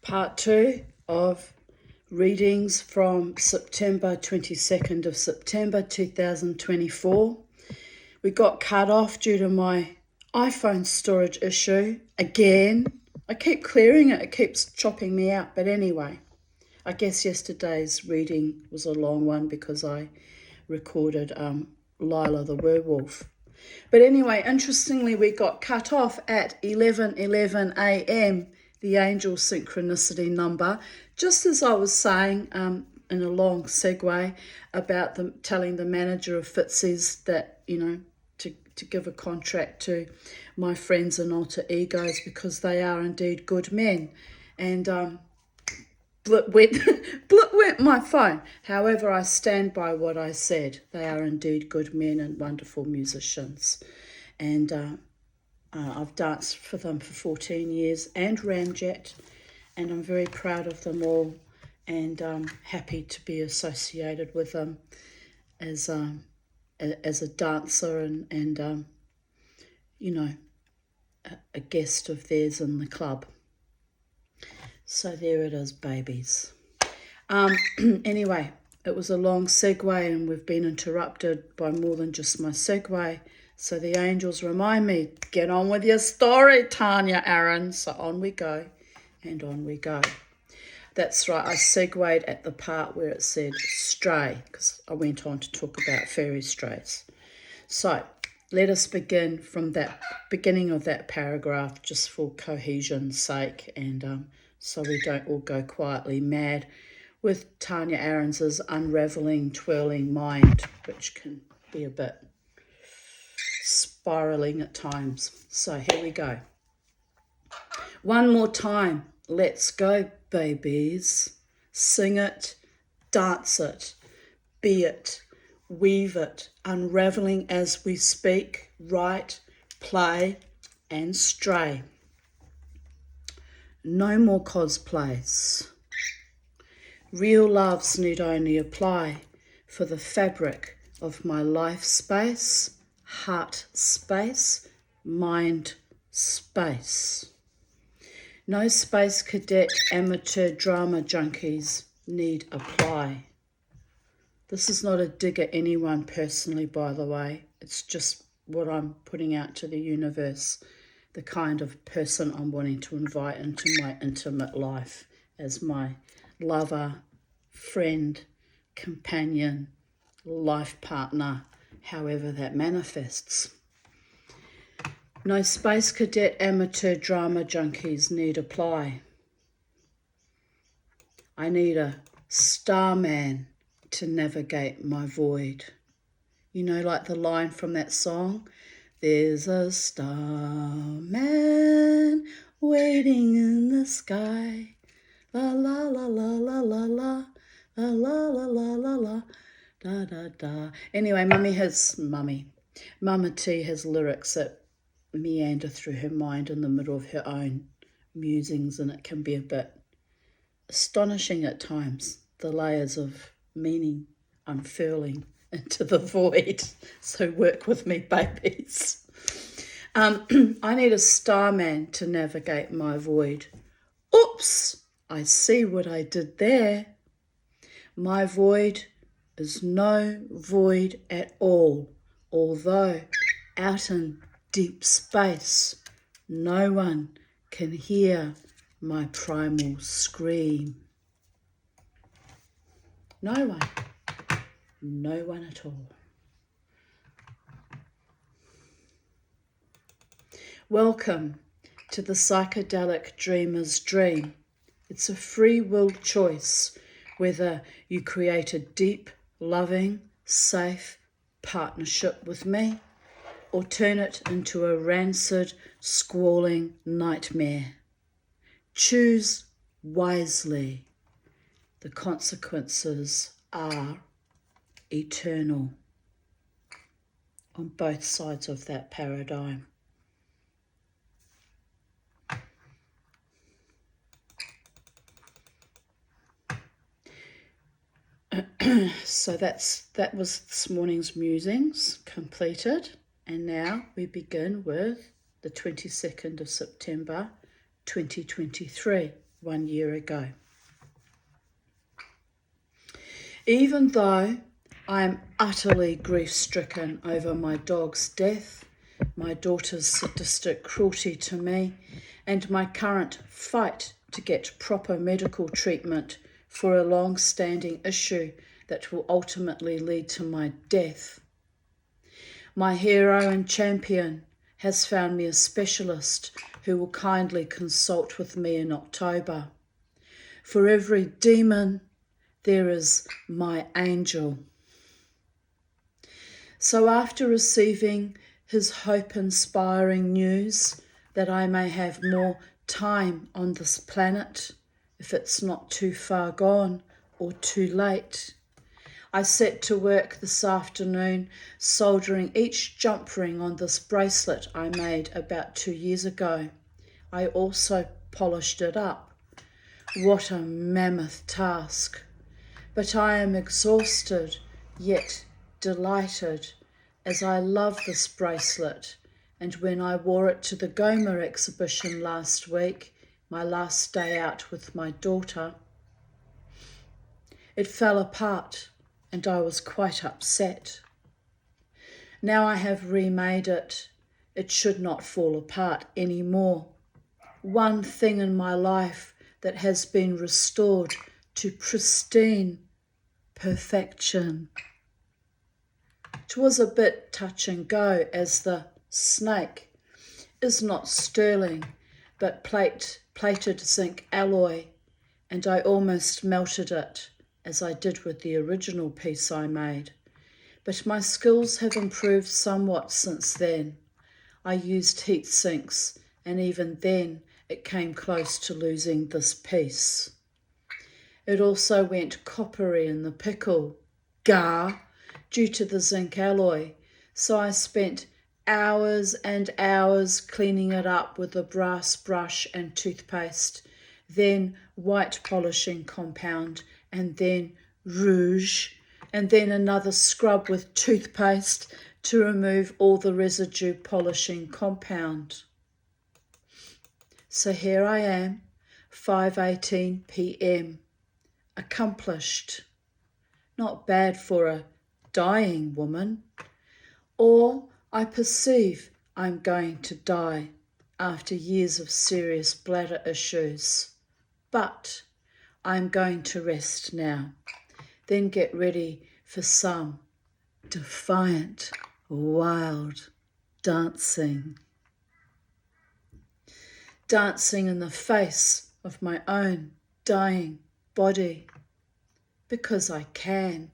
Part 2 of readings from September 22nd of September 2024. We got cut off due to my iPhone storage issue again. I keep clearing it, it keeps chopping me out, but anyway, I guess yesterday's reading was a long one because I recorded Lila the werewolf. But anyway, interestingly, we got cut off at 11:11 a.m., the angel synchronicity number, just as I was saying in a long segue about telling the manager of Fitzy's that, to give a contract to my friends and alter egos because they are indeed good men. And blip went my phone. However, I stand by what I said. They are indeed good men and wonderful musicians. And I've danced for them for 14 years and Ramjet, and I'm very proud of them all and happy to be associated with them as a dancer and a guest of theirs in the club. So there it is, babies. Anyway, it was a long segue and we've been interrupted by more than just my segue. So the angels remind me, get on with your story, Tanya Aaron. So on we go and on we go. That's right, I segued at the part where it said stray because I went on to talk about fairy strays. So let us begin from that beginning of that paragraph just for cohesion's sake and so we don't all go quietly mad with Tanya Aaron's unravelling, twirling mind, which can be a bit spiralling at times. So here we go. One more time. Let's go, babies. Sing it, dance it, be it, weave it, unravelling as we speak, write, play, and stray. No more cosplays. Real loves need only apply for the fabric of my life space, heart space, mind space. No space cadet amateur drama junkies need apply. This is not a dig at anyone personally, by the way. It's just what I'm putting out to the universe, the kind of person I'm wanting to invite into my intimate life as my lover, friend, companion, life partner, however that manifests. No space cadet amateur drama junkies need apply. I need a starman to navigate my void. You know, like the line from that song, there's a starman waiting in the sky. La la la la la la la la la la la la la da da da. Anyway, Mama T has lyrics that meander through her mind in the middle of her own musings, and it can be a bit astonishing at times, the layers of meaning unfurling into the void. So work with me, babies. I need a starman to navigate my void. Oops, I see what I did there. My void is no void at all, although out in deep space, no one can hear my primal scream. No one at all. Welcome to the psychedelic dreamer's dream. It's a free will choice whether you create a deep, loving, safe partnership with me or turn it into a rancid, squalling nightmare. Choose wisely. The consequences are eternal on both sides of that paradigm. So that was this morning's musings completed, and now we begin with the 22nd of September 2023. 1 year ago. Even though I am utterly grief-stricken over my dog's death, my daughter's sadistic cruelty to me, and my current fight to get proper medical treatment for a long-standing issue that will ultimately lead to my death, my hero and champion has found me a specialist who will kindly consult with me in October. For every demon, there is my angel. So after receiving his hope-inspiring news that I may have more time on this planet, if it's not too far gone or too late, I set to work this afternoon soldering each jump ring on this bracelet I made about 2 years ago. I also polished it up. What a mammoth task. But I am exhausted, yet delighted, as I love this bracelet, and when I wore it to the Goma exhibition last week, my last day out with my daughter, it fell apart and I was quite upset. Now I have remade it. It should not fall apart anymore. One thing in my life that has been restored to pristine perfection. It was a bit touch and go, as the snake is not sterling but plated zinc alloy, and I almost melted it, as I did with the original piece I made. But my skills have improved somewhat since then. I used heat sinks, and even then it came close to losing this piece. It also went coppery in the pickle, due to the zinc alloy, so I spent hours and hours cleaning it up with a brass brush and toothpaste, then white polishing compound, and then rouge, and then another scrub with toothpaste to remove all the residue polishing compound. So here I am, 5:18 p.m, accomplished. Not bad for a dying woman. Or I perceive I'm going to die after years of serious bladder issues. But I'm going to rest now, then get ready for some defiant, wild dancing. Dancing in the face of my own dying body, because I can.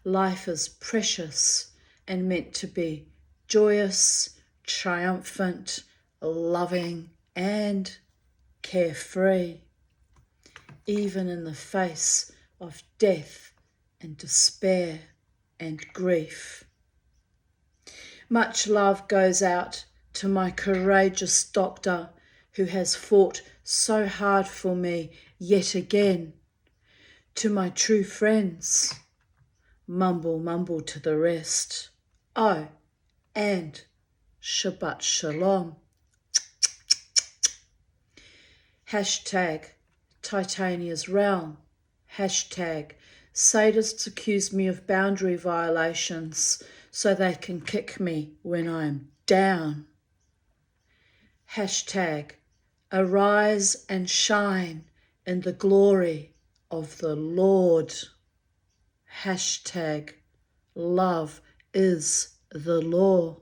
Life is precious and meant to be joyous, triumphant, loving, and carefree, even in the face of death and despair and grief. Much love goes out to my courageous doctor who has fought so hard for me yet again. To my true friends, mumble to the rest. Oh, and Shabbat Shalom. Hashtag Titania's realm. Hashtag sadists accuse me of boundary violations so they can kick me when I'm down. Hashtag arise and shine in the glory of the Lord. Hashtag love is the law.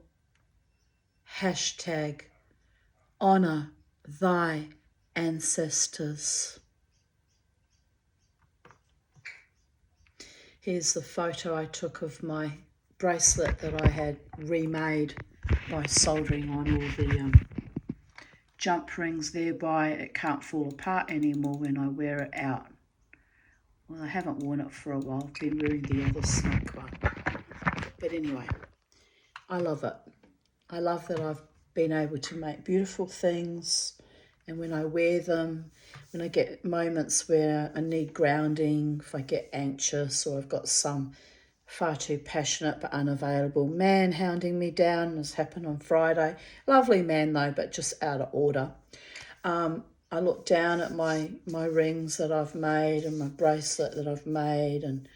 Hashtag honor thy ancestors. Here's the photo I took of my bracelet that I had remade by soldering on all the jump rings, thereby it can't fall apart anymore when I wear it out. Well, I haven't worn it for a while. I've been wearing the other snake one. But anyway, I love it. I love that I've been able to make beautiful things, and when I wear them, when I get moments where I need grounding, if I get anxious or I've got some far too passionate but unavailable man hounding me down, as happened on Friday. Lovely man though, but just out of order. I look down at my rings that I've made and my bracelet that I've made and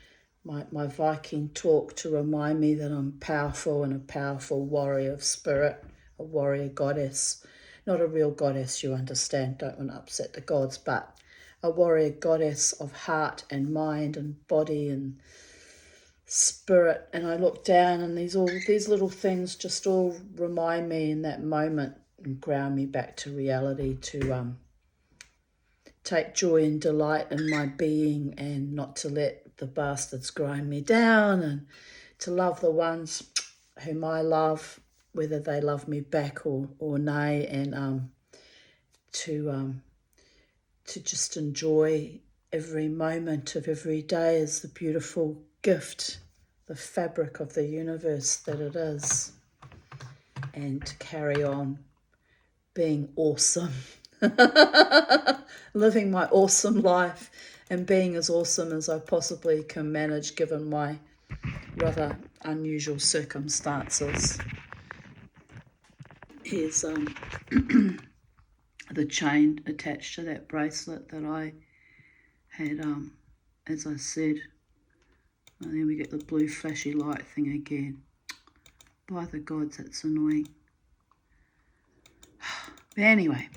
my Viking talk to remind me that I'm powerful and a powerful warrior of spirit, a warrior goddess. Not a real goddess, you understand, don't want to upset the gods, but a warrior goddess of heart and mind and body and spirit. And I look down and these little things just all remind me in that moment and ground me back to reality, to take joy and delight in my being and not to let the bastards grind me down, and to love the ones whom I love, whether they love me back or nay, and to just enjoy every moment of every day as the beautiful gift, the fabric of the universe that it is, and to carry on being awesome. Living my awesome life and being as awesome as I possibly can manage given my rather unusual circumstances. Here's the chain attached to that bracelet that I had, as I said. And then we get the blue flashy light thing again. By the gods, that's annoying. But anyway,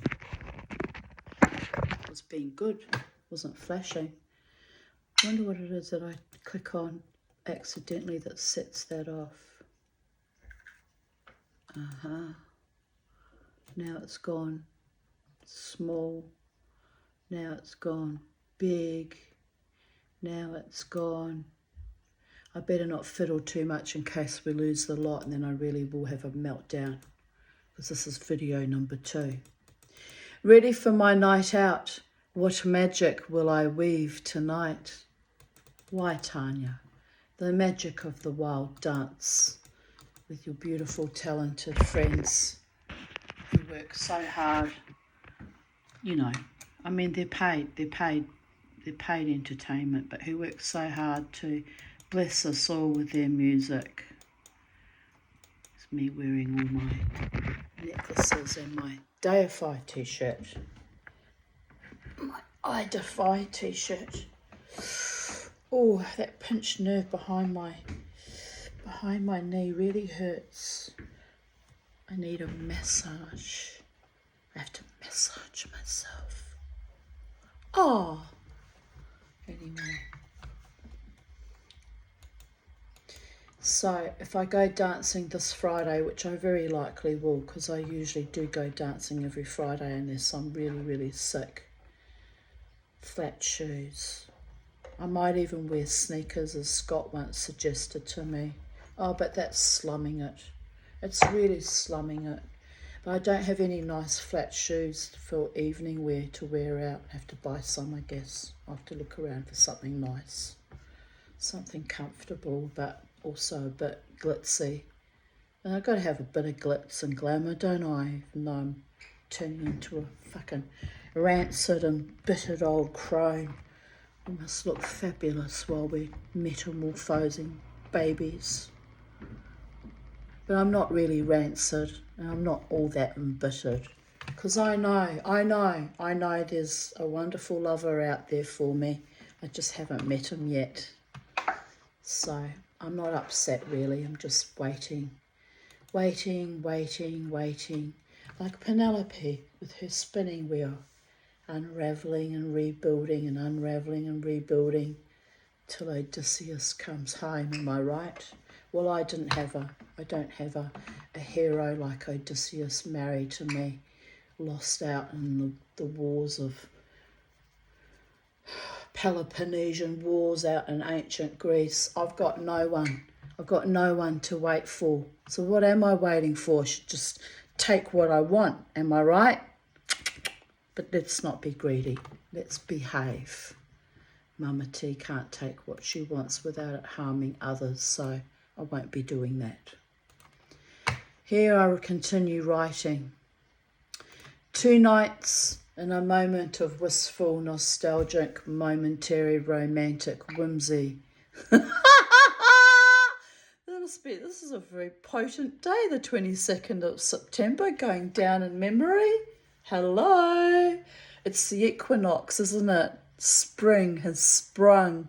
it was being good, wasn't flashing. I wonder what it is that I click on accidentally that sets that off. Now it's gone small. Now it's gone big. Now it's gone. I better not fiddle too much in case we lose the lot, and then I really will have a meltdown, because this is video number 2. Ready for my night out. What magic will I weave tonight? Why, Tanya? The magic of the wild dance with your beautiful, talented friends who work so hard. You know, I mean, they're paid entertainment, but who work so hard to bless us all with their music. It's me wearing all my necklaces and my Deify t-shirt. My I Defy t-shirt. Oh, that pinched nerve behind my knee really hurts. I need a massage. I have to massage myself. Oh, anyway. So if I go dancing this Friday, which I very likely will, because I usually do go dancing every Friday unless I'm really, really sick, flat shoes. I might even wear sneakers, as Scott once suggested to me. Oh, but that's slumming it. It's really slumming it. But I don't have any nice flat shoes for evening wear to wear out. I have to buy some, I guess. I'll have to look around for something nice. Something comfortable, but also a bit glitzy. And I've got to have a bit of glitz and glamour, don't I? Even though I'm turning into a fucking rancid and bittered old crone. We must look fabulous while we're metamorphosing babies. But I'm not really rancid, and I'm not all that embittered. Because I know there's a wonderful lover out there for me. I just haven't met him yet. So I'm not upset really, I'm just waiting. Like Penelope with her spinning wheel, unravelling and rebuilding and unravelling and rebuilding till Odysseus comes home, am I right? Well, I don't have a hero like Odysseus married to me, lost out in the wars of Peloponnesian wars out in ancient Greece. I've got no one to wait for. So what am I waiting for? I should just take what I want, am I right? But let's not be greedy. Let's behave. Mama T can't take what she wants without it harming others, so I won't be doing that. Here I will continue writing. 2 nights in a moment of wistful, nostalgic, momentary, romantic whimsy. This is a very potent day, the 22nd of September, going down in memory. Hello. It's the equinox, isn't it? Spring has sprung.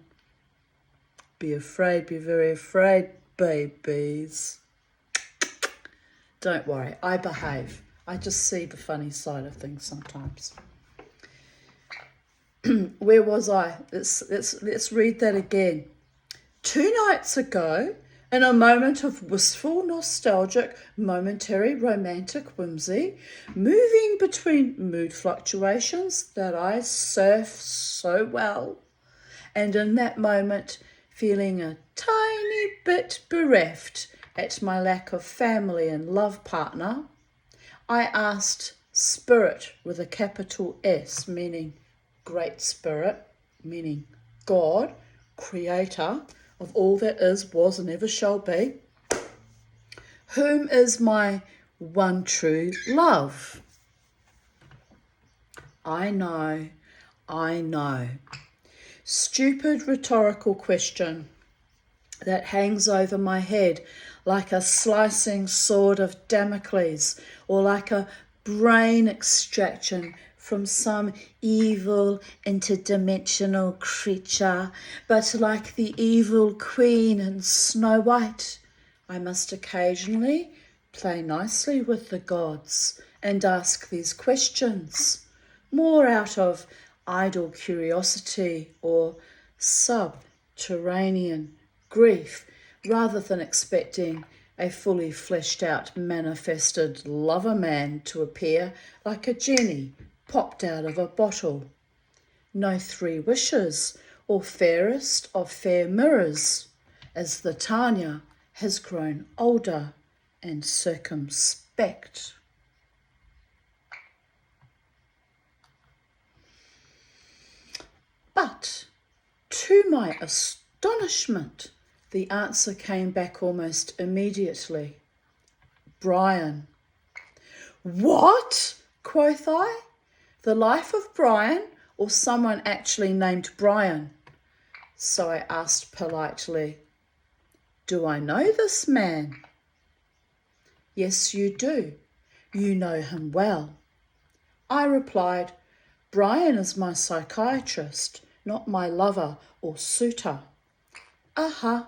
Be afraid, be very afraid, babies. Don't worry, I behave. I just see the funny side of things sometimes. Where was I? Let's read that again. 2 nights ago, in a moment of wistful, nostalgic, momentary, romantic whimsy, moving between mood fluctuations that I surf so well, and in that moment feeling a tiny bit bereft at my lack of family and love partner, I asked Spirit with a capital S, meaning Great Spirit, meaning God, Creator of all that is, was, and ever shall be, whom is my one true love? I know. Stupid rhetorical question that hangs over my head like a slicing sword of Damocles, or like a brain extraction from some evil interdimensional creature, but like the evil queen in Snow White, I must occasionally play nicely with the gods and ask these questions, more out of idle curiosity or subterranean grief, rather than expecting a fully fleshed out manifested lover man to appear like a genie popped out of a bottle. No 3 wishes or fairest of fair mirrors, as the Tanya has grown older and circumspect. But to my astonishment, the answer came back almost immediately. Brian. What? Quoth I. The life of Brian, or someone actually named Brian? So I asked politely, do I know this man? Yes, you do. You know him well. I replied, Brian is my psychiatrist, not my lover or suitor. Aha.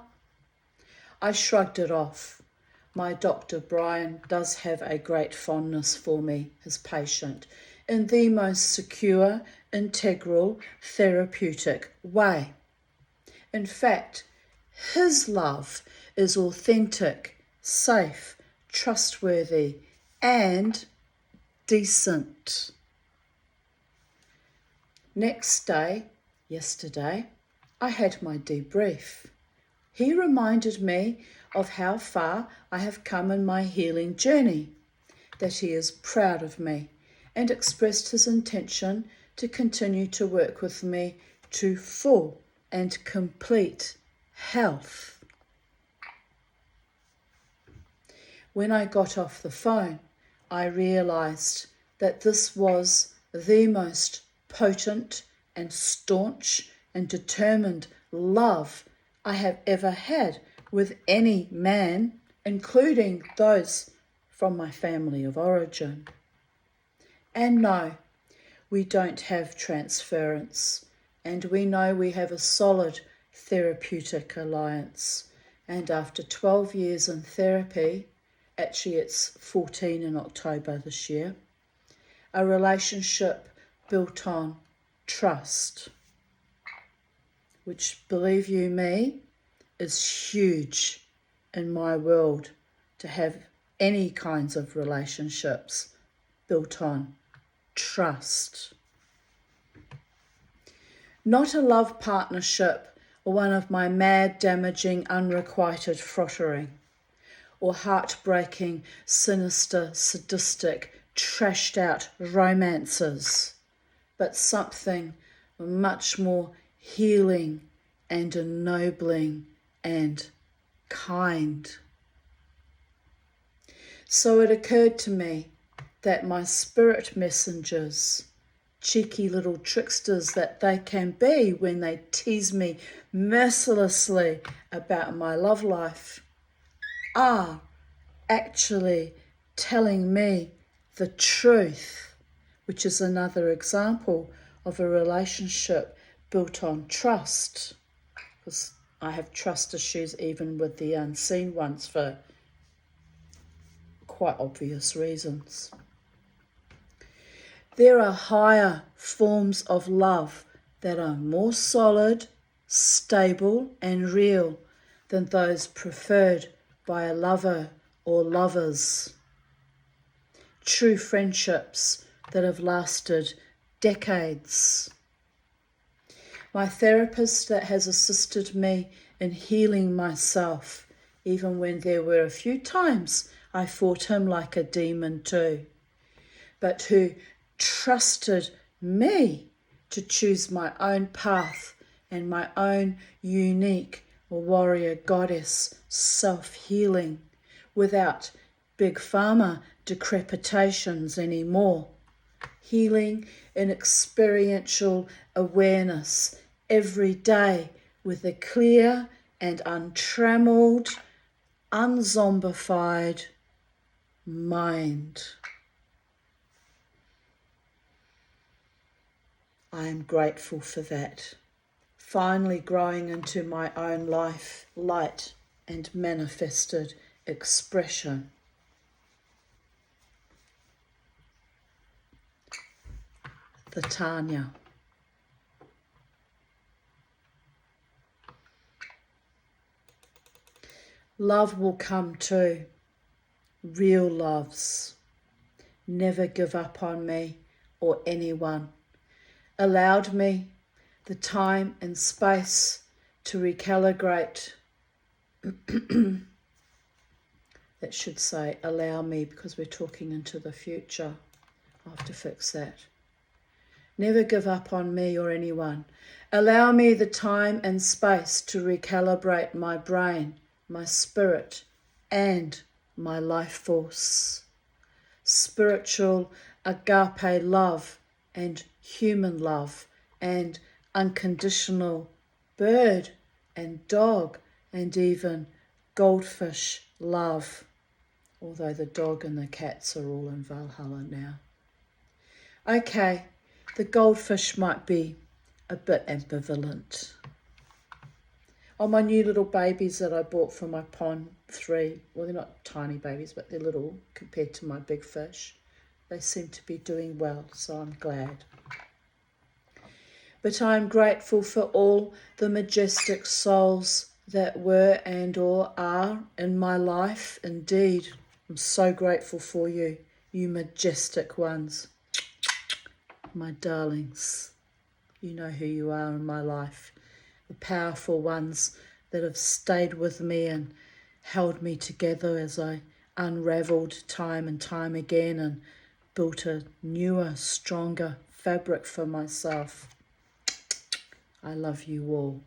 I shrugged it off. My Dr. Brian does have a great fondness for me, his patient, in the most secure, integral, therapeutic way. In fact, his love is authentic, safe, trustworthy, and decent. Next day, yesterday, I had my debrief. He reminded me of how far I have come in my healing journey, that he is proud of me, and expressed his intention to continue to work with me to full and complete health. When I got off the phone, I realized that this was the most potent and staunch and determined love I have ever had with any man, including those from my family of origin. And no, we don't have transference, and we know we have a solid therapeutic alliance. And after 12 years in therapy, actually it's 14 in October this year, a relationship built on trust, which, believe you me, is huge in my world, to have any kinds of relationships built on trust. Not a love partnership or one of my mad, damaging, unrequited frottering, or heartbreaking, sinister, sadistic, trashed out romances, but something much more healing and ennobling and kind. So it occurred to me that my spirit messengers, cheeky little tricksters that they can be when they tease me mercilessly about my love life, are actually telling me the truth which is another example of a relationship built on trust, because I have trust issues even with the unseen ones for quite obvious reasons. There are higher forms of love that are more solid, stable, and real than those preferred by a lover or lovers. True friendships that have lasted decades. My therapist that has assisted me in healing myself, even when there were a few times I fought him like a demon too, but who trusted me to choose my own path and my own unique warrior goddess self-healing without big pharma decrepitations anymore. Healing in experiential awareness every day with a clear and untrammeled, unzombified mind. I am grateful for that. Finally growing into my own life, light and manifested expression. The Tanya. Love will come too. Real loves. Never give up on me or anyone. Allowed me the time and space to recalibrate. That should say allow me, because we're talking into the future. I'll have to fix that. Never give up on me or anyone. Allow me the time and space to recalibrate my brain, my spirit, and my life force. Spiritual agape love and human love and unconditional bird and dog and even goldfish love, although the dog and the cats are all in Valhalla now. Okay, the goldfish might be a bit ambivalent. Oh, my new little babies that I bought for my pond 3, well, they're not tiny babies, but they're little compared to my big fish. They seem to be doing well, so I'm glad. But I'm grateful for all the majestic souls that were and or are in my life. Indeed, I'm so grateful for you, you majestic ones. My darlings, you know who you are in my life. The powerful ones that have stayed with me and held me together as I unravelled time and time again and built a newer, stronger fabric for myself. I love you all.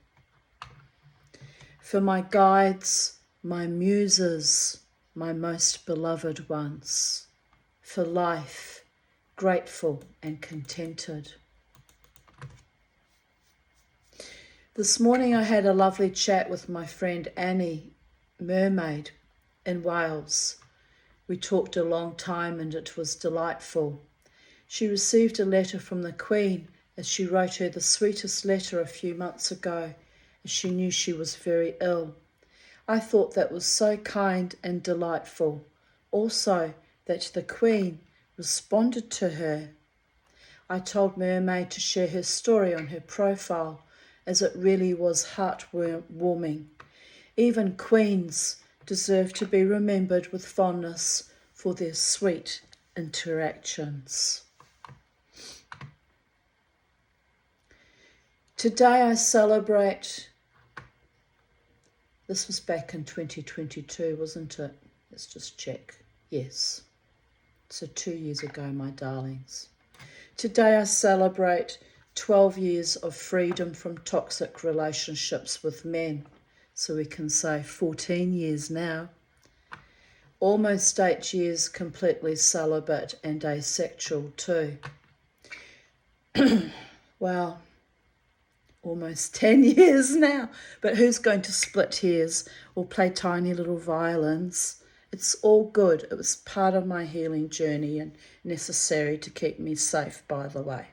For my guides, my muses, my most beloved ones, for life, grateful and contented. This morning I had a lovely chat with my friend Annie, mermaid, in Wales. We talked a long time and it was delightful. She received a letter from the Queen as she wrote her the sweetest letter a few months ago, as she knew she was very ill. I thought that was so kind and delightful. Also, that the Queen responded to her. I told Mermaid to share her story on her profile, as it really was heartwarming. Even queens deserve to be remembered with fondness for their sweet interactions. Today I celebrate, this was back in 2022, wasn't it? Let's just check. Yes. So 2 years ago, my darlings. Today I celebrate 12 years of freedom from toxic relationships with men. So we can say 14 years now. Almost 8 years completely celibate and asexual too. Wow. Almost 10 years now. But who's going to split hairs or play tiny little violins? It's all good. It was part of my healing journey and necessary to keep me safe, by the way.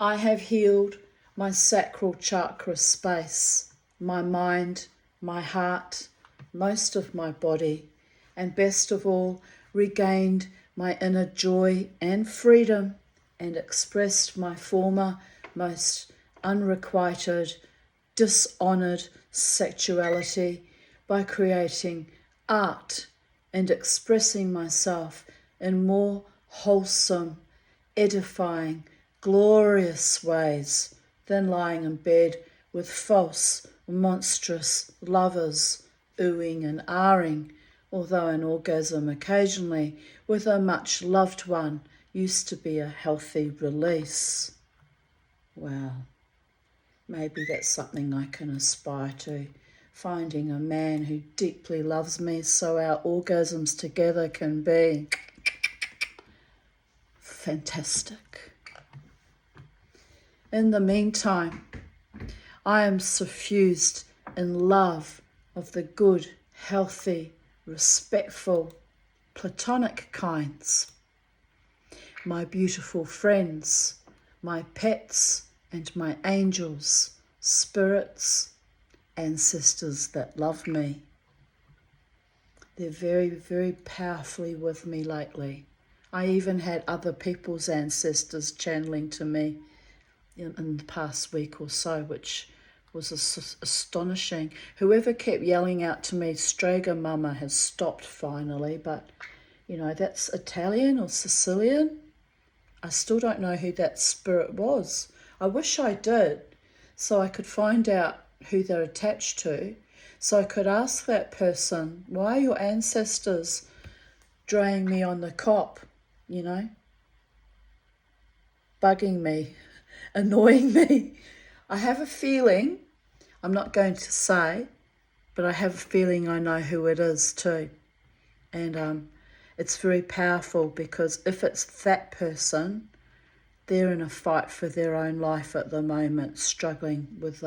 I have healed my sacral chakra space, my mind, my heart, most of my body, and best of all, regained my inner joy and freedom and expressed my former most unrequited, dishonoured sexuality by creating art and expressing myself in more wholesome, edifying, glorious ways than lying in bed with false, monstrous lovers, oohing and ahhing, although an orgasm occasionally with a much loved one used to be a healthy release. Wow, maybe that's something I can aspire to, finding a man who deeply loves me so our orgasms together can be fantastic. In the meantime, I am suffused in love of the good, healthy, respectful, platonic kinds. My beautiful friends, my pets and my angels, spirits, ancestors that love me. They're very, very powerfully with me lately. I even had other people's ancestors channeling to me in the past week or so, which was astonishing. Whoever kept yelling out to me, Strega Mama, has stopped finally, but you know, that's Italian or Sicilian. I still don't know who that spirit was. I wish I did, so I could find out who they're attached to, so I could ask that person, why are your ancestors draying me on the cop, you know, bugging me, annoying me. I have a feeling, I'm not going to say, but I have a feeling I know who it is too. And it's very powerful, because if it's that person, they're in a fight for their own life at the moment, struggling with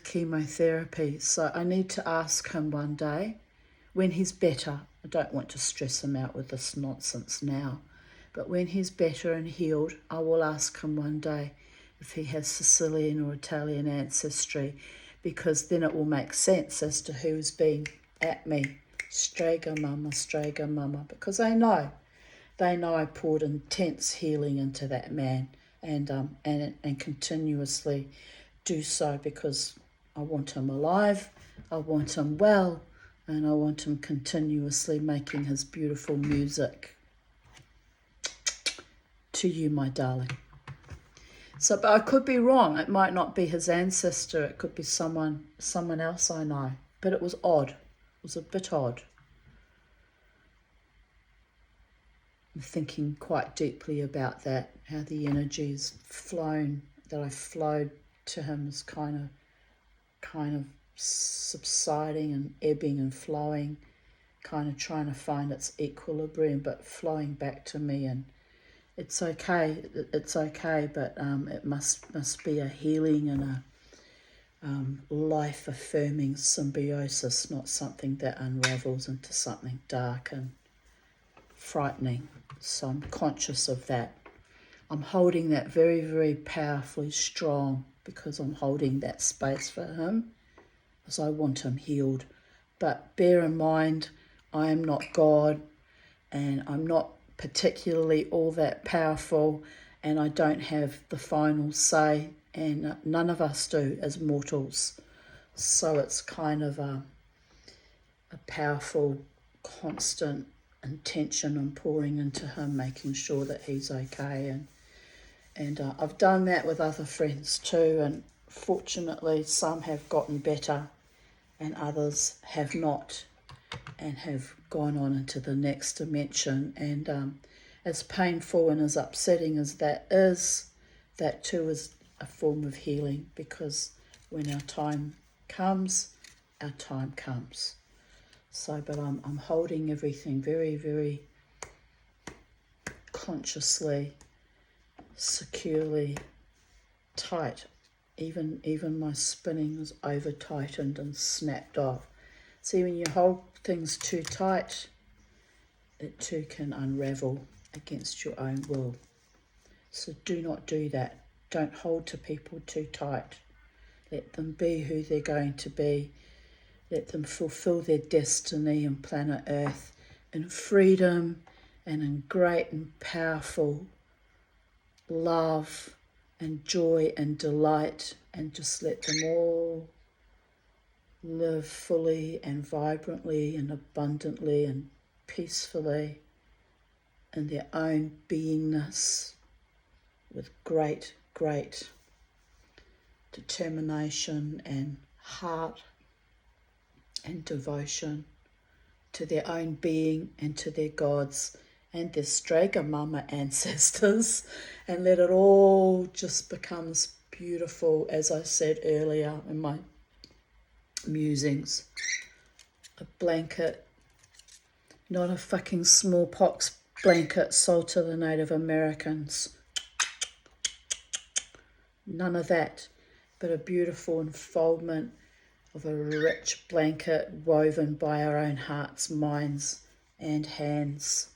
chemotherapy. So I need to ask him one day when he's better. I don't want to stress him out with this nonsense now, but when he's better and healed, I will ask him one day if he has Sicilian or Italian ancestry, because then it will make sense as to who's been at me. Strega Mama, because they know I poured intense healing into that man, and continuously do so, because I want him alive, I want him well, and I want him continuously making his beautiful music. To you, my darling. So, but I could be wrong. It might not be his ancestor. It could be someone else I know. But it was odd. It was a bit odd. I'm thinking quite deeply about that, how the energies flown, that I flowed to him, is kind of subsiding and ebbing and flowing, kind of trying to find its equilibrium, but flowing back to me. And it's okay, but it must be a healing and a life-affirming symbiosis, not something that unravels into something dark and frightening. So I'm conscious of that. I'm holding that very, very powerfully strong, because I'm holding that space for him, because I want him healed. But bear in mind, I am not God, and I'm not particularly all that powerful, and I don't have the final say, and none of us do as mortals. So it's kind of a powerful, constant intention I'm pouring into him, making sure that he's okay. And I've done that with other friends too, and fortunately some have gotten better and others have not, and have gone on into the next dimension. And as painful and as upsetting as that is, that too is a form of healing, because when our time comes, our time comes. So, but I'm holding everything very, very consciously, securely, tight. Even my spinning was over tightened and snapped off. See, when you hold things too tight, it too can unravel against your own will. So do not do that. Don't hold to people too tight. Let them be who they're going to be. Let them fulfill their destiny on planet Earth in freedom and in great and powerful love and joy and delight, and just let them all live fully and vibrantly and abundantly and peacefully in their own beingness with great, great determination and heart and devotion to their own being and to their gods and their Strega Mama ancestors, and let it all just becomes beautiful, as I said earlier in my musings. A blanket, not a fucking smallpox blanket sold to the Native Americans. None of that, but a beautiful unfoldment of a rich blanket woven by our own hearts, minds and hands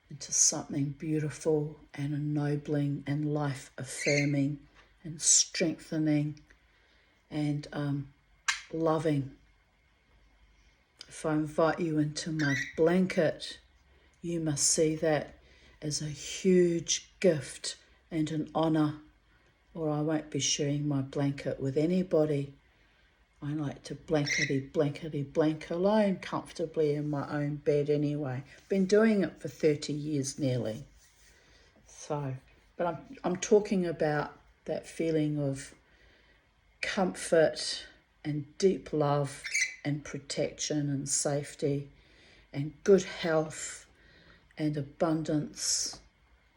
into something beautiful and ennobling and life affirming and strengthening and loving. If I invite you into my blanket, you must see that as a huge gift and an honour, or I won't be sharing my blanket with anybody. I like to blankety blank alone comfortably in my own bed anyway. Been doing it for 30 years nearly. So, but I'm talking about that feeling of comfort and deep love and protection and safety and good health and abundance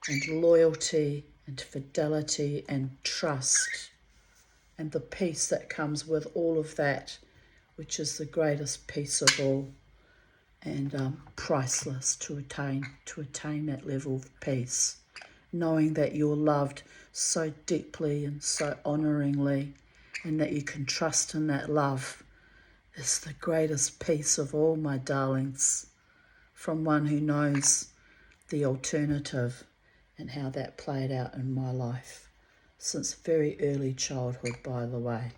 and loyalty and fidelity and trust, and the peace that comes with all of that, which is the greatest peace of all, and priceless to attain that level of peace, knowing that you're loved so deeply and so honouringly, and that you can trust in that love, is the greatest peace of all, my darlings, from one who knows the alternative and how that played out in my life since very early childhood, by the way.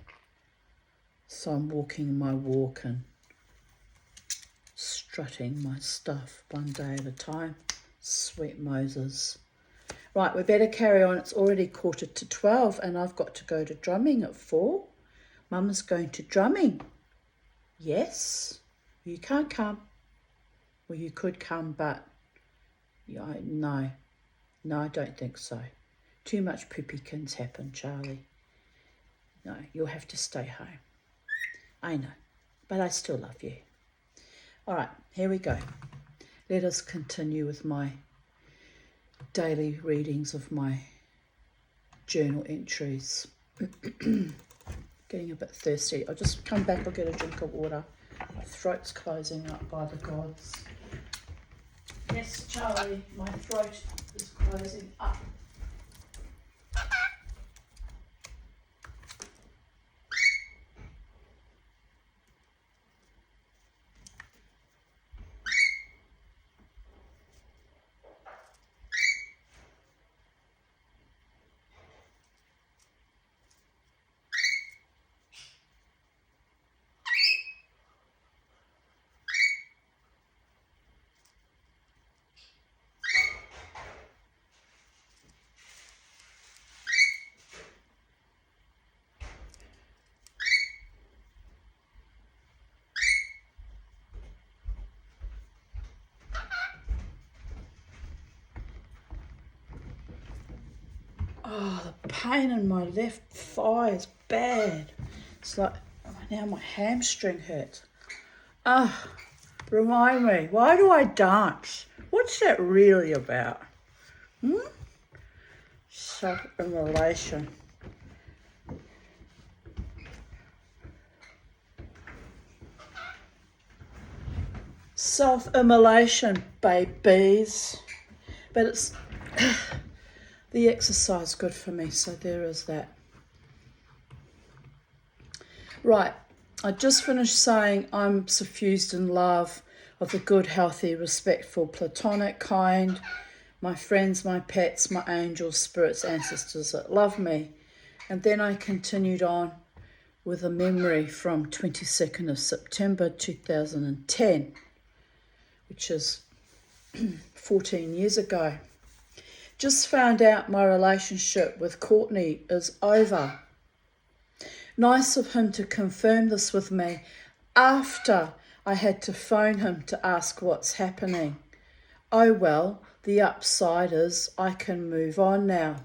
So I'm walking my walk and strutting my stuff one day at a time. Sweet Moses. Right, we better carry on. It's already 11:45 and I've got to go to drumming at 4. Mama's going to drumming. Yes, you can't come. Well, you could come, but no, I don't think so. Too much poopykins happen, Charlie. No, you'll have to stay home. I know, but I still love you. All right, here we go. Let us continue with my daily readings of my journal entries. Getting a bit thirsty. I'll just come back, I'll get a drink of water. My throat's closing up, by the gods. Yes, Charlie, my throat is closing up. Oh, the pain in my left thigh is bad. It's like, now my hamstring hurts. Remind me, why do I dance? What's that really about? Self-immolation. Self-immolation, babies. But it's the exercise good for me, so there is that. Right, I just finished saying I'm suffused in love of the good, healthy, respectful, platonic kind. My friends, my pets, my angels, spirits, ancestors that love me. And then I continued on with a memory from 22nd of September 2010, which is 14 years ago. Just found out my relationship with Courtney is over. Nice of him to confirm this with me after I had to phone him to ask what's happening. Oh well, the upside is I can move on now.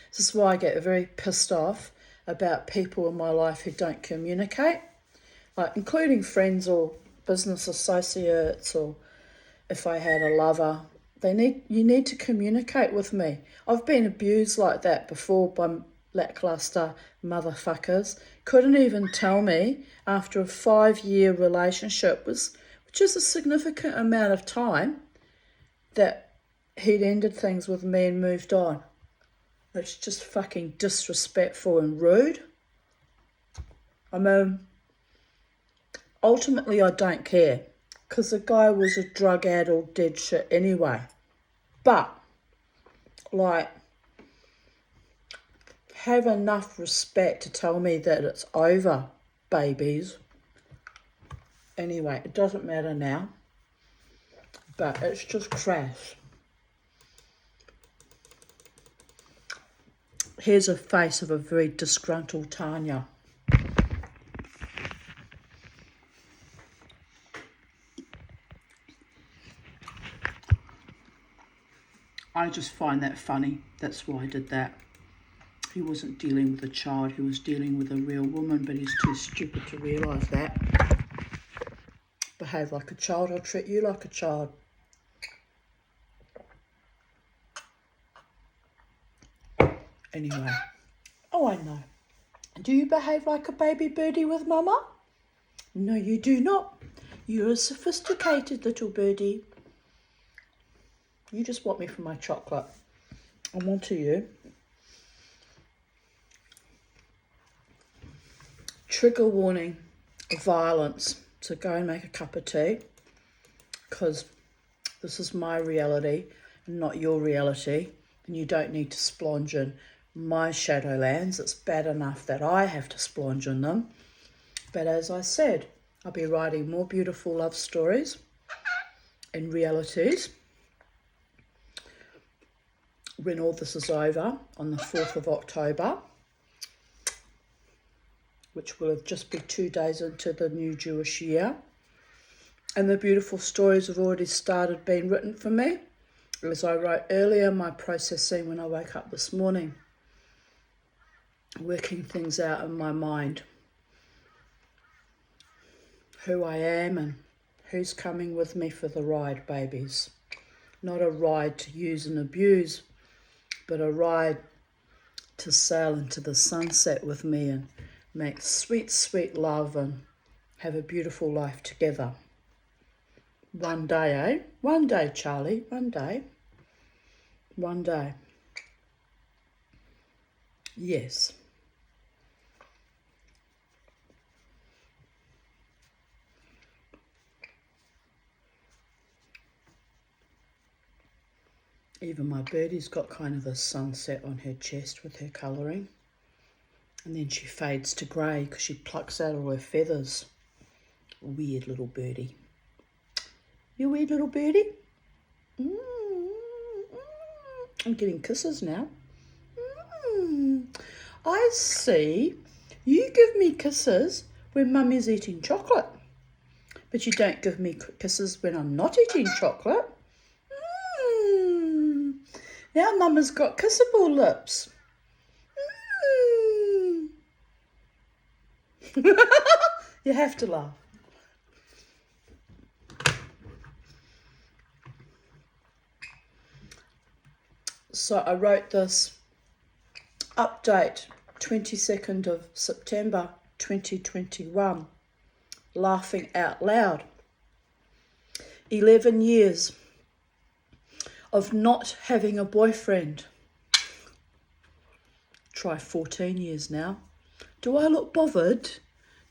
This is why I get very pissed off about people in my life who don't communicate, like including friends or business associates, or if I had a lover. You need to communicate with me. I've been abused like that before by lackluster motherfuckers. Couldn't even tell me after a 5-year relationship, which is a significant amount of time, that he'd ended things with me and moved on. It's just fucking disrespectful and rude. I mean, ultimately I don't care, because the guy was a drug-addled dead shit anyway. But, like, have enough respect to tell me that it's over, babies. Anyway, it doesn't matter now, but it's just crass. Here's a face of a very disgruntled Tanya. I just find that funny. That's why I did that. He wasn't dealing with a child, he was dealing with a real woman, but he's too stupid to realise that. Behave like a child, I'll treat you like a child. Anyway. Oh, I know. Do you behave like a baby birdie with mama? No, you do not. You're a sophisticated little birdie. You just want me for my chocolate. I'm on to you. Trigger warning, violence. So go and make a cup of tea, because this is my reality and not your reality. And you don't need to splonge in my shadowlands. It's bad enough that I have to splonge in them. But as I said, I'll be writing more beautiful love stories and realities when all this is over on the 4th of October, which will have just be 2 days into the new Jewish year. And the beautiful stories have already started being written for me. As I wrote earlier, my processing when I woke up this morning, working things out in my mind. Who I am and who's coming with me for the ride, babies. Not a ride to use and abuse, but a ride to sail into the sunset with me and make sweet, sweet love and have a beautiful life together. One day, eh? One day, Charlie, one day. One day. Yes. Even my birdie's got kind of a sunset on her chest with her colouring. And then she fades to grey because she plucks out all her feathers. Weird little birdie. You weird little birdie? I'm getting kisses now. I see. You give me kisses when Mummy's eating chocolate. But you don't give me kisses when I'm not eating chocolate. Now Mama's got kissable lips. You have to laugh. So I wrote this update 22nd of September 2021, laughing out loud. 11 years of not having a boyfriend. Try 14 years now. Do I look bothered?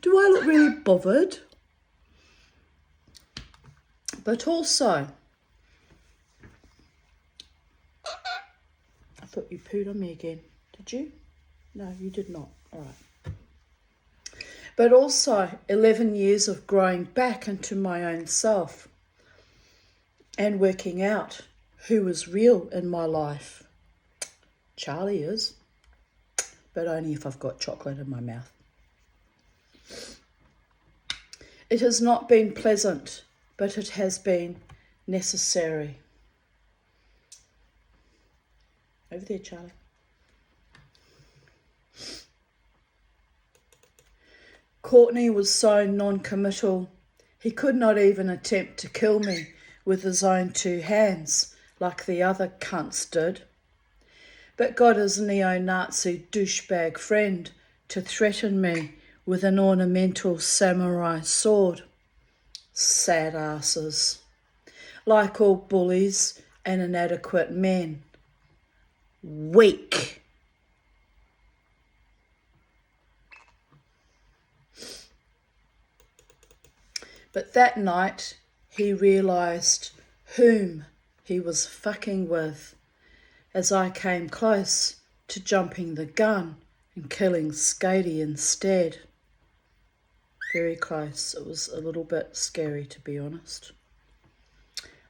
Do I look really bothered? But also, I thought you pooed on me again. Did you? No, you did not. All right. But also 11 years of growing back into my own self and working out who was real in my life. Charlie is, but only if I've got chocolate in my mouth. It has not been pleasant, but it has been necessary. Over there, Charlie. Courtney was so non-committal. He could not even attempt to kill me with his own 2 hands, like the other cunts did. But got his neo-Nazi douchebag friend to threaten me with an ornamental samurai sword. Sad asses. Like all bullies and inadequate men. Weak. But that night he realised whom he was fucking with as I came close to jumping the gun and killing Skady instead. Very close. It was a little bit scary, to be honest.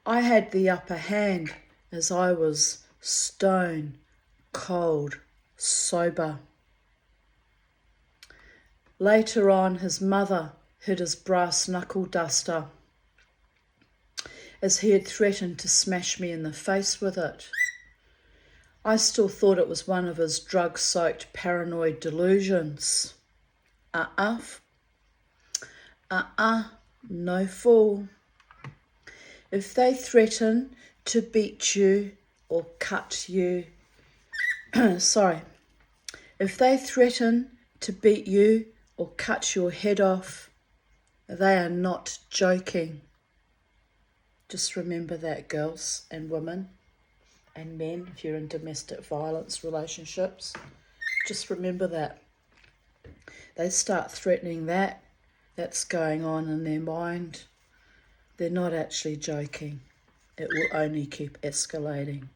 I had the upper hand as I was stone cold sober. Later on, his mother hid his brass knuckle duster as he had threatened to smash me in the face with it. I still thought it was one of his drug-soaked paranoid delusions. No fool. If they threaten to beat you or cut you, if they threaten to beat you or cut your head off, they are not joking. Just remember that, girls and women and men, if you're in domestic violence relationships. Just remember that. They start threatening that, that's going on in their mind. They're not actually joking. It will only keep escalating.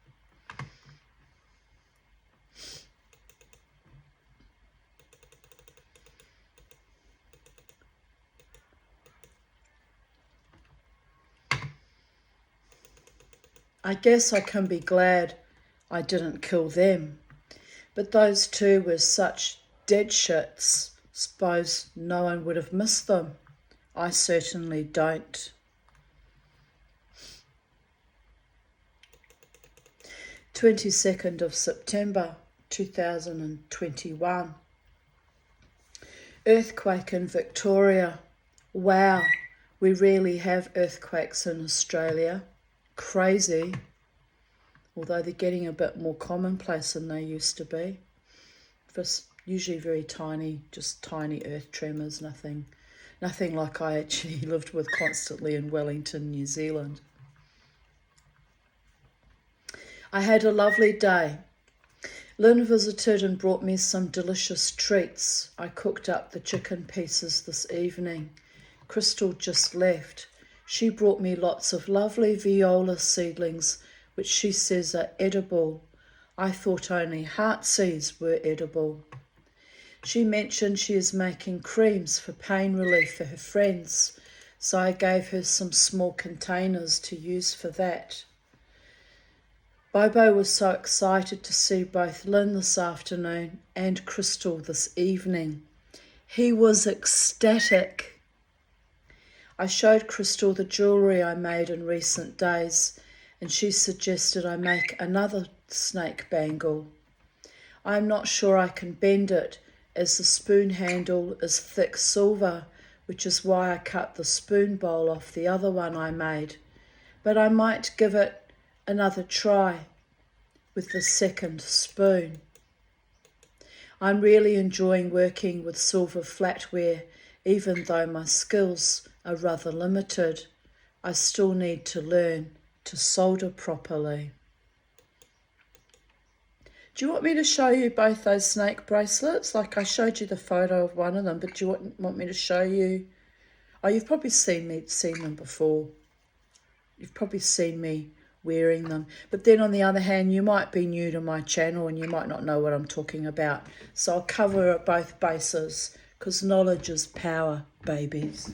I guess I can be glad I didn't kill them. But those 2 were such dead shits, suppose no one would have missed them. I certainly don't. 22nd of September 2021. Earthquake in Victoria. Wow, we really have earthquakes in Australia. Crazy, although they're getting a bit more commonplace than they used to be. Just usually very tiny, just tiny earth tremors, nothing like I actually lived with constantly in Wellington, New Zealand. I had a lovely day. Lynn visited and brought me some delicious treats. I cooked up the chicken pieces this evening. Crystal just left. She brought me lots of lovely viola seedlings, which she says are edible. I thought only heartsease were edible. She mentioned she is making creams for pain relief for her friends, so I gave her some small containers to use for that. Bobo was so excited to see both Lynn this afternoon and Crystal this evening. He was ecstatic. I showed Crystal the jewellery I made in recent days, and she suggested I make another snake bangle. I am not sure I can bend it, as the spoon handle is thick silver, which is why I cut the spoon bowl off the other one I made. But I might give it another try with the second spoon. I'm really enjoying working with silver flatware, even though my skills are rather limited. I still need to learn to solder properly. Do you want me to show you both those snake bracelets? Like I showed you the photo of one of them, but do you want me to show you? Oh, you've probably seen them before. You've probably seen me wearing them. But then on the other hand, you might be new to my channel and you might not know what I'm talking about. So I'll cover both bases because knowledge is power, babies.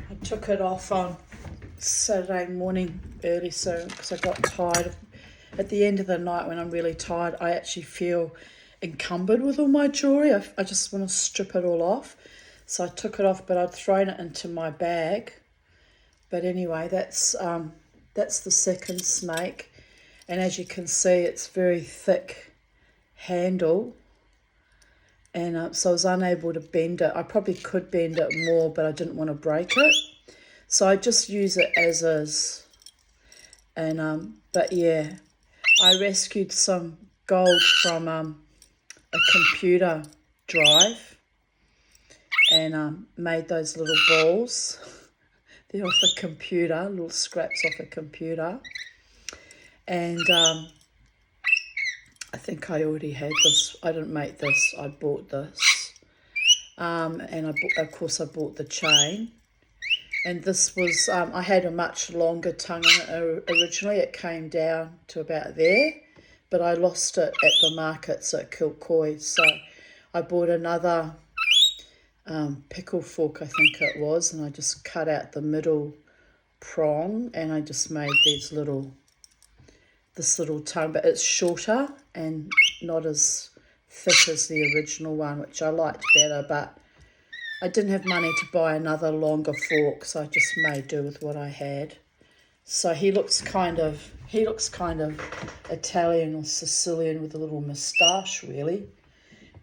I took it off on Saturday morning early so because I got tired. At the end of the night when I'm really tired, I actually feel encumbered with all my jewellery. I just want to strip it all off. So I took it off, but I'd thrown it into my bag. But anyway, that's the second snake. And as you can see, it's very thick handle. And so I was unable to bend it. I probably could bend it more, but I didn't want to break it. So I just use it as is. And but yeah, I rescued some gold from a computer drive and made those little balls. They're off a computer, little scraps off a computer. And I think I already had this. I didn't make this. I bought this. And of course I bought the chain. And this was, I had a much longer tongue in it originally. It came down to about there, but I lost it at the markets at Kilcoy. So I bought another pickle fork, I think it was, and I just cut out the middle prong and I just made this little tongue, but it's shorter and not as thick as the original one, which I liked better, but I didn't have money to buy another longer fork, so I just made do with what I had. So he looks kind of Italian or Sicilian with a little moustache, really.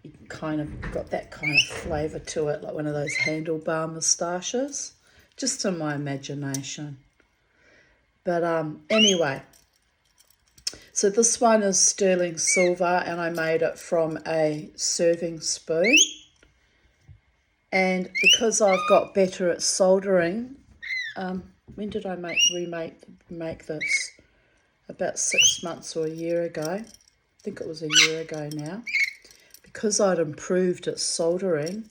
He kind of got that kind of flavour to it, like one of those handlebar moustaches, just in my imagination. But anyway, so this one is sterling silver and I made it from a serving spoon. And because I've got better at soldering, when did I remake this? About 6 months or a year ago. I think it was a year ago now. Because I'd improved at soldering,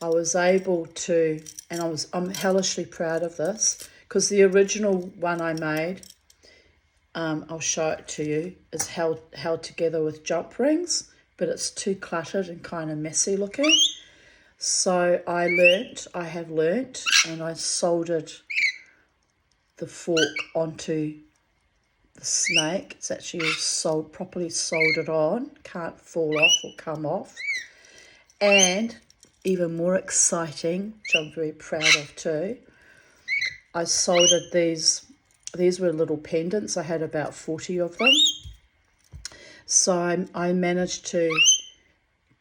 I was able to, and I'm hellishly proud of this, because the original one I made, I'll show it to you, is held together with jump rings, but it's too cluttered and kind of messy looking. So I have learnt, and I soldered the fork onto the snake. It's actually properly soldered on, can't fall off or come off. And even more exciting, which I'm very proud of too, I soldered these were little pendants. I had about 40 of them. So I managed to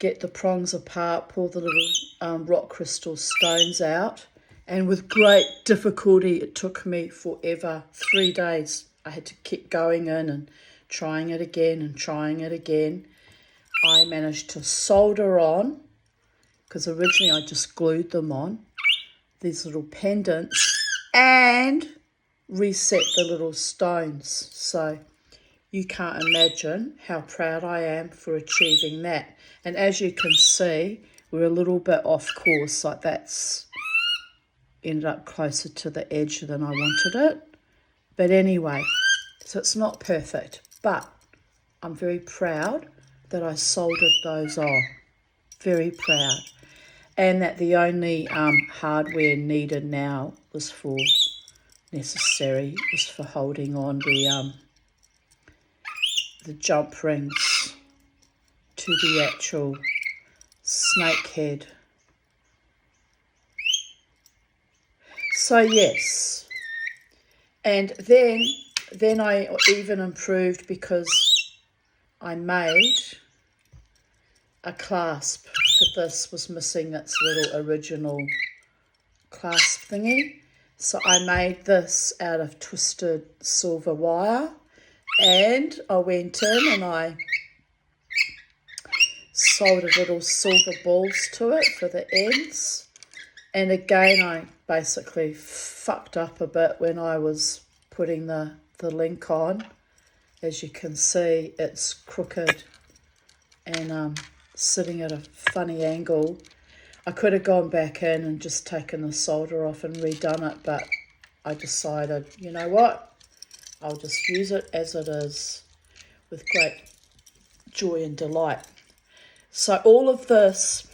get the prongs apart, pull the little rock crystal stones out, and with great difficulty, it took me forever, 3 days. I had to keep going in and trying it again and trying it again. I managed to solder on, because originally I just glued them on, these little pendants, and reset the little stones. So you can't imagine how proud I am for achieving that. And as you can see, we're a little bit off course, like that's ended up closer to the edge than I wanted it. But anyway, so it's not perfect, but I'm very proud that I soldered those on. Very proud. and that the only hardware needed now was for holding on the jump rings to the actual snake head. So yes, and then I even improved because I made a clasp, for this was missing its little original clasp thingy. So I made this out of twisted silver wire, and I went in and I soldered little silver balls to it for the ends. And again, I basically fucked up a bit when I was putting the link on. As you can see, it's crooked and sitting at a funny angle. I could have gone back in and just taken the solder off and redone it, but I decided, you know what, I'll just use it as it is with great joy and delight. So all of this,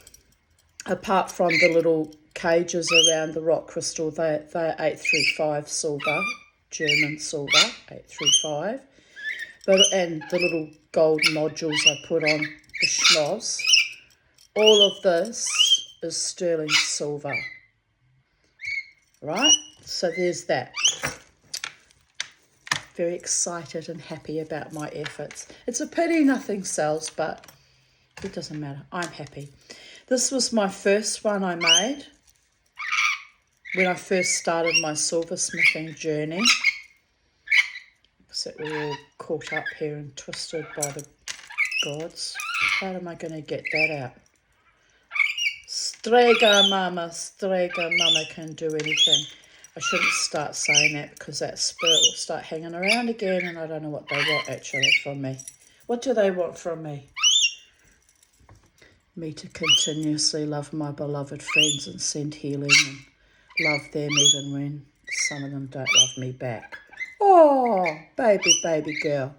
apart from the little cages around the rock crystal, they're 835 silver, German silver, 835. And the little gold nodules I put on the schnoz, all of this is sterling silver, right? So there's that. Very excited and happy about my efforts. It's a pity nothing sells, but it doesn't matter. I'm happy. This was my first one I made when I first started my silversmithing journey. Except we're all caught up here and twisted by the gods. How am I going to get that out? Strega mama can do anything. I shouldn't start saying that because that spirit will start hanging around again and I don't know what they want actually from me. What do they want from me? Me to continuously love my beloved friends and send healing and love them even when some of them don't love me back. Oh, baby girl.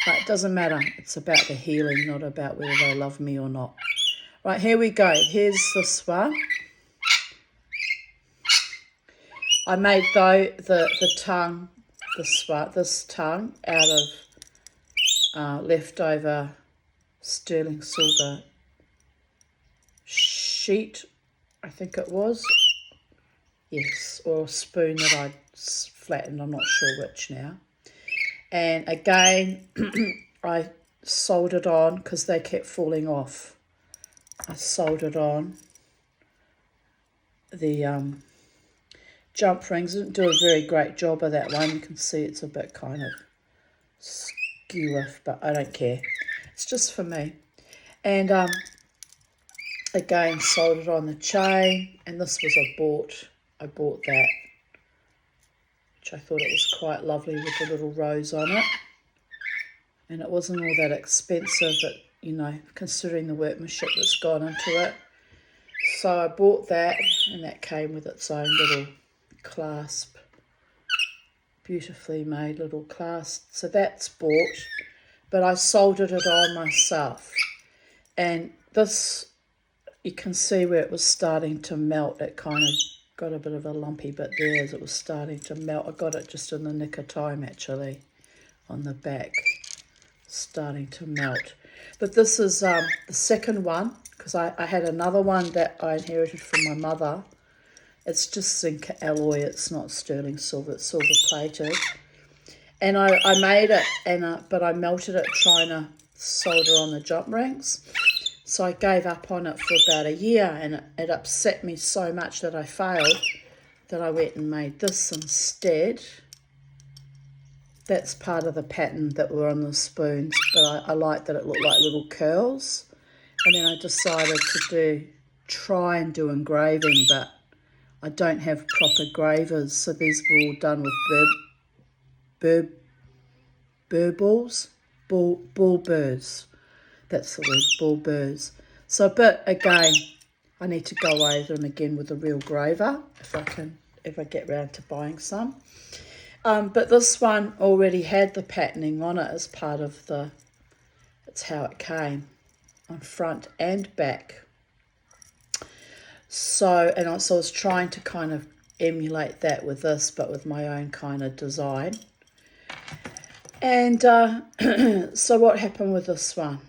Right, it doesn't matter. It's about the healing, not about whether they love me or not. Right, here we go. Here's this one. I made the tongue, this tongue out of leftover sterling silver sheet, I think it was. Yes, or a spoon that I'd flattened, I'm not sure which now. And again, I soldered on because they kept falling off. I soldered on the jump rings. Didn't do a very great job of that one. You can see it's a bit kind of skew, but I don't care. It's just for me. And again, soldered on the chain. And this was I bought that, which I thought it was quite lovely with the little rose on it. And it wasn't all that expensive, but, you know, considering the workmanship that's gone into it. So I bought that, and that came with its own little clasp. Beautifully made little clasp. So that's bought, but I soldered it on myself. And this, you can see where it was starting to melt. It kind of got a bit of a lumpy bit there as it was starting to melt. I got it just in the nick of time, actually, on the back, starting to melt. But this is the second one, because I had another one that I inherited from my mother. It's just zinc alloy. It's not sterling silver. It's silver plated. And I made it, but I melted it trying to solder on the jump rings. So I gave up on it for about a year, and it upset me so much that I failed that I went and made this instead. That's part of the pattern that were on the spoons, but I like that it looked like little curls. And then I decided to try and do engraving, but I don't have proper gravers, so these were all done with bull burrs. That's the word, bull burrs. So, but again, I need to go over them again with a real graver if I get round to buying some. But this one already had the patterning on it as part of it's how it came on front and back. So, so I was trying to kind of emulate that with this, but with my own kind of design. And so what happened with this one?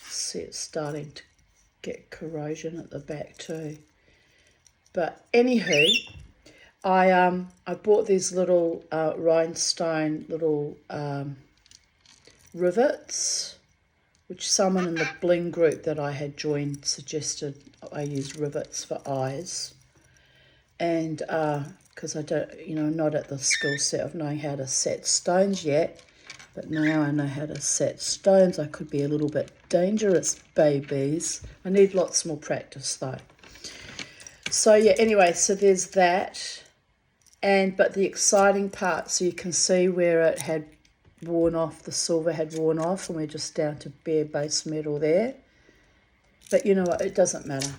See, it's starting to get corrosion at the back too. But anywho, I bought these little rhinestone little rivets, which someone in the bling group that I had joined suggested I use rivets for eyes. And because I don't, not at the skill set of knowing how to set stones yet, but now I know how to set stones. I could be a little bit dangerous, babies. I need lots more practice though. So yeah, anyway, so there's that. But the exciting part, so you can see where it had worn off, the silver had worn off, and we're just down to bare base metal there. But you know what, it doesn't matter.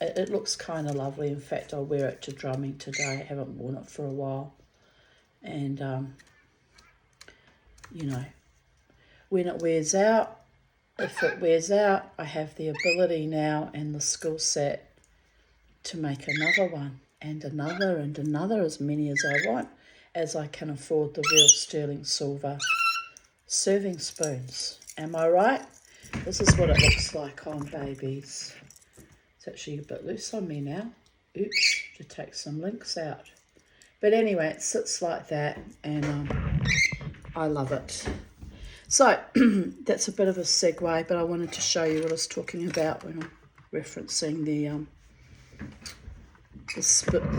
It looks kind of lovely. In fact, I'll wear it to drumming today. I haven't worn it for a while. And, when it wears out, if it wears out, I have the ability now and the skill set to make another one and another, as many as I want, as I can afford the real sterling silver serving spoons. Am I right? This is what it looks like on babies. It's actually a bit loose on me now. Oops, to take some links out. But anyway, it sits like that, and I love it. So that's a bit of a segue, but I wanted to show you what I was talking about when I'm referencing the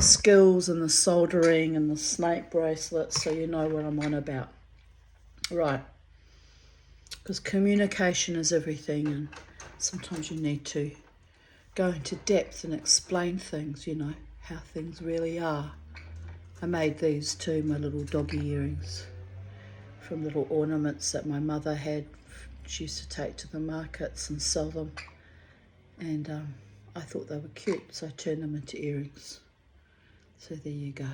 skills and the soldering and the snake bracelets, so you know what I'm on about. Right. Because communication is everything, and sometimes you need to go into depth and explain things, how things really are. I made these too, my little doggy earrings, from little ornaments that my mother had. She used to take to the markets and sell them. And I thought they were cute, so I turned them into earrings. So there you go.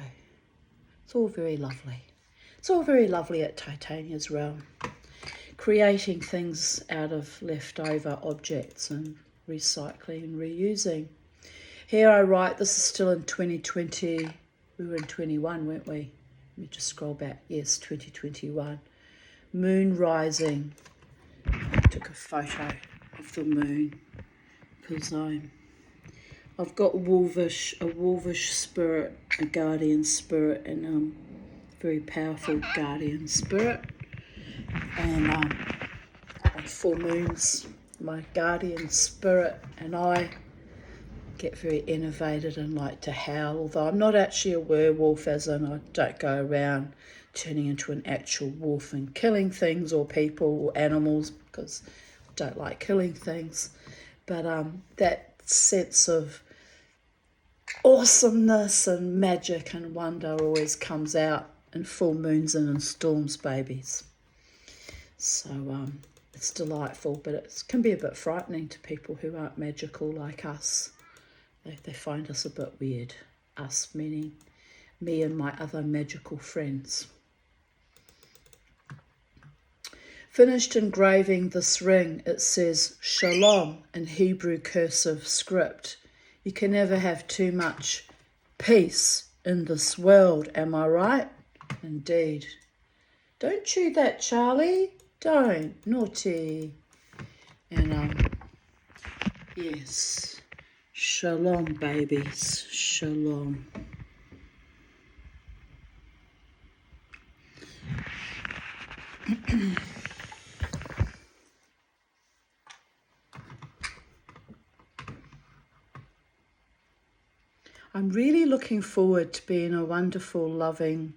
It's all very lovely. It's all very lovely at Titania's Realm. Creating things out of leftover objects and recycling and reusing. Here I write, this is still in 2020. We were in 21, weren't we? Let me just scroll back. Yes, 2021. Moon rising. I took a photo of the moon because I've got a wolvish spirit, a guardian spirit, and very powerful guardian spirit. And on full moons, my guardian spirit and I get very enervated and like to howl, although I'm not actually a werewolf, as in I don't go around turning into an actual wolf and killing things or people or animals, because I don't like killing things. But that sense of awesomeness and magic and wonder always comes out in full moons and in storms, babies. So it's delightful, but it can be a bit frightening to people who aren't magical like us. They find us a bit weird. Us meaning me and my other magical friends. Finished engraving this ring, it says Shalom in Hebrew cursive script. You can never have too much peace in this world, am I right? Indeed. Don't chew that, Charlie. Don't. Naughty. And yes. Shalom, babies. Shalom. I'm really looking forward to being a wonderful, loving,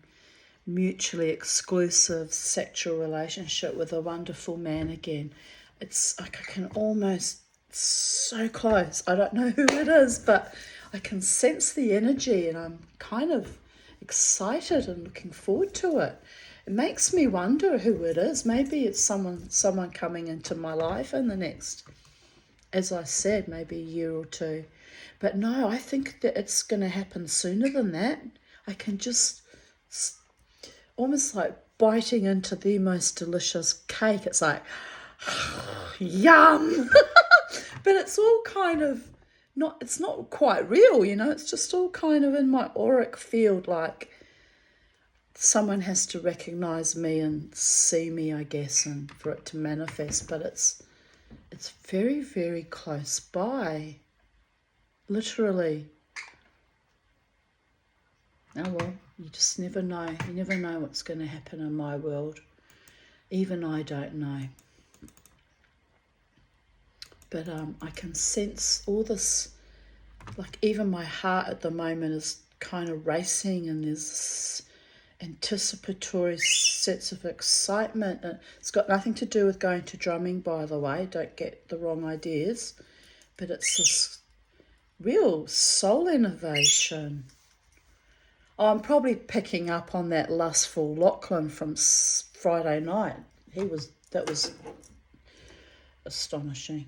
mutually exclusive sexual relationship with a wonderful man again. It's like I can almost, so close. I don't know who it is, but I can sense the energy and I'm kind of excited and looking forward to it. It makes me wonder who it is. Maybe it's someone coming into my life in the next, as I said, maybe a year or two. But no, I think that it's going to happen sooner than that. I can just, almost like biting into the most delicious cake. It's like, yum! But it's all kind of it's not quite real, you know, it's just all kind of in my auric field, like someone has to recognize me and see me, I guess, and for it to manifest, but it's very, very close by, literally. Oh well, you just never know. You never know what's going to happen in my world. Even I don't know. But I can sense all this, like even my heart at the moment is kind of racing, and there's this anticipatory sense of excitement. And it's got nothing to do with going to drumming, by the way, don't get the wrong ideas, but it's this real soul innovation. Oh, I'm probably picking up on that lustful Lachlan from Friday night. That was astonishing.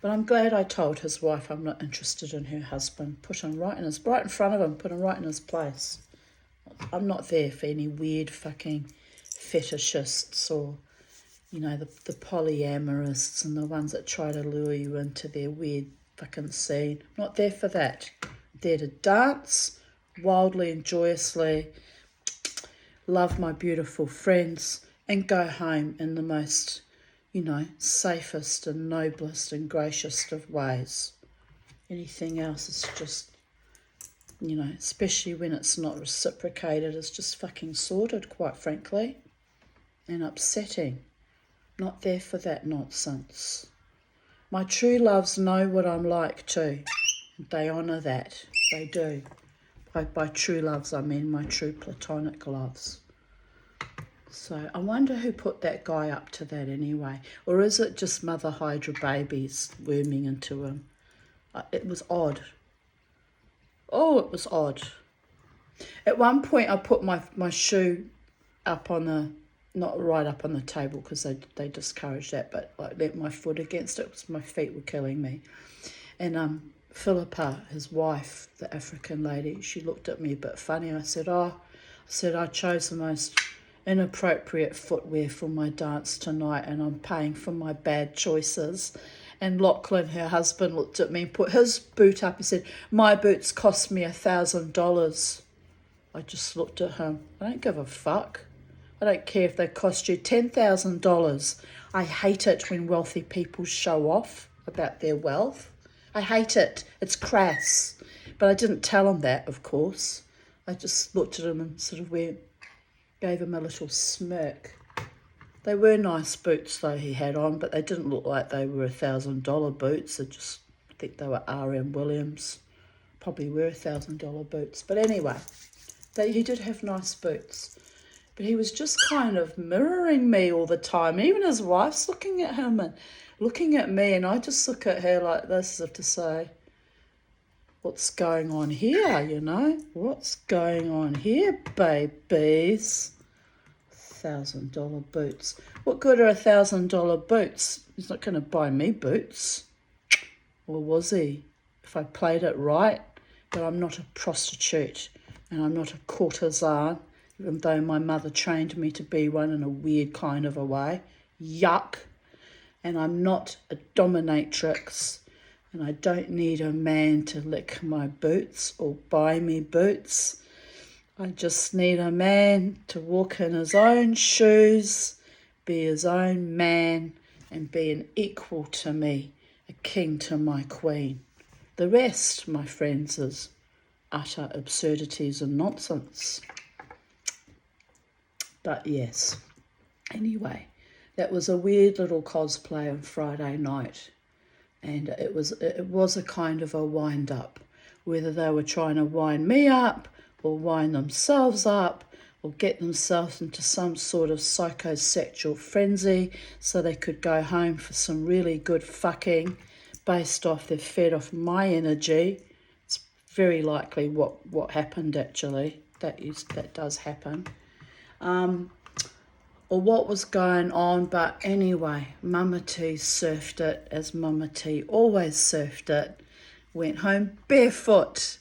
But I'm glad I told his wife I'm not interested in her husband. Put him right in front of him, put him right in his place. I'm not there for any weird fucking fetishists or, you know, the polyamorists and the ones that try to lure you into their weird fucking scene. Not there for that. I'm there to dance wildly and joyously, love my beautiful friends, and go home in the most, you know, safest and noblest and gracious of ways. Anything else is just, you know, especially when it's not reciprocated, it's just fucking sordid, quite frankly, and upsetting. Not there for that nonsense. My true loves know what I'm like too. They honour that. They do. By true loves, I mean my true platonic loves. So I wonder who put that guy up to that anyway. Or is it just Mother Hydra babies worming into him? It was odd. Oh, it was odd. At one point I put my shoe up on the, not right up on the table because they discouraged that, but like let my foot against it because my feet were killing me. And Philippa, his wife, the African lady, she looked at me a bit funny. I said, I chose the most inappropriate footwear for my dance tonight and I'm paying for my bad choices. And Lachlan, her husband, looked at me and put his boot up. He said, my boots cost me $1,000. I just looked at him. I don't give a fuck. I don't care if they cost you $10,000. I hate it when wealthy people show off about their wealth. I hate it. It's crass. But I didn't tell him that, of course. I just looked at him and sort of gave him a little smirk. They were nice boots, though, he had on, but they didn't look like they were $1,000 boots. I think they were R.M. Williams. Probably were $1,000 boots. But anyway, he did have nice boots. But he was just kind of mirroring me all the time. Even his wife's looking at him and looking at me, and I just look at her like this as if to say, what's going on here, you know? What's going on here, babies? $1,000 boots. What good are $1,000 boots? He's not going to buy me boots. Or was he? If I played it right. But I'm not a prostitute and I'm not a courtesan, even though my mother trained me to be one in a weird kind of a way. Yuck. And I'm not a dominatrix, and I don't need a man to lick my boots or buy me boots. I just need a man to walk in his own shoes, be his own man, and be an equal to me, a king to my queen. The rest, my friends, is utter absurdities and nonsense. But yes, anyway, that was a weird little cosplay on Friday night, and it was a kind of a wind up, whether they were trying to wind me up or wind themselves up or get themselves into some sort of psychosexual frenzy so they could go home for some really good fucking based off they've fed off my energy. It's very likely what happened actually. That does happen. Or what was going on, but anyway, Mama T surfed it as Mama T always surfed it. Went home barefoot,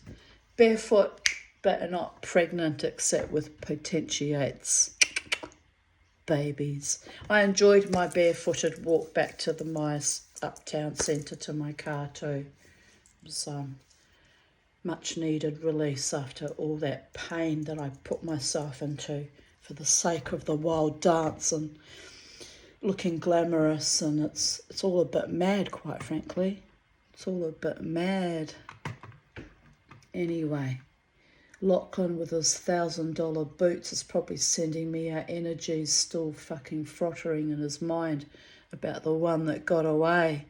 but not pregnant except with potentiates, babies. I enjoyed my barefooted walk back to the Myers Uptown Centre to my car too. was much needed release after all that pain that I put myself into for the sake of the wild dance and looking glamorous, and it's all a bit mad, quite frankly. It's all a bit mad. Anyway, Lachlan with his $1,000 boots is probably sending me our energies still fucking frottering in his mind about the one that got away.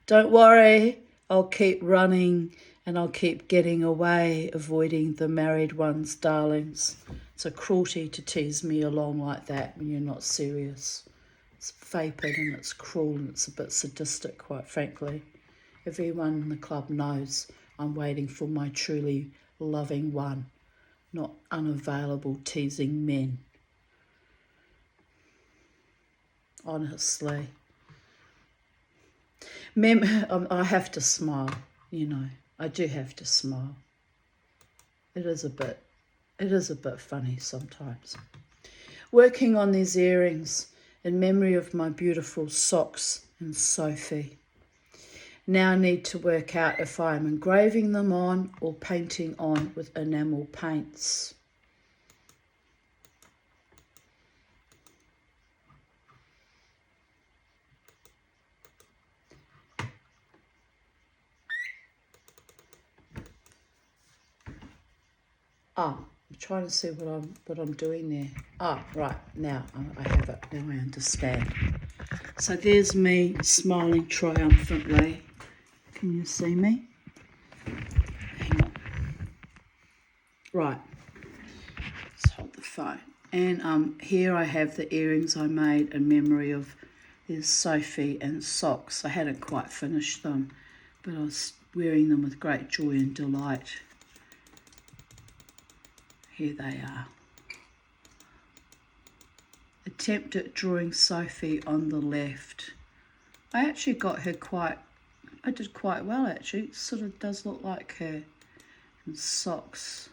Don't worry, I'll keep running and I'll keep getting away, avoiding the married ones, darlings. It's a cruelty to tease me along like that when you're not serious. It's vapid and it's cruel and it's a bit sadistic, quite frankly. Everyone in the club knows I'm waiting for my truly loving one, not unavailable teasing men. Honestly. I have to smile, you know. I do have to smile. It is a bit funny sometimes. Working on these earrings in memory of my beautiful socks and Sophie. Now I need to work out if I am engraving them on or painting on with enamel paints. I'm trying to see what I'm doing there. Right, now I have it. Now I understand. So there's me smiling triumphantly. Can you see me? Hang on. Right. Let's hold the phone. And here I have the earrings I made in memory of there's Sophie and socks. I hadn't quite finished them, but I was wearing them with great joy and delight. Here they are. Attempt at drawing Sophie on the left. I actually got her I did quite well actually. It sort of does look like her. And socks.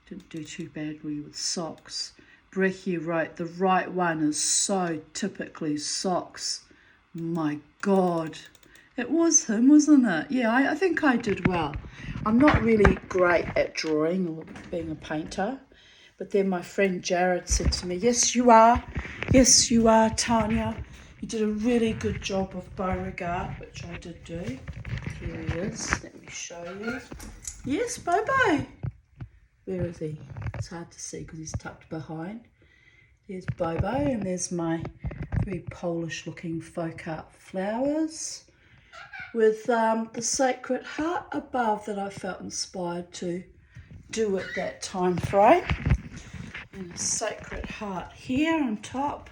Didn't do too badly with socks. Breckie wrote, the right one is so typically socks. My God. It was him, wasn't it? Yeah, I think I did well. I'm not really great at drawing or being a painter. But then my friend Jared said to me, yes, you are. Yes, you are, Tanya. You did a really good job of Beauregard, which I did do. Here he is. Let me show you. Yes, Bobo. Where is he? It's hard to see because he's tucked behind. There's Bobo, and there's my very Polish-looking folk art flowers with the Sacred Heart above that I felt inspired to do at that time frame. And a Sacred Heart here on top.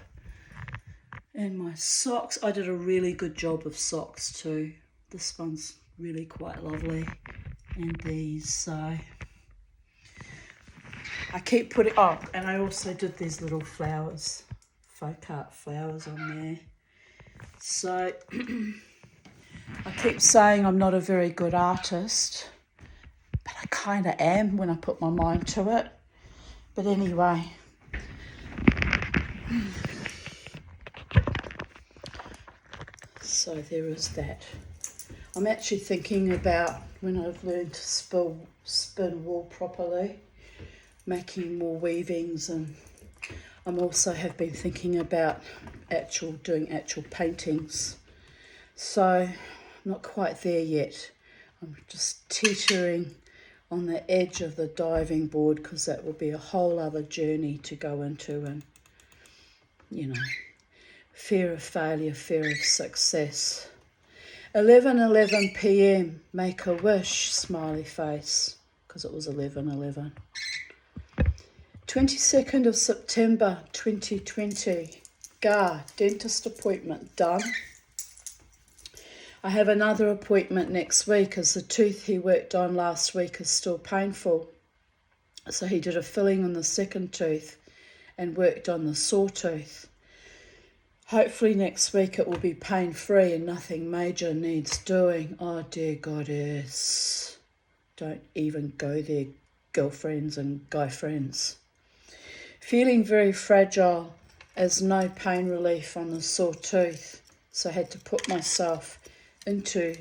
And my socks. I did a really good job of socks too. This one's really quite lovely. And these, so I keep putting, and I also did these little flowers, folk art flowers on there. So I keep saying I'm not a very good artist, but I kind of am when I put my mind to it. But anyway, so there is that. I'm actually thinking about when I've learned to spin wool properly, making more weavings, and I'm also have been thinking about doing actual paintings. So I'm not quite there yet. I'm just teetering on the edge of the diving board because that will be a whole other journey to go into, and you know, fear of failure, fear of success. 11:11 p.m. Make a wish, smiley face, because it was 11:11. 22nd of September 2020. Gar, dentist appointment done. I have another appointment next week as the tooth he worked on last week is still painful. So he did a filling on the second tooth and worked on the sawtooth. Hopefully next week it will be pain-free and nothing major needs doing. Oh, dear goddess. Don't even go there, girlfriends and guy friends. Feeling very fragile as no pain relief on the sore tooth. So I had to put myself into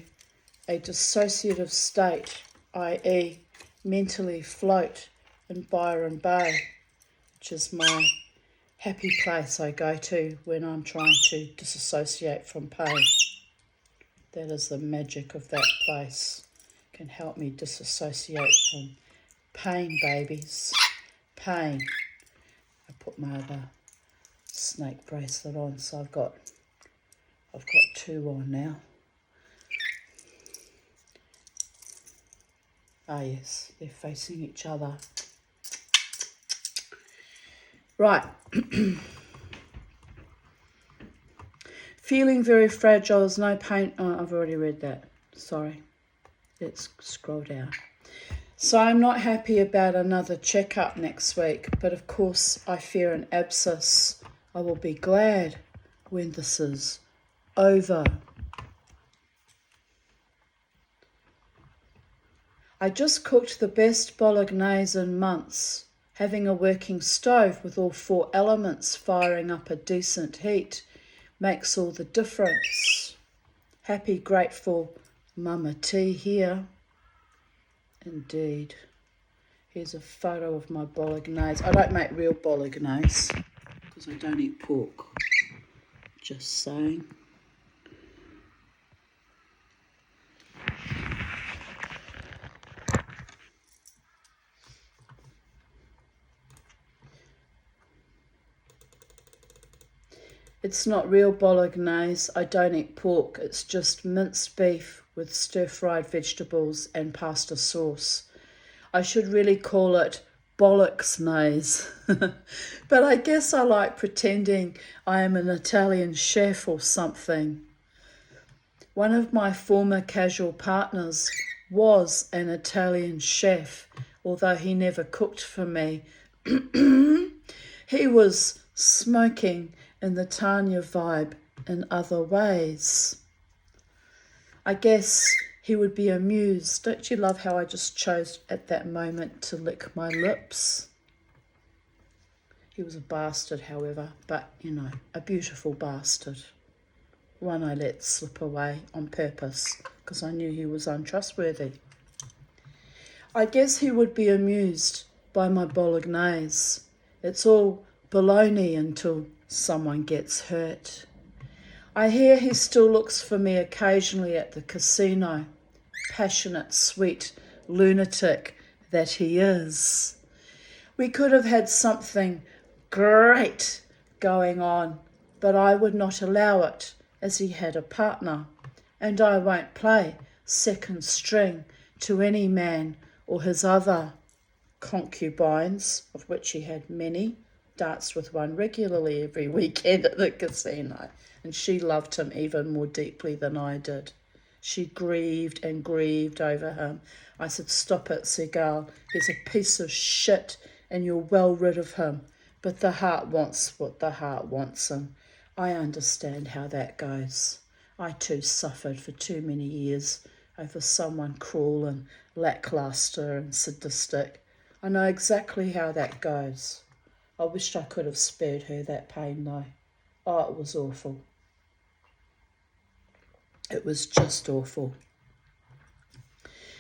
a dissociative state, i.e. mentally float in Byron Bay, which is my happy place I go to when I'm trying to disassociate from pain. That is the magic of that place. It can help me disassociate from pain, babies. Pain. I put my other snake bracelet on, so I've got 2 on now. Ah yes, they're facing each other. Right. Feeling very fragile, there's no pain. Oh, I've already read that. Sorry. Let's scroll down. So I'm not happy about another checkup next week, but of course I fear an abscess. I will be glad when this is over. I just cooked the best bolognese in months. Having a working stove with all 4 elements firing up a decent heat makes all the difference. Happy, grateful Mama T here. Indeed. Here's a photo of my bolognese. I don't make real bolognese because I don't eat pork. Just saying. It's not real bolognese. I don't eat pork. It's just minced beef with stir-fried vegetables and pasta sauce. I should really call it bollocks-naise. But I guess I like pretending I am an Italian chef or something. One of my former casual partners was an Italian chef, although he never cooked for me. He was smoking in the Tanya vibe in other ways. I guess he would be amused. Don't you love how I just chose at that moment to lick my lips? He was a bastard, however, but, you know, a beautiful bastard. One I let slip away on purpose because I knew he was untrustworthy. I guess he would be amused by my bolognese. It's all baloney until someone gets hurt. I hear he still looks for me occasionally at the casino. Passionate, sweet lunatic that he is. We could have had something great going on, but I would not allow it as he had a partner, and I won't play second string to any man or his other concubines, of which he had many. Danced with one regularly every weekend at the casino, and she loved him even more deeply than I did. She grieved and grieved over him. I said, stop it, Seagal. He's a piece of shit and you're well rid of him. But the heart wants what the heart wants, and I understand how that goes. I too suffered for too many years over someone cruel and lackluster and sadistic. I know exactly how that goes. I wished I could have spared her that pain though. Oh, it was awful. It was just awful.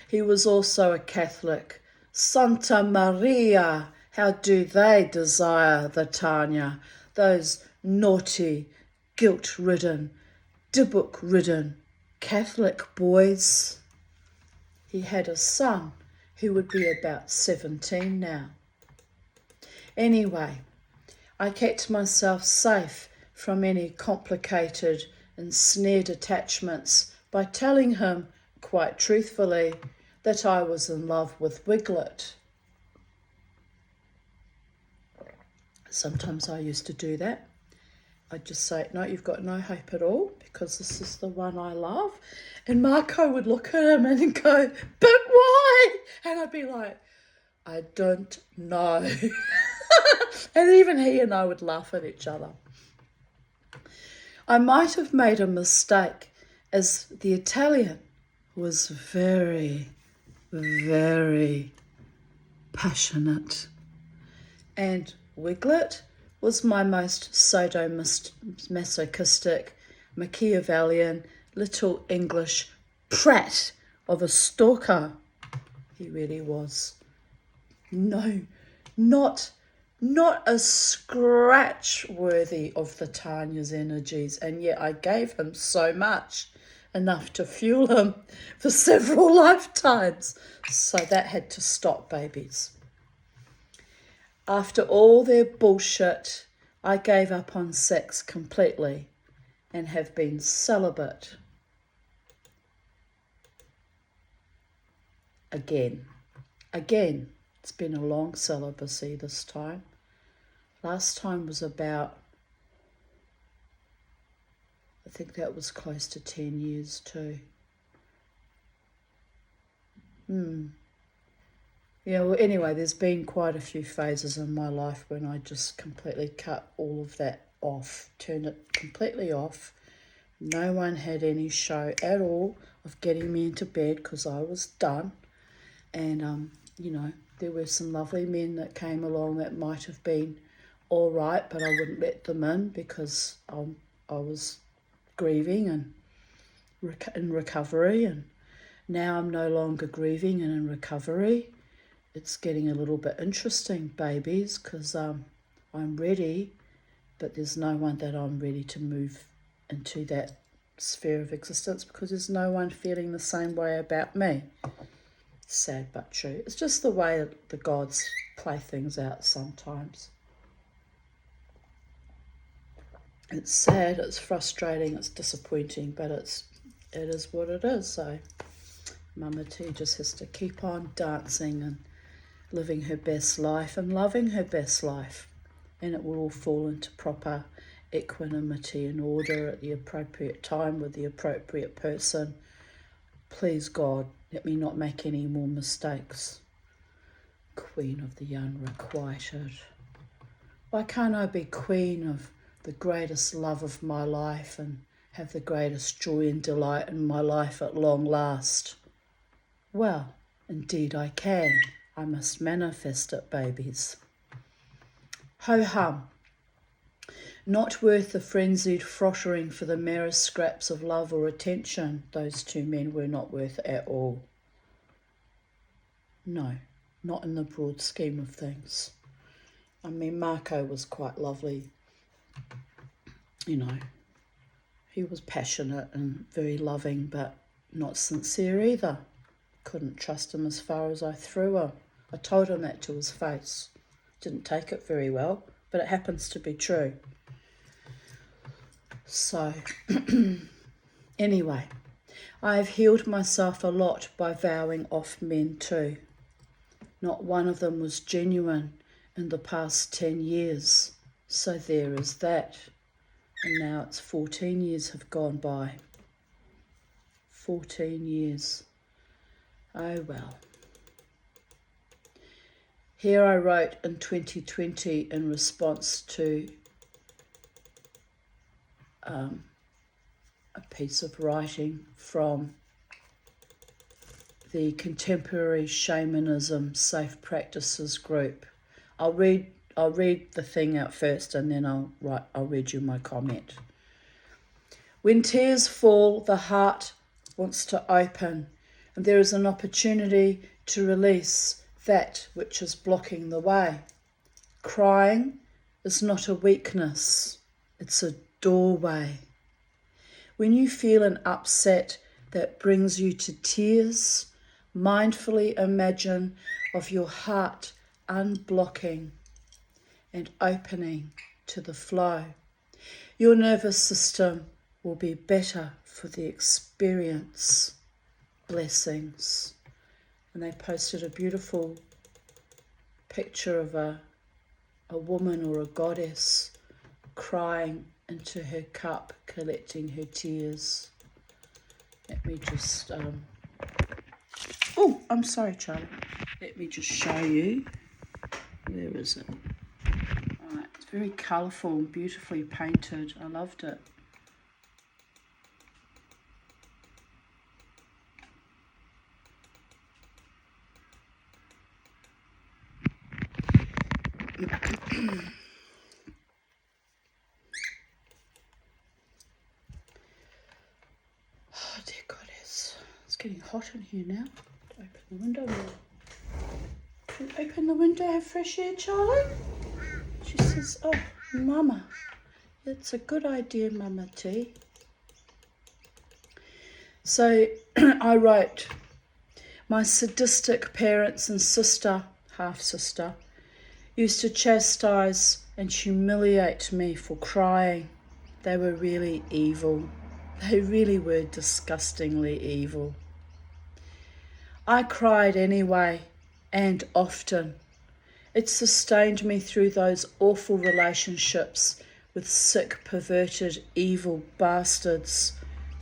He was also a Catholic. Santa Maria, how do they desire the Tanya? Those naughty, guilt-ridden, Dybbuk-ridden Catholic boys. He had a son who would be about 17 now. Anyway, I kept myself safe from any complicated and snared attachments by telling him, quite truthfully, that I was in love with Wiglet. Sometimes I used to do that. I'd just say, no, you've got no hope at all because this is the one I love. And Marco would look at him and go, but why? And I'd be like, I don't know. And even he and I would laugh at each other. I might have made a mistake, as the Italian was very, very passionate. And Wiglet was my most sadomasochistic, Machiavellian, little English prat of a stalker. He really was. No, not a scratch worthy of the Tanya's energies, and yet I gave him so much, enough to fuel him for several lifetimes. So that had to stop, babies. After all their bullshit, I gave up on sex completely and have been celibate again. It's been a long celibacy this time. Last time was about, I think that was close to 10 years too. Yeah, well, anyway, there's been quite a few phases in my life when I just completely cut all of that off, turned it completely off. No one had any show at all of getting me into bed because I was done. And, there were some lovely men that came along that might have been all right, but I wouldn't let them in because I was grieving and in recovery. And now I'm no longer grieving and in recovery. It's getting a little bit interesting, babies, because I'm ready, but there's no one that I'm ready to move into that sphere of existence because there's no one feeling the same way about me. Sad but true. It's just the way the gods play things out sometimes. It's sad, it's frustrating, it's disappointing, but it is what it is. So Mama T just has to keep on dancing and living her best life and loving her best life, and it will all fall into proper equanimity and order at the appropriate time with the appropriate person. Please God, let me not make any more mistakes. Queen of the unrequited. Why can't I be queen of the greatest love of my life and have the greatest joy and delight in my life at long last? Well, indeed I can. I must manifest it, babies. Ho-hum. Not worth the frenzied frottering for the merest scraps of love or attention. Those two men were not worth it at all. No, not in the broad scheme of things. I mean, Marco was quite lovely. He was passionate and very loving, but not sincere either. Couldn't trust him as far as I threw him. I told him that to his face. Didn't take it very well, but it happens to be true. So, anyway, I have healed myself a lot by vowing off men too. Not one of them was genuine in the past 10 years. So there is that. And now it's 14 years have gone by. 14 years. Oh well. Here I wrote in 2020 in response to a piece of writing from the Contemporary Shamanism Safe Practices group. I'll read the thing out first and then I'll read you my comment. When tears fall, the heart wants to open, and there is an opportunity to release that which is blocking the way. Crying is not a weakness, it's a doorway. When you feel an upset that brings you to tears, mindfully imagine of your heart unblocking and opening to the flow. Your nervous system will be better for the experience. Blessings. And they posted a beautiful picture of a woman or a goddess crying into her cup, collecting her tears. Let me just oh, I'm sorry, Charlie. Let me just show you. Where is it? Alright, it's very colourful and beautifully painted. I loved it. Oh, dear goddess. hot in here now. Open the window more. Can you open the window, have fresh air, Charlie? She says, oh, Mama. It's a good idea, Mama T. So I wrote, my sadistic parents and sister, half-sister, used to chastise and humiliate me for crying. They were really evil. They really were disgustingly evil. I cried anyway, and often. It sustained me through those awful relationships with sick, perverted, evil bastards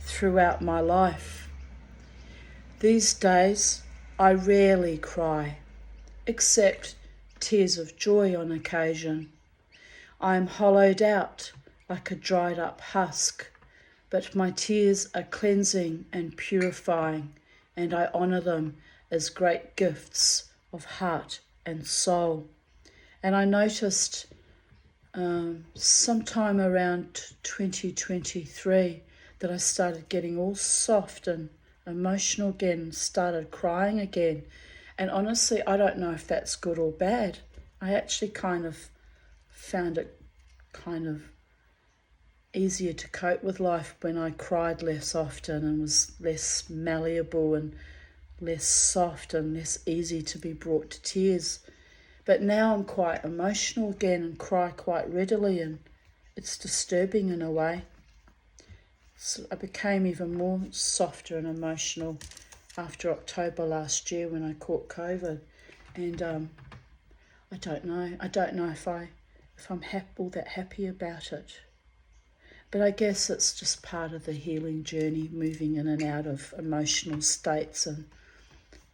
throughout my life. These days, I rarely cry, except tears of joy on occasion. I am hollowed out like a dried up husk, but my tears are cleansing and purifying, and I honour them as great gifts of heart and soul. And I noticed sometime around 2023 that I started getting all soft and emotional again, started crying again. And honestly, I don't know if that's good or bad. I actually kind of found it kind of easier to cope with life when I cried less often and was less malleable and less soft and less easy to be brought to tears. But now I'm quite emotional again and cry quite readily, and it's disturbing in a way. So I became even more softer and emotional after October last year when I caught COVID, and I don't know if I'm all that happy about it. But I guess it's just part of the healing journey, moving in and out of emotional states and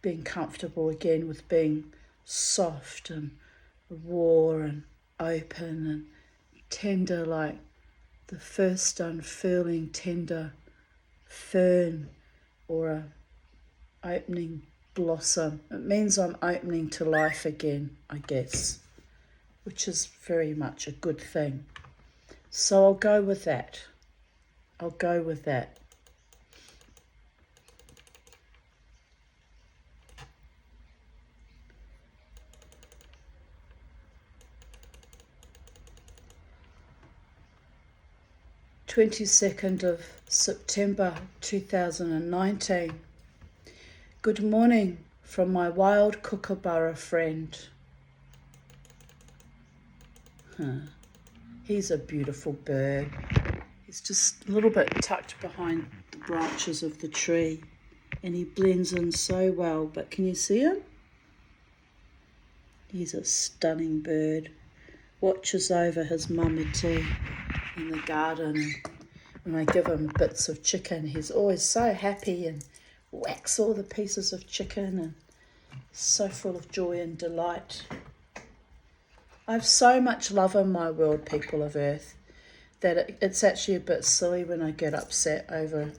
being comfortable again with being soft and raw and open and tender, like the first unfurling tender fern or a opening blossom. It means I'm opening to life again, I guess, which is very much a good thing. So I'll go with that. 22nd of September 2019. Good morning from my wild kookaburra friend. He's a beautiful bird. He's just a little bit tucked behind the branches of the tree, and he blends in so well. But can you see him? He's a stunning bird. Watches over his mama T in the garden. When I give him bits of chicken, he's always so happy and whacks all the pieces of chicken and so full of joy and delight. I have so much love in my world, people of Earth, that it's actually a bit silly when I get upset over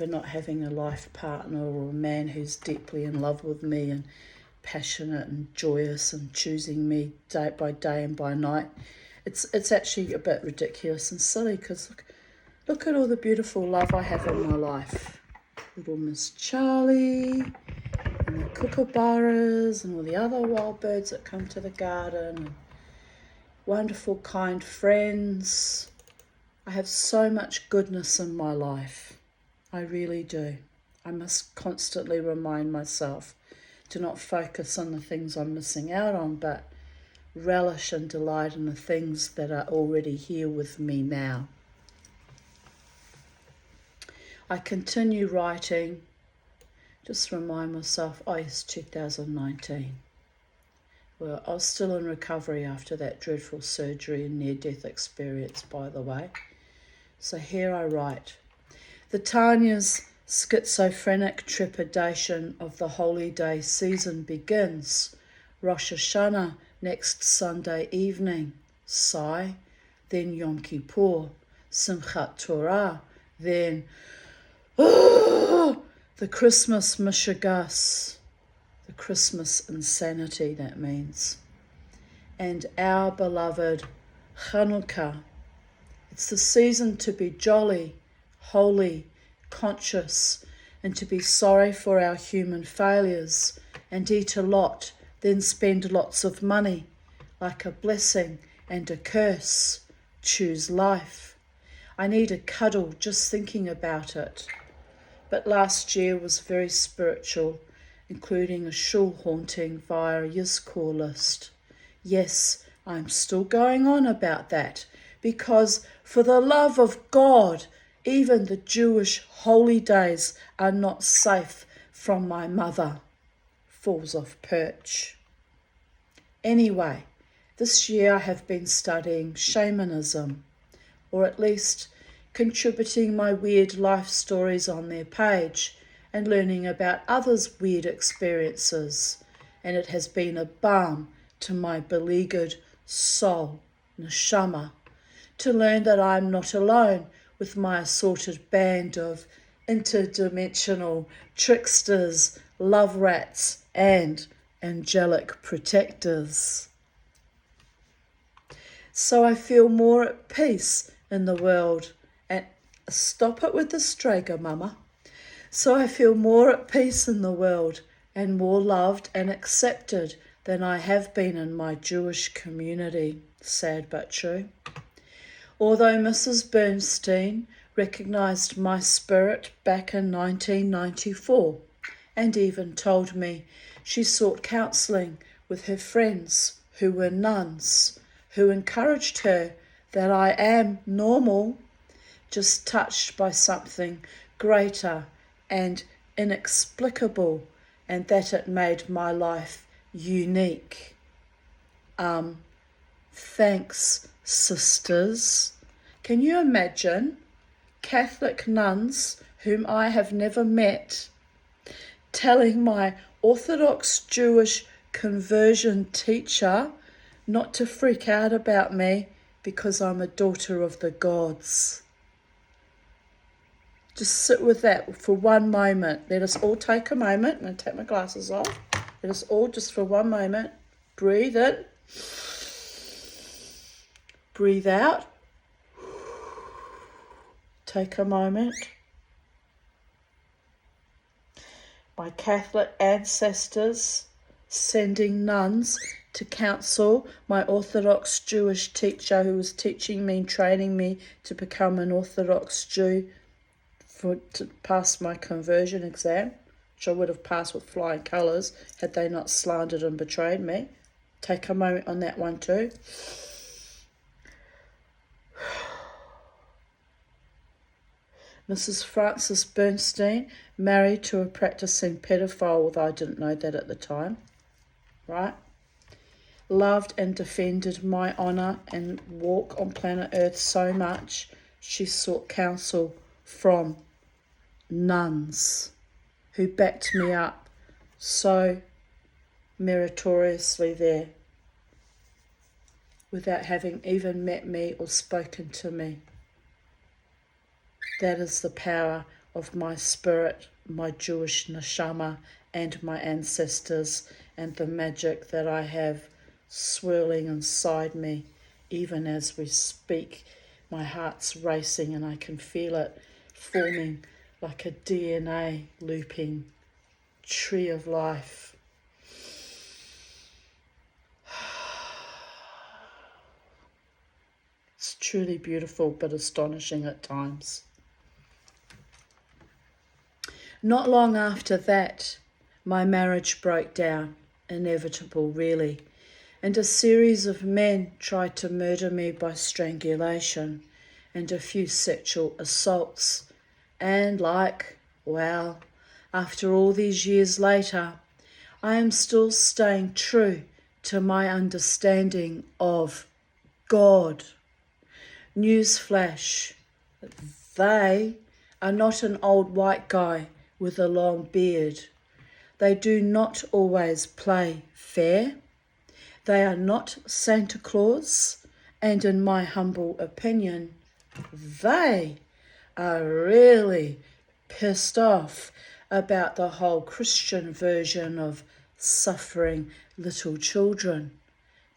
not having a life partner or a man who's deeply in love with me and passionate and joyous and choosing me day by day and by night. It's actually a bit ridiculous and silly because look at all the beautiful love I have in my life. Little Miss Charlie and the kookaburras and all the other wild birds that come to the garden and wonderful, kind friends. I have so much goodness in my life. I really do. I must constantly remind myself to not focus on the things I'm missing out on, but relish and delight in the things that are already here with me now. I continue writing, just remind myself, it's 2019. Well, I was still in recovery after that dreadful surgery and near-death experience, by the way. So here I write, the Tanya's schizophrenic trepidation of the holy day season begins. Rosh Hashanah next Sunday evening, Sai, then Yom Kippur, Simchat Torah, then the Christmas mishigas, the Christmas insanity, that means. And our beloved Chanukah. It's the season to be jolly, holy, conscious, and to be sorry for our human failures and eat a lot, then spend lots of money, like a blessing and a curse. Choose life. I need a cuddle just thinking about it. But last year was very spiritual, including a shul haunting via a Yizkor list. Yes, I'm still going on about that, because for the love of God, even the Jewish holy days are not safe from my mother. Falls off perch. Anyway, this year I have been studying shamanism, or at least contributing my weird life stories on their page and learning about others' weird experiences. And it has been a balm to my beleaguered soul, neshama, to learn that I am not alone with my assorted band of interdimensional tricksters, love rats, and angelic protectors. So I feel more at peace in the world. And stop it with the Strager, Mama. So I feel more at peace in the world and more loved and accepted than I have been in my Jewish community. Sad but true. Although Mrs. Bernstein recognised my spirit back in 1994 and even told me she sought counselling with her friends who were nuns, who encouraged her that I am normal, just touched by something greater and inexplicable, and that it made my life unique. Thanks, sisters. Can you imagine Catholic nuns whom I have never met telling my Orthodox Jewish conversion teacher not to freak out about me because I'm a daughter of the gods? Just sit with that for one moment. Let us all take a moment. I'm going to take my glasses off. Let us all just for one moment breathe in, breathe out. Take a moment. My Catholic ancestors sending nuns to counsel my Orthodox Jewish teacher who was teaching me and training me to become an Orthodox Jew to pass my conversion exam, which I would have passed with flying colours had they not slandered and betrayed me. Take a moment on that one too. Mrs. Frances Bernstein, married to a practicing pedophile, although I didn't know that at the time, right? Loved and defended my honour and walk on planet Earth so much, she sought counsel from nuns who backed me up so meritoriously there without having even met me or spoken to me. That is the power of my spirit, my Jewish neshama, and my ancestors, and the magic that I have swirling inside me. Even as we speak, my heart's racing and I can feel it forming like a DNA looping tree of life. It's truly beautiful but astonishing at times. Not long after that, my marriage broke down, inevitable really, and a series of men tried to murder me by strangulation and a few sexual assaults. And after all these years later, I am still staying true to my understanding of God. Newsflash, they are not an old white guy with a long beard. They do not always play fair. They are not Santa Claus, and in my humble opinion, they are really pissed off about the whole Christian version of suffering little children.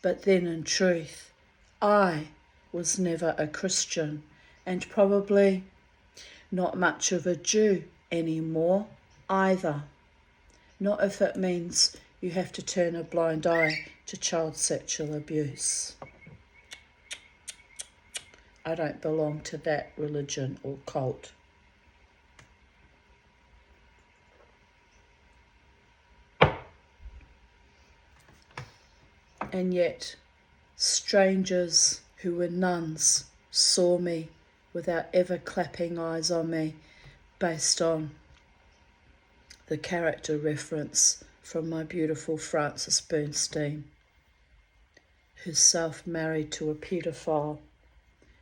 But then in truth, I was never a Christian and probably not much of a Jew anymore either. Not if it means you have to turn a blind eye to child sexual abuse. I don't belong to that religion or cult. And yet, strangers who were nuns saw me without ever clapping eyes on me based on the character reference from my beautiful Frances Bernstein, who's self-married to a paedophile.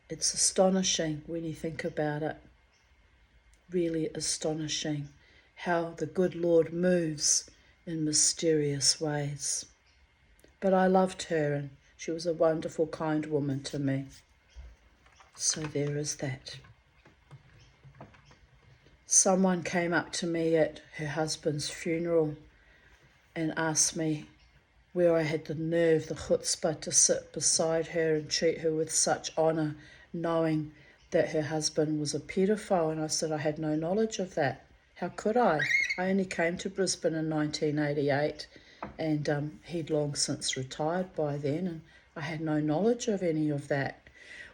It's astonishing when you think about it. Really astonishing how the good Lord moves in mysterious ways. But I loved her, and she was a wonderful, kind woman to me. So there is that. Someone came up to me at her husband's funeral and asked me where I had the nerve, the chutzpah, to sit beside her and treat her with such honour, knowing that her husband was a paedophile. And I said I had no knowledge of that. How could I? I only came to Brisbane in 1988, and he'd long since retired by then, and I had no knowledge of any of that.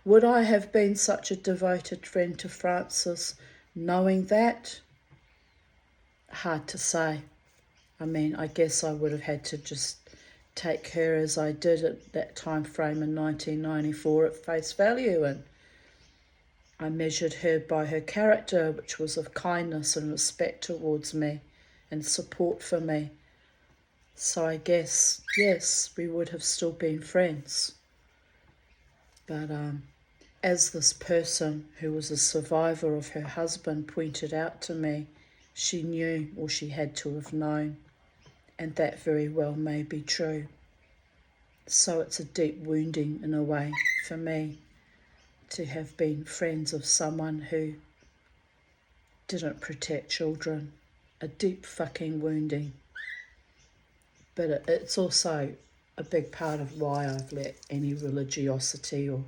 Would I have been such a devoted friend to Frances knowing that? Hard to say. I mean, I guess I would have had to just take her as I did at that time frame in 1994 at face value, and I measured her by her character, which was of kindness and respect towards me and support for me. So I guess, yes, we would have still been friends. But as this person who was a survivor of her husband pointed out to me, she knew, or she had to have known, and that very well may be true. So it's a deep wounding in a way for me to have been friends of someone who didn't protect children. A deep fucking wounding. But it's also a big part of why I've let any religiosity or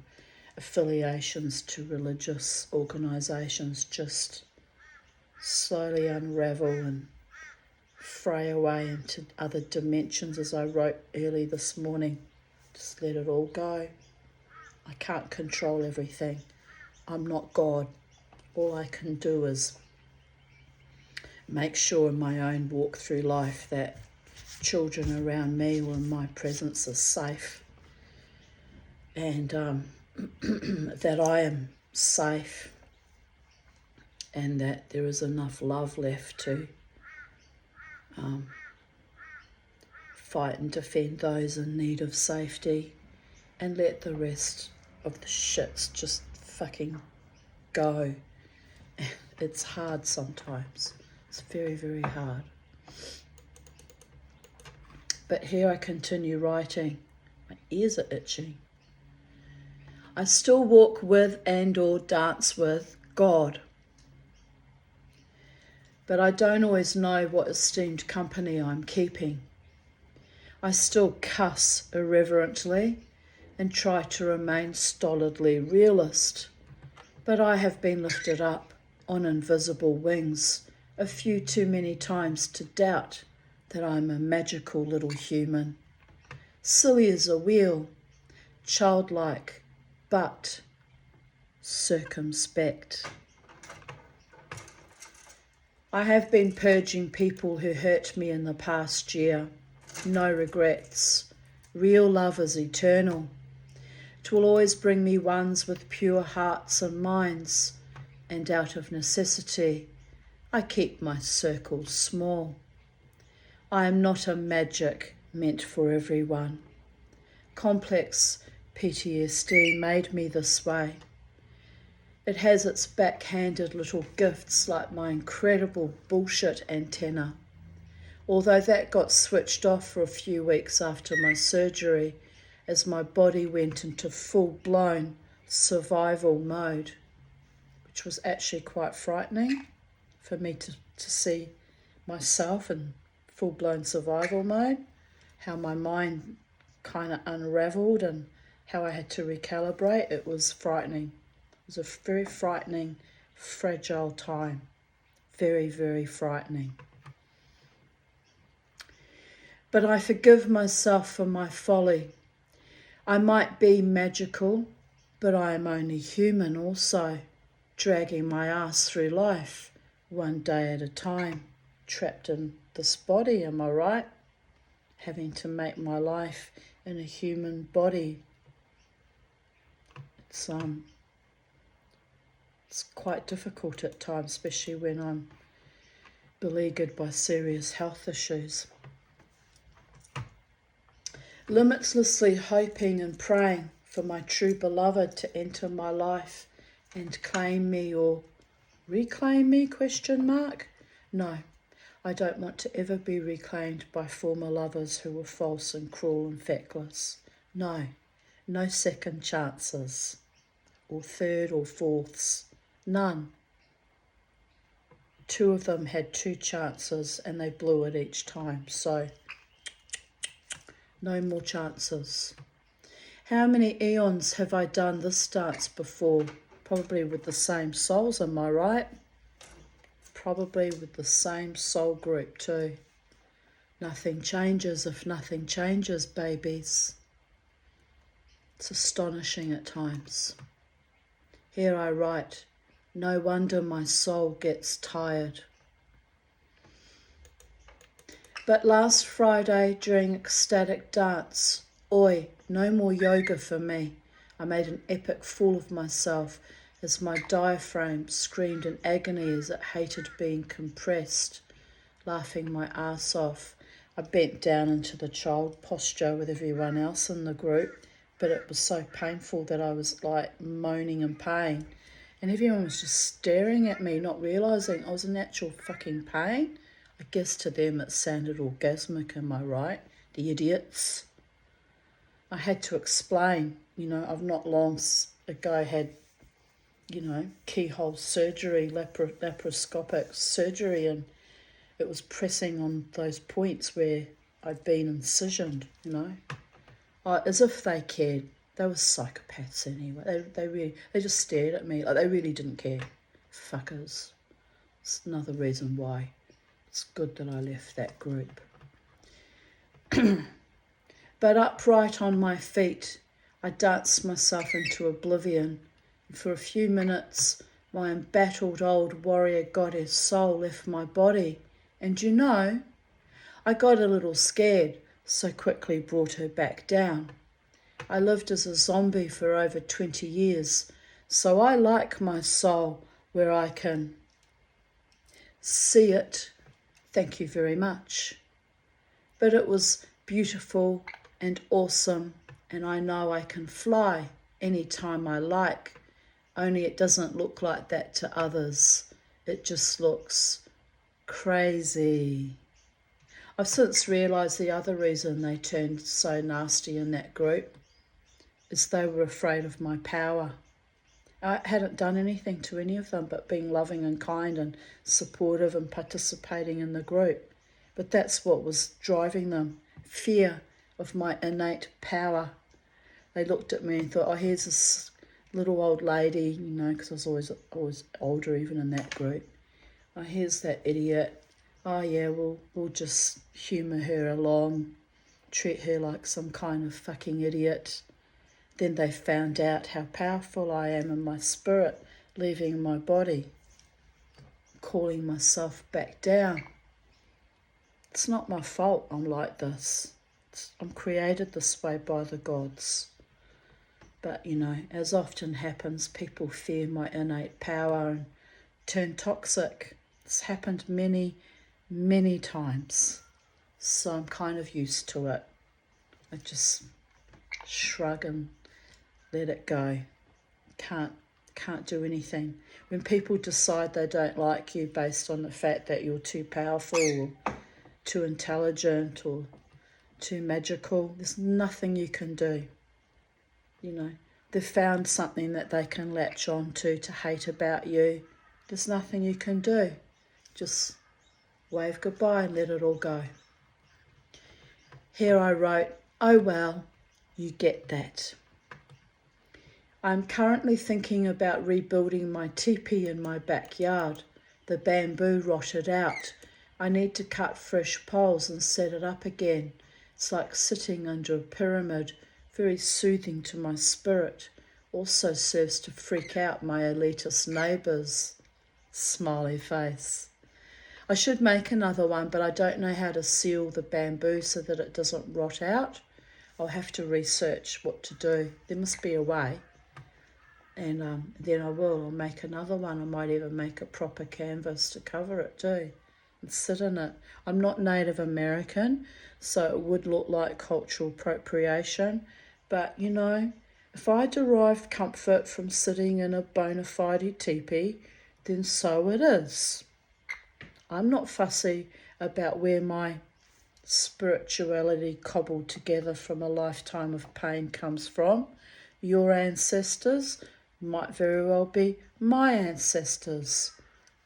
affiliations to religious organisations just slowly unravel and fray away into other dimensions, as I wrote early this morning. Just let it all go. I can't control everything. I'm not God. All I can do is make sure in my own walk through life that children around me or in my presence are safe, and that I am safe, and that there is enough love left to fight and defend those in need of safety, and let the rest of the shits just fucking go. It's hard sometimes. It's very, very hard. But here I continue writing. My ears are itching. I still walk with and or dance with God. But I don't always know what esteemed company I'm keeping. I still cuss irreverently and try to remain stolidly realist. But I have been lifted up on invisible wings a few too many times to doubt that I'm a magical little human, silly as a wheel, childlike, but circumspect. I have been purging people who hurt me in the past year. No regrets. Real love is eternal. It will always bring me ones with pure hearts and minds, and out of necessity, I keep my circle small. I am not a magic meant for everyone. Complex PTSD made me this way. It has its backhanded little gifts like my incredible bullshit antenna. Although that got switched off for a few weeks after my surgery as my body went into full-blown survival mode, which was actually quite frightening for me to see myself in full-blown survival mode, how my mind kind of unraveled and how I had to recalibrate. It was frightening. It was a very frightening, fragile time. very, very frightening. But I forgive myself for my folly. I might be magical, but I am only human also, dragging my ass through life, one day at a time, trapped in this body, am I right? Having to make my life in a human body. It's quite difficult at times, especially when I'm beleaguered by serious health issues. Limitlessly hoping and praying for my true beloved to enter my life and claim me or reclaim me, ? No, I don't want to ever be reclaimed by former lovers who were false and cruel and feckless. No second chances, or third or fourths, none. 2 of them had 2 chances and they blew it each time, so no more chances. How many eons have I done this dance before? Probably with the same souls, am I right? Probably with the same soul group too. Nothing changes if nothing changes, babies. It's astonishing at times. Here I write, no wonder my soul gets tired. But last Friday during ecstatic dance, oi, no more yoga for me. I made an epic fool of myself as my diaphragm screamed in agony as it hated being compressed, laughing my ass off. I bent down into the child posture with everyone else in the group, but it was so painful that I was like moaning in pain. And everyone was just staring at me, not realising I was in actual fucking pain. I guess to them it sounded orgasmic, am I right? The idiots. I had to explain, I've not long ago had, keyhole surgery, laparoscopic surgery, and it was pressing on those points where I'd been incisioned, as if they cared. They were psychopaths anyway. They just stared at me like they really didn't care. Fuckers. It's another reason why it's good that I left that group. But upright on my feet, I danced myself into oblivion. And for a few minutes, my embattled old warrior goddess soul left my body. And I got a little scared, so quickly brought her back down. I lived as a zombie for over 20 years, so I like my soul where I can see it. Thank you very much. But it was beautiful and awesome, and I know I can fly anytime I like, only it doesn't look like that to others. It just looks crazy. I've since realised the other reason they turned so nasty in that group is they were afraid of my power. I hadn't done anything to any of them but being loving and kind and supportive and participating in the group. But that's what was driving them, fear of my innate power. They looked at me and thought, oh, here's this little old lady, because I was always older even in that group. Oh, here's that idiot. Oh yeah, we'll just humour her along, treat her like some kind of fucking idiot. Then they found out how powerful I am in my spirit, leaving my body, calling myself back down. It's not my fault I'm like this. I'm created this way by the gods. But, as often happens, people fear my innate power and turn toxic. It's happened many, many times. So I'm kind of used to it. I just shrug and let it go. Can't do anything. When people decide they don't like you based on the fact that you're too powerful or too intelligent or too magical, there's nothing you can do. They've found something that they can latch on to hate about you. There's nothing you can do. Just wave goodbye and let it all go. Here I wrote, oh well, you get that. I'm currently thinking about rebuilding my teepee in my backyard. The bamboo rotted out. I need to cut fresh poles and set it up again. It's like sitting under a pyramid, very soothing to my spirit. Also serves to freak out my elitist neighbours. Smiley face. I should make another one, but I don't know how to seal the bamboo so that it doesn't rot out. I'll have to research what to do. There must be a way. And then I'll make another one. I might even make a proper canvas to cover it too and sit in it. I'm not Native American, so it would look like cultural appropriation. But, you know, if I derive comfort from sitting in a bona fide teepee, then so it is. I'm not fussy about where my spirituality cobbled together from a lifetime of pain comes from. Your ancestors might very well be my ancestors.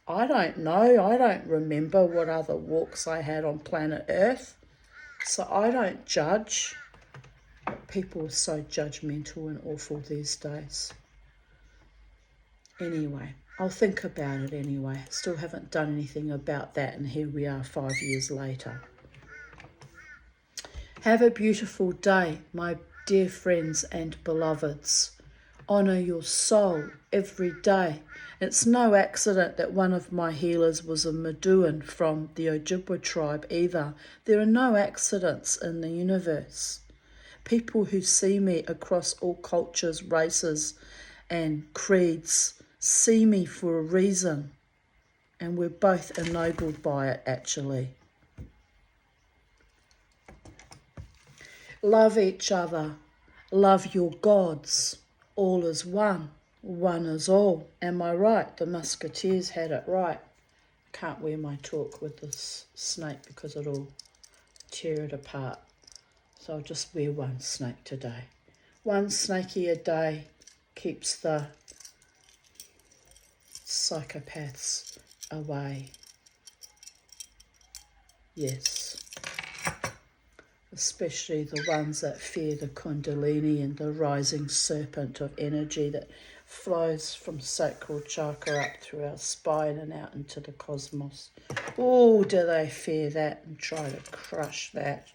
I don't know. I don't remember what other walks I had on planet Earth. So I don't judge. People are so judgmental and awful these days. Anyway, I'll think about it anyway. Still haven't done anything about that, and here we are 5 years later. Have a beautiful day, my dear friends and beloveds. Honour your soul every day. It's no accident that one of my healers was a Maduan from the Ojibwa tribe either. There are no accidents in the universe. People who see me across all cultures, races and creeds see me for a reason, and we're both ennobled by it actually. Love each other, love your gods. All is one, one is all. Am I right? The Musketeers had it right. Can't wear my talk with this snake because it'll tear it apart. So I'll just wear one snake today. One snaky a day keeps the psychopaths away. Yes. Especially the ones that fear the Kundalini and the rising serpent of energy that flows from sacral chakra up through our spine and out into the cosmos. Oh, do they fear that and try to crush that?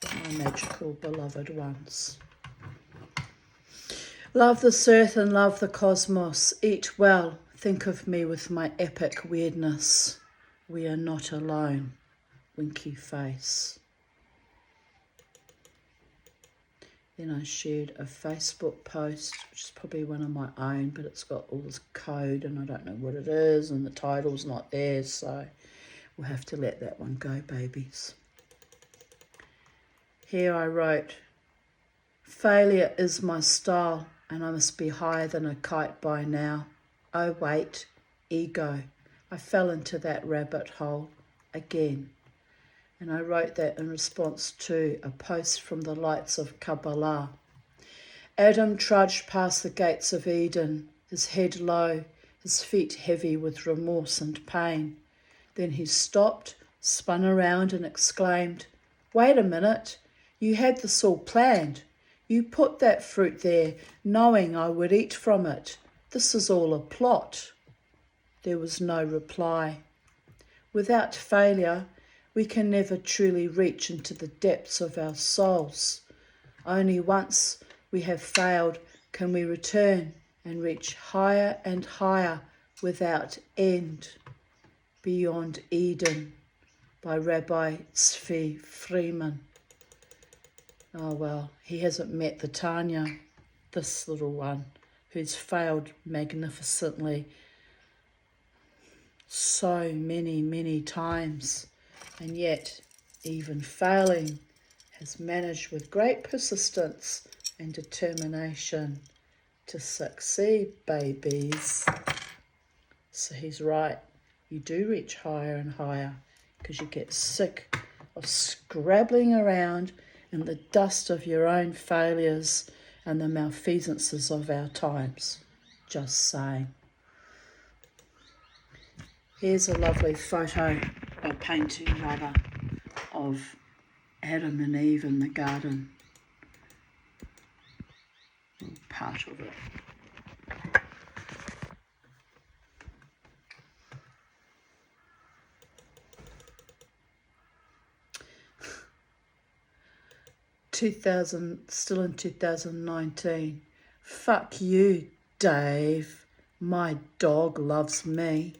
My magical beloved ones. Love this earth and love the cosmos. Eat well. Think of me with my epic weirdness. We are not alone. Winky face. Then I shared a Facebook post, which is probably one of my own, but it's got all this code and I don't know what it is and the title's not there, so we'll have to let that one go, babies. Here I wrote, failure is my style and I must be higher than a kite by now. Oh wait, ego. I fell into that rabbit hole again. And I wrote that in response to a post from the Lights of Kabbalah. Adam trudged past the gates of Eden, his head low, his feet heavy with remorse and pain. Then he stopped, spun around and exclaimed, wait a minute, you had this all planned. You put that fruit there knowing I would eat from it. This is all a plot. There was no reply. Without failure, we can never truly reach into the depths of our souls. Only once we have failed can we return and reach higher and higher without end. Beyond Eden by Rabbi Tzvi Freeman. Oh well, he hasn't met the Tanya, this little one, who's failed magnificently so many, many times. And yet, even failing, has managed with great persistence and determination to succeed, babies. So he's right. You do reach higher and higher because you get sick of scrabbling around in the dust of your own failures and the malfeasances of our times. Just saying. Here's a lovely photo, a painting rather, of Adam and Eve in the garden. Part of it. still in 2019. Fuck you, Dave. My dog loves me.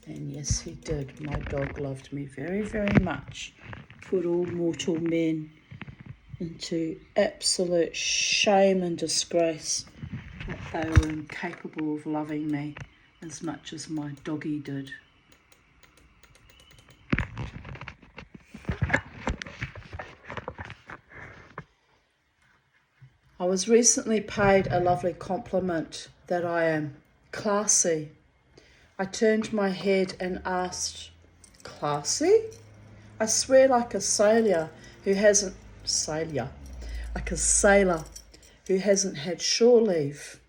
And yes, he did. My dog loved me very, very much. Put all mortal men into absolute shame and disgrace that they were incapable of loving me as much as my doggy did. I was recently paid a lovely compliment that I am classy. I turned my head and asked, classy? I swear like a sailor who hasn't had shore leave.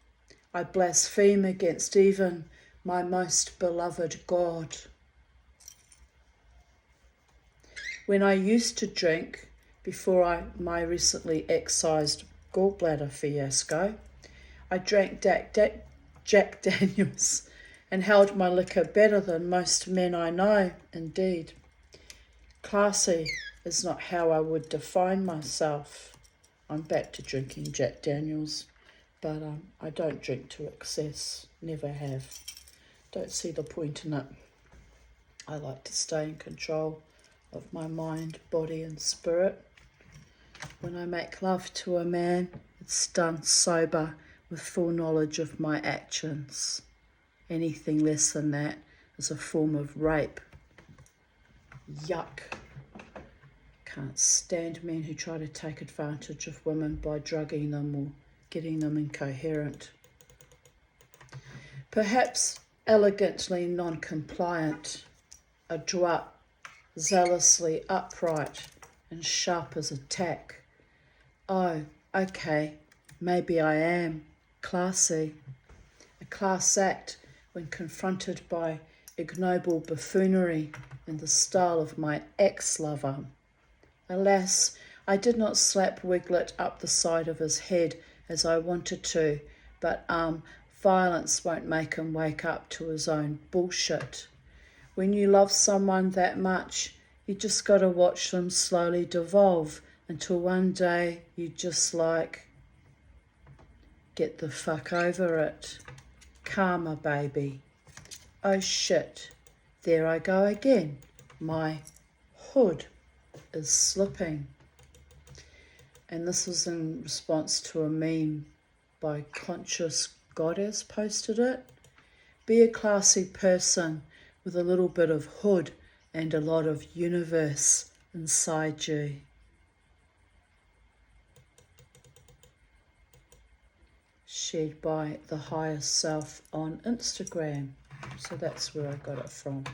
I blaspheme against even my most beloved God. When I used to drink, before my recently excised gallbladder fiasco, I drank Jack Daniels and held my liquor better than most men I know, indeed. Classy is not how I would define myself. I'm back to drinking Jack Daniels, but I don't drink to excess, never have. Don't see the point in it. I like to stay in control of my mind, body and spirit. When I make love to a man, it's done sober with full knowledge of my actions. Anything less than that is a form of rape. Yuck. Can't stand men who try to take advantage of women by drugging them or getting them incoherent. Perhaps elegantly non-compliant, adroit, zealously upright and sharp as a tack. Oh, okay, maybe I am classy. A class act when confronted by ignoble buffoonery in the style of my ex-lover. Alas, I did not slap Wiglet up the side of his head as I wanted to, but violence won't make him wake up to his own bullshit. When you love someone that much, you just got to watch them slowly devolve until one day you just get the fuck over it. Karma, baby. Oh shit, there I go again. My hood is slipping. And this was in response to a meme by Conscious Goddess posted it. Be a classy person with a little bit of hood and a lot of universe inside you. Shared by the higher self on Instagram. So that's where I got it from.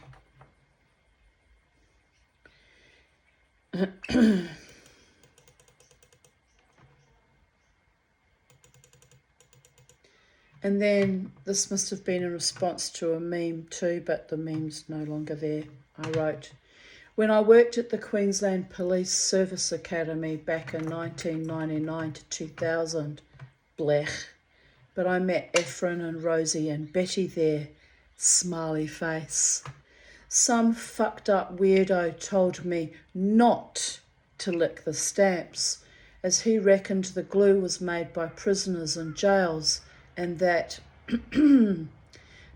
And then this must have been in response to a meme too, but the meme's no longer there. I wrote, when I worked at the Queensland Police Service Academy back in 1999 to 2000, blech, but I met Ephraim and Rosie and Betty there, smiley face. Some fucked up weirdo told me not to lick the stamps, as he reckoned the glue was made by prisoners in jails and that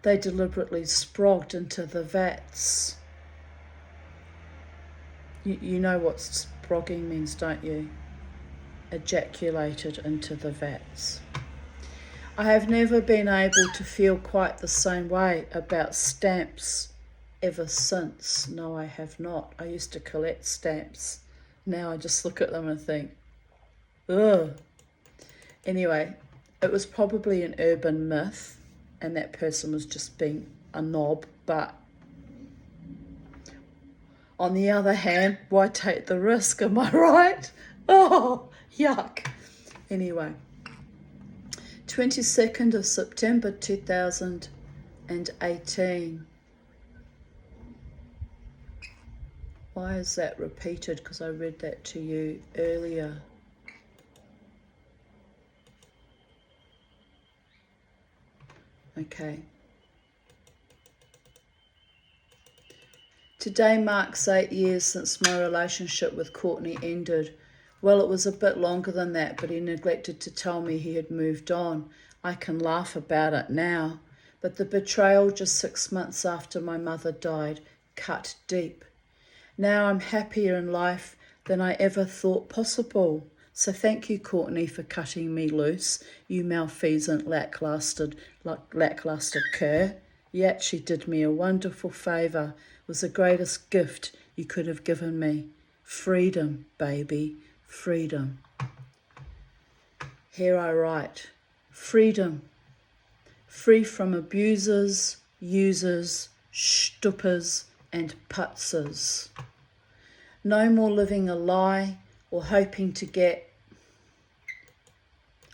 they deliberately sprogged into the vats. You know what sprogging means, don't you? Ejaculated into the vats. I have never been able to feel quite the same way about stamps ever since. No, I have not. I used to collect stamps. Now I just look at them and think, ugh. Anyway, it was probably an urban myth and that person was just being a knob, but on the other hand, why take the risk, am I right? Oh, yuck. Anyway, 22nd of September 2018. Why is that repeated? Because I read that to you earlier. Okay. Today marks 8 years since my relationship with Courtney ended. Well, it was a bit longer than that, but he neglected to tell me he had moved on. I can laugh about it now, but the betrayal just 6 months after my mother died cut deep. Now I'm happier in life than I ever thought possible. So thank you, Courtney, for cutting me loose, you malfeasant, lackluster cur. You actually did me a wonderful favour. It was the greatest gift you could have given me. Freedom, baby, freedom. Here I write, freedom, free from abusers, users, stuppers and putzers. No more living a lie or hoping to get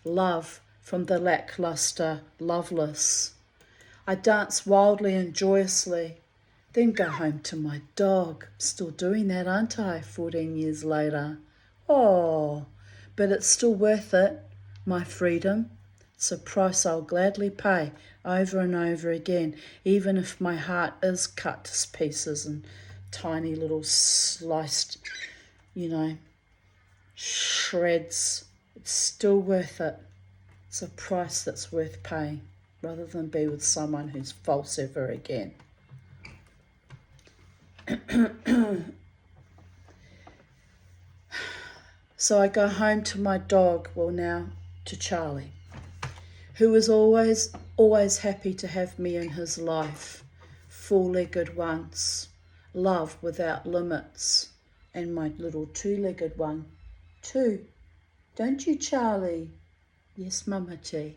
love from the lackluster, loveless. I dance wildly and joyously, then go home to my dog. Still doing that, aren't I, 14 years later? Oh, but it's still worth it, my freedom. It's a price I'll gladly pay over and over again, even if my heart is cut to pieces and tiny little sliced, shreds. It's still worth it. It's a price that's worth paying, rather than be with someone who's false ever again. So I go home to my dog, well now to Charlie, who was always happy to have me in his life, four-legged once, love without limits, and my little two-legged one, too. Don't you, Charlie? Yes, Mama T.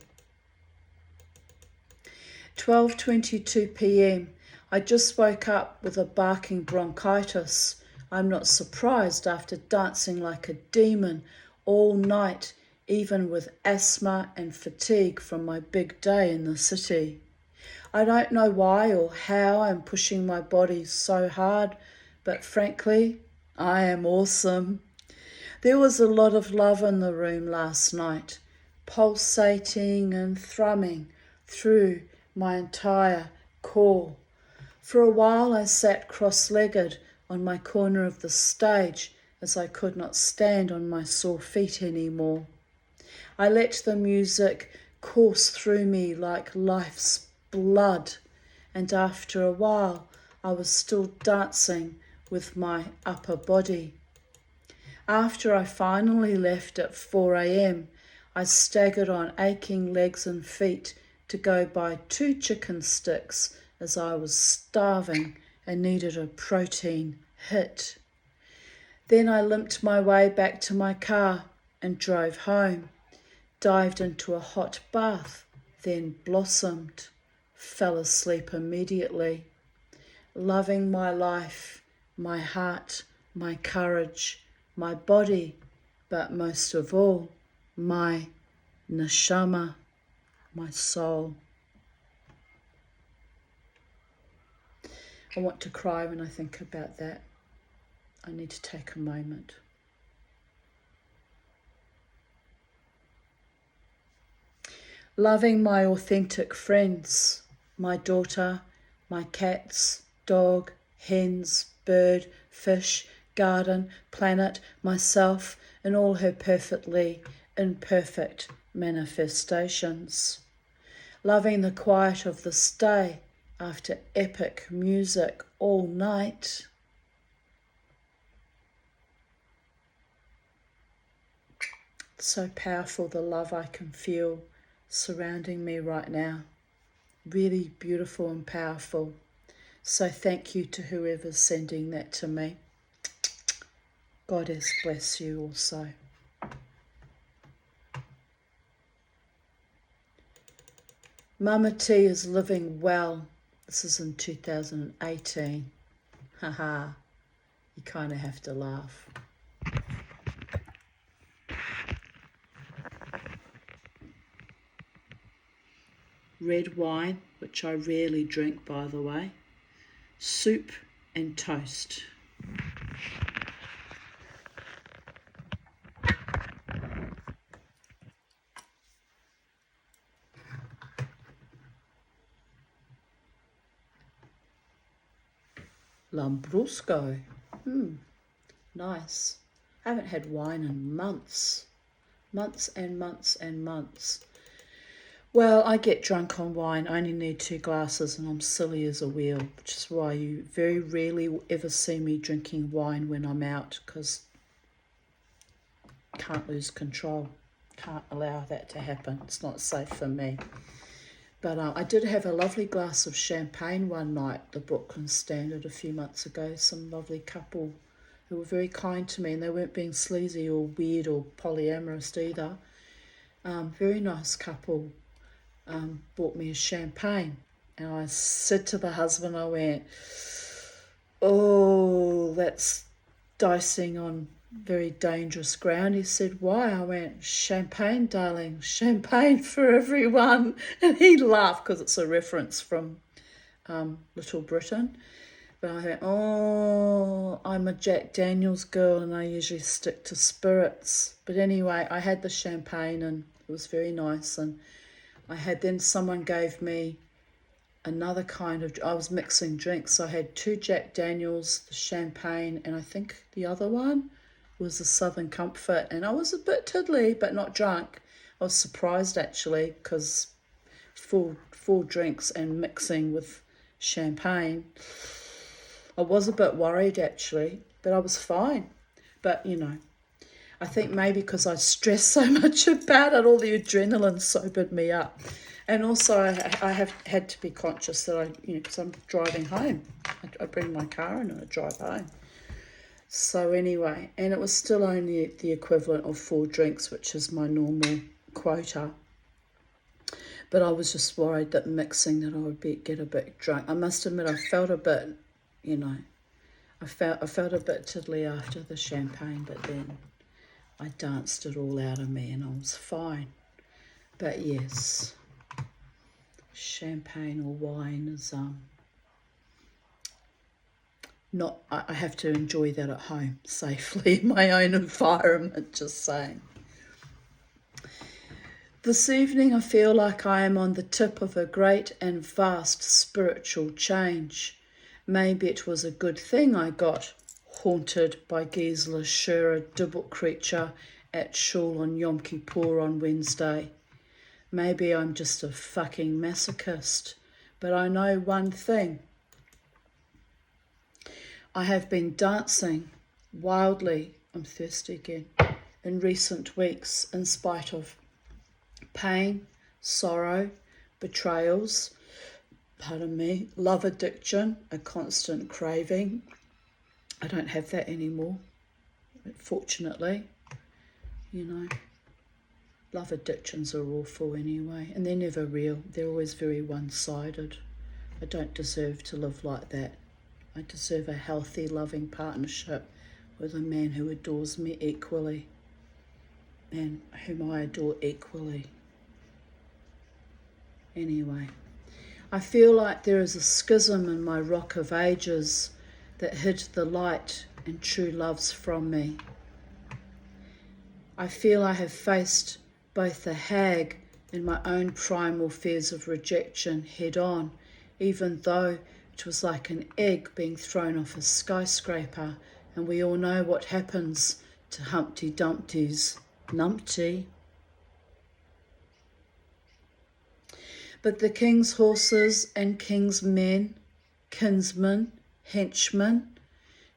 12:22 p.m. I just woke up with a barking bronchitis. I'm not surprised after dancing like a demon all night, even with asthma and fatigue from my big day in the city. I don't know why or how I'm pushing my body so hard, but frankly, I am awesome. There was a lot of love in the room last night, pulsating and thrumming through my entire core. For a while I sat cross-legged on my corner of the stage as I could not stand on my sore feet anymore. I let the music course through me like life's blood, and after a while I was still dancing with my upper body. After I finally left at 4 a.m, I staggered on aching legs and feet to go buy 2 chicken sticks as I was starving and needed a protein hit. Then I limped my way back to my car and drove home, dived into a hot bath, then blossomed, fell asleep immediately, loving my life, my heart, my courage, my body, but most of all, my neshama, my soul. I want to cry when I think about that. I need to take a moment. Loving my authentic friends, my daughter, my cats, dog, hens, bird, fish, garden, planet, myself, and all her perfectly imperfect manifestations. Loving the quiet of this day after epic music all night. It's so powerful, the love I can feel surrounding me right now. Really beautiful and powerful. So thank you to whoever's sending that to me. Goddess bless you also. Mama T is living well. This is in 2018. Haha, you kind of have to laugh. Red wine, which I rarely drink by the way. Soup and toast. Lambrusco. Nice. I haven't had wine in months. Months and months and months. Well, I get drunk on wine. I only need 2 glasses and I'm silly as a wheel, which is why you very rarely will ever see me drinking wine when I'm out, because I can't lose control. Can't allow that to happen. It's not safe for me. But I did have a lovely glass of champagne one night, the Brooklyn Standard, a few months ago. Some lovely couple who were very kind to me, and they weren't being sleazy or weird or polyamorous either. Very nice couple bought me a champagne. And I said to the husband, I went, oh, that's dicing on very dangerous ground. He said, why? I went, champagne, darling, champagne for everyone. And he laughed because it's a reference from Little Britain. But I went, oh, I'm a Jack Daniels girl and I usually stick to spirits. But anyway, I had the champagne and it was very nice. And then someone gave me another kind of, I was mixing drinks. So I had 2 Jack Daniels, the champagne, and I think the other one was the Southern Comfort. And I was a bit tiddly, but not drunk. I was surprised actually, because full drinks and mixing with champagne. I was a bit worried actually, but I was fine. But I think maybe because I stressed so much about it, all the adrenaline sobered me up. And also I have had to be conscious that because I'm driving home. I bring my car in and I drive home. So anyway, and it was still only the equivalent of 4 drinks, which is my normal quota. But I was just worried that mixing that I would get a bit drunk. I must admit I felt a bit, I felt a bit tiddly after the champagne, but then I danced it all out of me and I was fine. But yes, champagne or wine is not, I have to enjoy that at home safely in my own environment, just saying. This evening I feel like I am on the tip of a great and vast spiritual change. Maybe it was a good thing I got haunted by Gisela Schura Dibble creature at shul on Yom Kippur on Wednesday. Maybe I'm just a fucking masochist, but I know one thing. I have been dancing wildly, I'm thirsty again, in recent weeks in spite of pain, sorrow, betrayals, love addiction, a constant craving. I don't have that anymore, fortunately. Love addictions are awful anyway, and they're never real. They're always very one-sided. I don't deserve to live like that. I deserve a healthy, loving partnership with a man who adores me equally and whom I adore equally. Anyway, I feel like there is a schism in my rock of ages that hid the light and true loves from me. I feel I have faced both the hag and my own primal fears of rejection head on, even though it was like an egg being thrown off a skyscraper, and we all know what happens to Humpty Dumpty's numpty. But the king's horses and king's men, kinsmen, henchmen,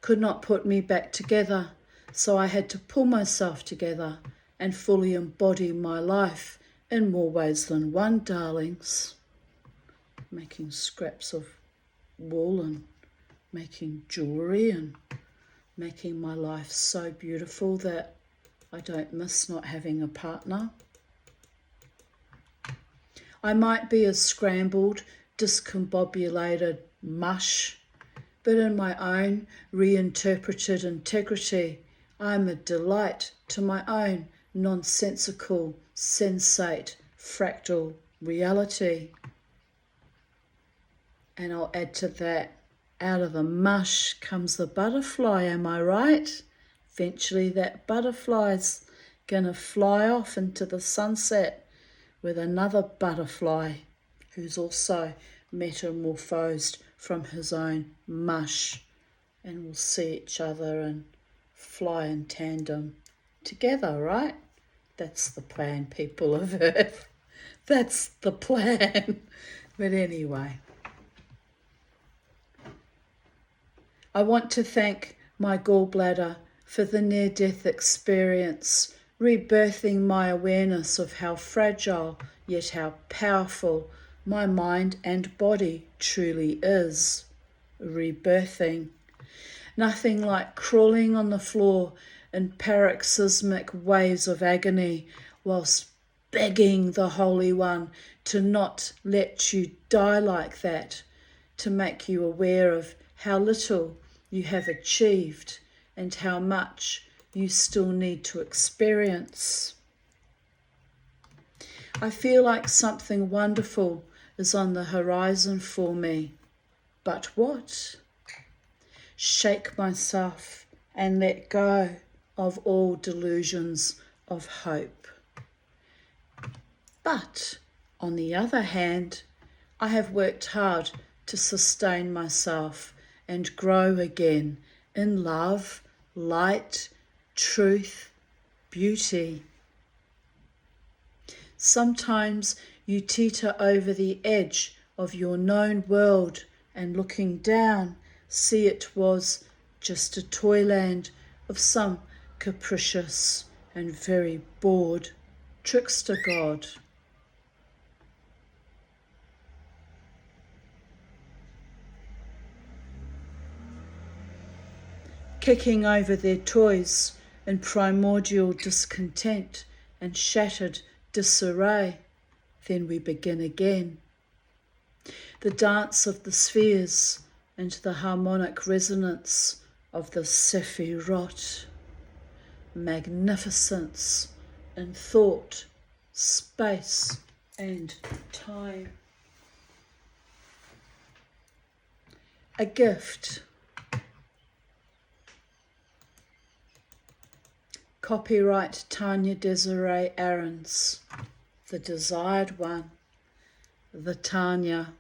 could not put me back together, so I had to pull myself together and fully embody my life in more ways than one, darlings. Making scraps of wool and making jewellery and making my life so beautiful that I don't miss not having a partner. I might be a scrambled, discombobulated mush, but in my own reinterpreted integrity, I am a delight to my own nonsensical, sensate, fractal reality. And I'll add to that, out of the mush comes the butterfly, am I right? Eventually that butterfly's gonna fly off into the sunset with another butterfly who's also metamorphosed from his own mush, and we'll see each other in fly in tandem together, right? That's the plan, people of Earth. That's the plan. But anyway, I want to thank my gallbladder for the near-death experience, rebirthing my awareness of how fragile yet how powerful my mind and body truly is. Rebirthing. Nothing like crawling on the floor in paroxysmic waves of agony whilst begging the Holy One to not let you die like that, to make you aware of how little you have achieved and how much you still need to experience. I feel like something wonderful is on the horizon for me. But what? Shake myself and let go of all delusions of hope. But on the other hand, I have worked hard to sustain myself and grow again in love, light, truth, beauty. Sometimes you teeter over the edge of your known world and looking down, see it was just a toyland of some capricious and very bored trickster god. Kicking over their toys in primordial discontent and shattered disarray. Then we begin again. The dance of the spheres and the harmonic resonance of the Sephirot. Magnificence in thought, space and time. A gift. Copyright Tanya Desiree Aarons, the desired one, the Tanya.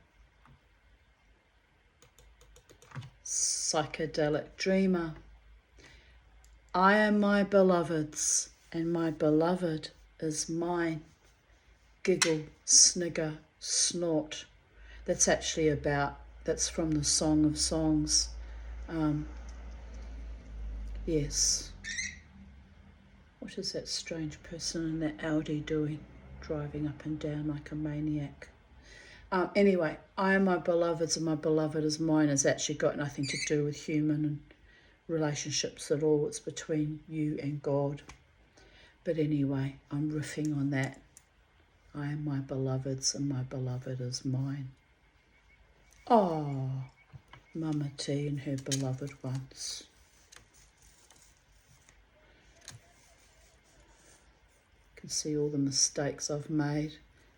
Psychedelic dreamer. I am my beloved's, and my beloved is mine. Giggle, snigger, snort. That's from the Song of Songs. Yes. What is that strange person in that Audi doing? Driving up and down like a maniac. Anyway, I am my beloved's and my beloved is mine has actually got nothing to do with human and relationships at all. It's between you and God. But anyway, I'm riffing on that. I am my beloved's and my beloved is mine. Oh, Mama T and her beloved ones. Can see all the mistakes I've made.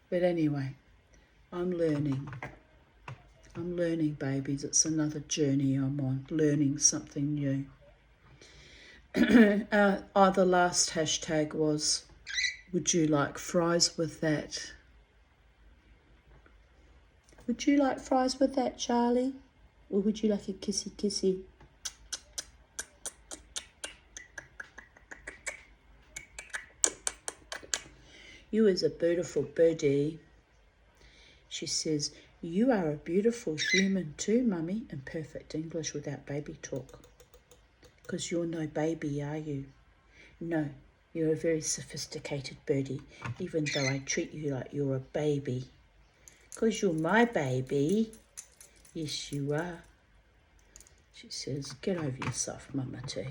But anyway, I'm learning. I'm learning, babies. It's another journey I'm on, learning something new. The last hashtag was, would you like fries with that? Would you like fries with that, Charlie? Or would you like a kissy kissy? You is a beautiful birdie. She says, you are a beautiful human too, Mummy, in perfect English without baby talk. Because you're no baby, are you? No, you're a very sophisticated birdie, even though I treat you like you're a baby. Because you're my baby. Yes, you are. She says, get over yourself, Mama T.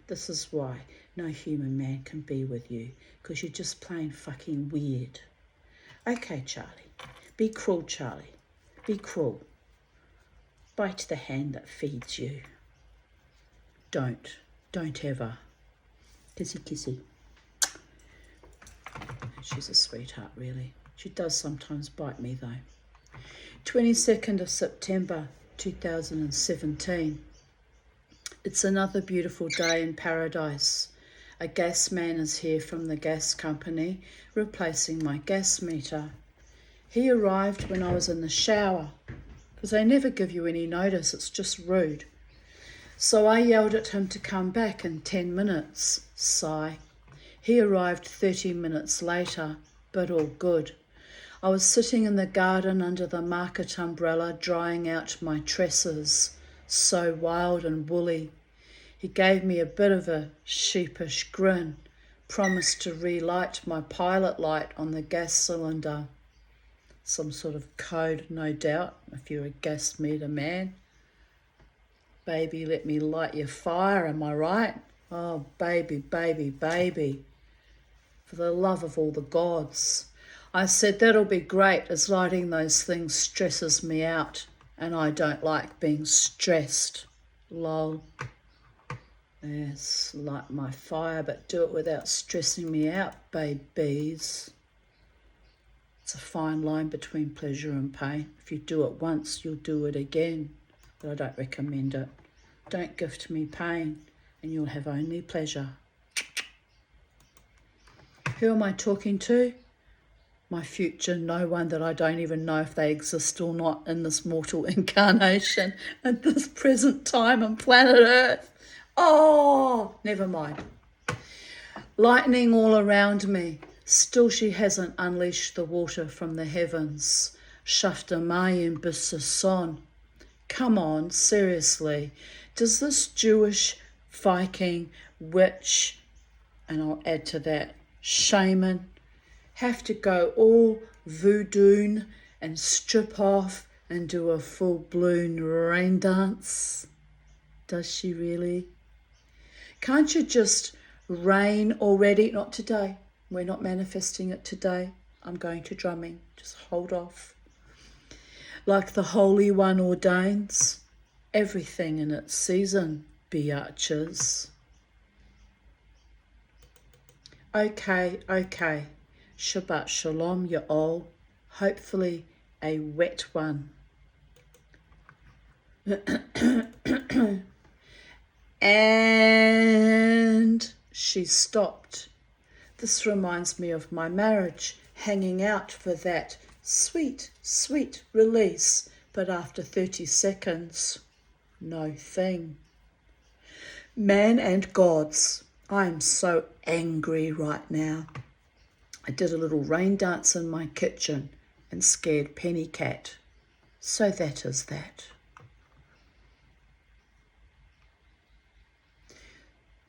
This is why no human man can be with you, because you're just plain fucking weird. Okay, Charlie. Be cruel, Charlie. Be cruel. Bite the hand that feeds you. Don't ever. Kissy, kissy. She's a sweetheart, really. She does sometimes bite me, though. 22nd of September, 2017. It's another beautiful day in paradise. A gas man is here from the gas company, replacing my gas meter. He arrived when I was in the shower, because they never give you any notice, it's just rude. So I yelled at him to come back in 10 minutes, sigh. He arrived 30 minutes later, but all good. I was sitting in the garden under the market umbrella drying out my tresses, so wild and woolly. He gave me a bit of a sheepish grin, promised to relight my pilot light on the gas cylinder. Some sort of code, no doubt, if you're a gas meter man. Baby, let me light your fire, am I right? Oh, baby, baby, baby. For the love of all the gods. I said, that'll be great, as lighting those things stresses me out, and I don't like being stressed. Lol. Yes, light my fire, but do it without stressing me out, babies. It's a fine line between pleasure and pain. If you do it once, you'll do it again, but I don't recommend it. Don't gift me pain, and you'll have only pleasure. Who am I talking to? My future no one that I don't even know if they exist or not in this mortal incarnation at this present time on planet Earth. Oh, never mind. Lightning all around me. Still she hasn't unleashed the water from the heavens. Shafta Mayim Bissason. Come on, seriously. Does this Jewish Viking witch, and I'll add to that, shaman, have to go all voodoo and strip off and do a full-blown rain dance? Does she really? Can't you just rain already? Not today. We're not manifesting it today. I'm going to drumming. Just hold off. Like the Holy One ordains, everything in its season, biatches. Okay. Shabbat shalom, you all. Hopefully a wet one. And she stopped. This reminds me of my marriage, hanging out for that sweet, sweet release, but after 30 seconds, no thing. Man and gods, I am so angry right now. I did a little rain dance in my kitchen and scared Penny Cat. So that is that.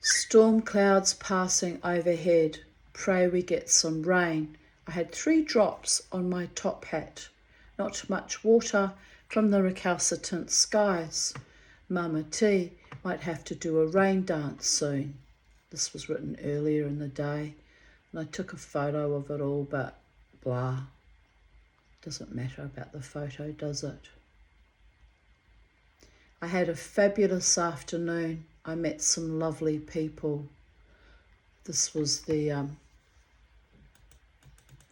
Storm clouds passing overhead. Pray we get some rain. I had 3 drops on my top hat. Not much water from the recalcitrant skies. Mama T might have to do a rain dance soon. This was written earlier in the day, and I took a photo of it all, but blah. Doesn't matter about the photo, does it? I had a fabulous afternoon. I met some lovely people. This was the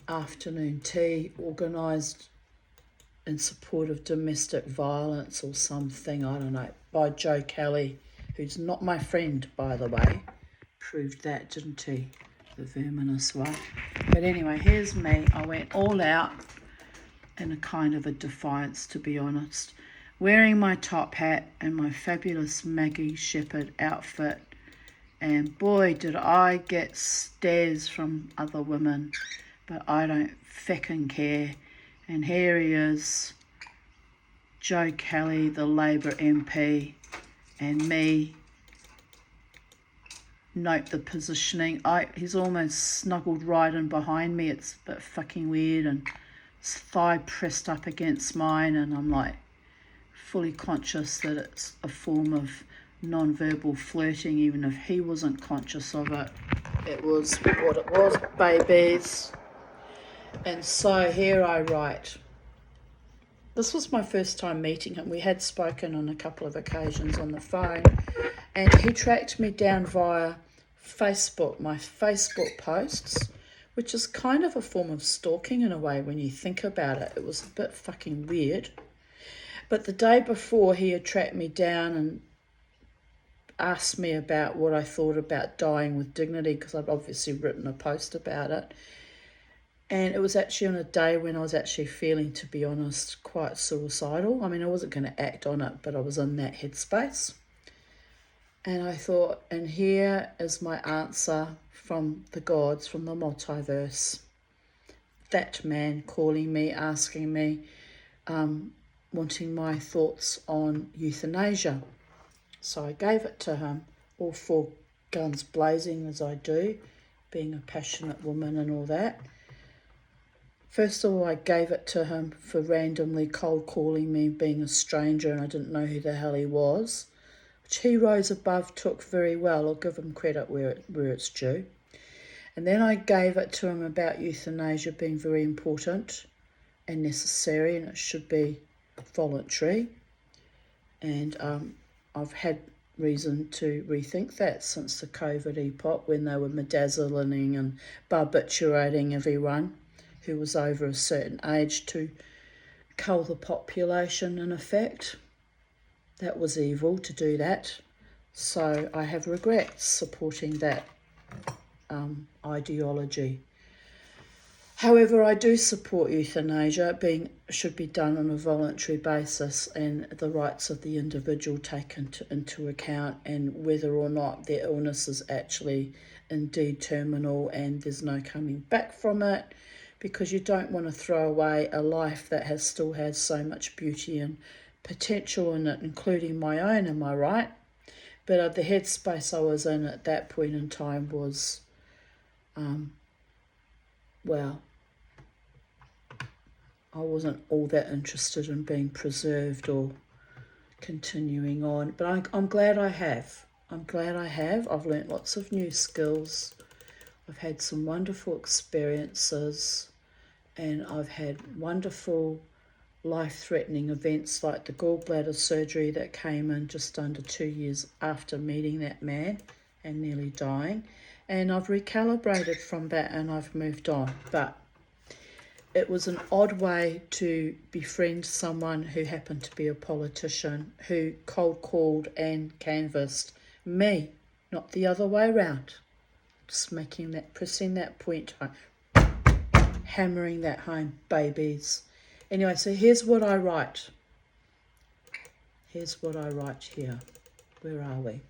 afternoon tea organised in support of domestic violence or something, I don't know, by Joe Kelly, who's not my friend, by the way. Proved that, didn't he? The verminous one. But anyway, here's me. I went all out in a kind of a defiance, to be honest, wearing my top hat and my fabulous Maggie Shepherd outfit. And boy, did I get stares from other women, but I don't feckin' care. And here he is, Joe Kelly, the Labour MP, and me. Note the positioning. He's almost snuggled right in behind me. It's a bit fucking weird, and his thigh pressed up against mine, and I'm like fully conscious that it's a form of non-verbal flirting, even if he wasn't conscious of it. It was what it was, babies. And so here I write. This was my first time meeting him. We had spoken on a couple of occasions on the phone, and he tracked me down via Facebook, my Facebook posts, which is kind of a form of stalking in a way when you think about it. It was a bit fucking weird. But the day before, he had tracked me down and asked me about what I thought about dying with dignity, because I'd obviously written a post about it. And it was actually on a day when I was actually feeling, to be honest, quite suicidal. I mean, I wasn't going to act on it, but I was in that headspace. And I thought, and here is my answer from the gods, from the multiverse. That man calling me, asking me, wanting my thoughts on euthanasia. So I gave it to him, all four guns blazing as I do, being a passionate woman and all that. First of all, I gave it to him for randomly cold calling me, being a stranger, and I didn't know who the hell he was, which he rose above, took very well. I'll give him credit where it's due. And then I gave it to him about euthanasia being very important and necessary, and it should be voluntary. And I've had reason to rethink that since the COVID epoch, when they were medazzoling and barbiturating everyone who was over a certain age to cull the population, in effect. That was evil to do that. So I have regrets supporting that ideology. However, I do support euthanasia should be done on a voluntary basis, and the rights of the individual taken into account, and whether or not their illness is actually indeed terminal and there's no coming back from it, because you don't want to throw away a life that still has so much beauty and potential in it, including my own, am I right? But the headspace I was in at that point in time was, I wasn't all that interested in being preserved or continuing on. But I'm glad I have. I've learnt lots of new skills. I've had some wonderful experiences, and I've had wonderful life-threatening events like the gallbladder surgery that came in just under 2 years after meeting that man and nearly dying. And I've recalibrated from that and I've moved on. But it was an odd way to befriend someone who happened to be a politician who cold called and canvassed me, not the other way around. Just pressing that point home, hammering that home, babies. Anyway, so here's what I write. Here's what I write here. Where are we?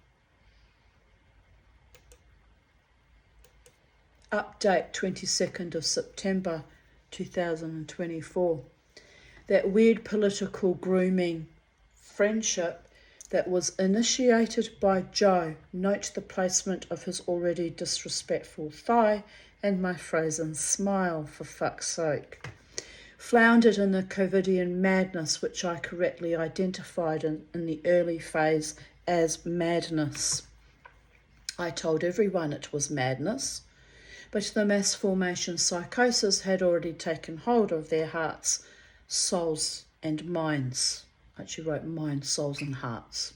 Update 22nd of September 2024. That weird political grooming friendship that was initiated by Joe. Note the placement of his already disrespectful thigh and my frozen smile, for fuck's sake. Floundered in the COVIDian madness, which I correctly identified in the early phase as madness. I told everyone it was madness, but the mass formation psychosis had already taken hold of their hearts, souls and minds. I actually wrote minds, souls and hearts.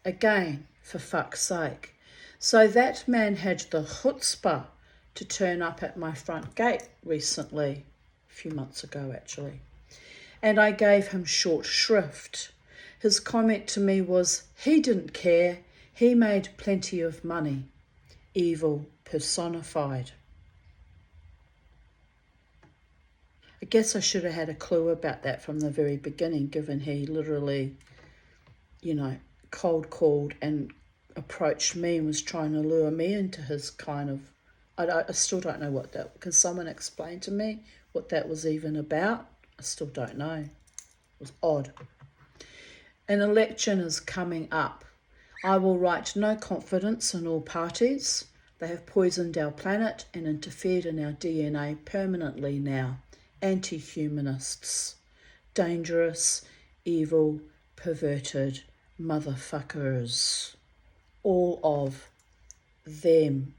Again, for fuck's sake. So that man had the chutzpah to turn up at my front gate recently, a few months ago actually, and I gave him short shrift. His comment to me was, he didn't care, he made plenty of money. Evil personified. I guess I should have had a clue about that from the very beginning, given he literally, cold called and approached me and was trying to lure me into his kind of, I still don't know what that, can someone explain to me what that was even about? I still don't know. It was odd. An election is coming up. I will write no confidence in all parties. They have poisoned our planet and interfered in our DNA permanently now. Anti-humanists. Dangerous, evil, perverted motherfuckers. All of them,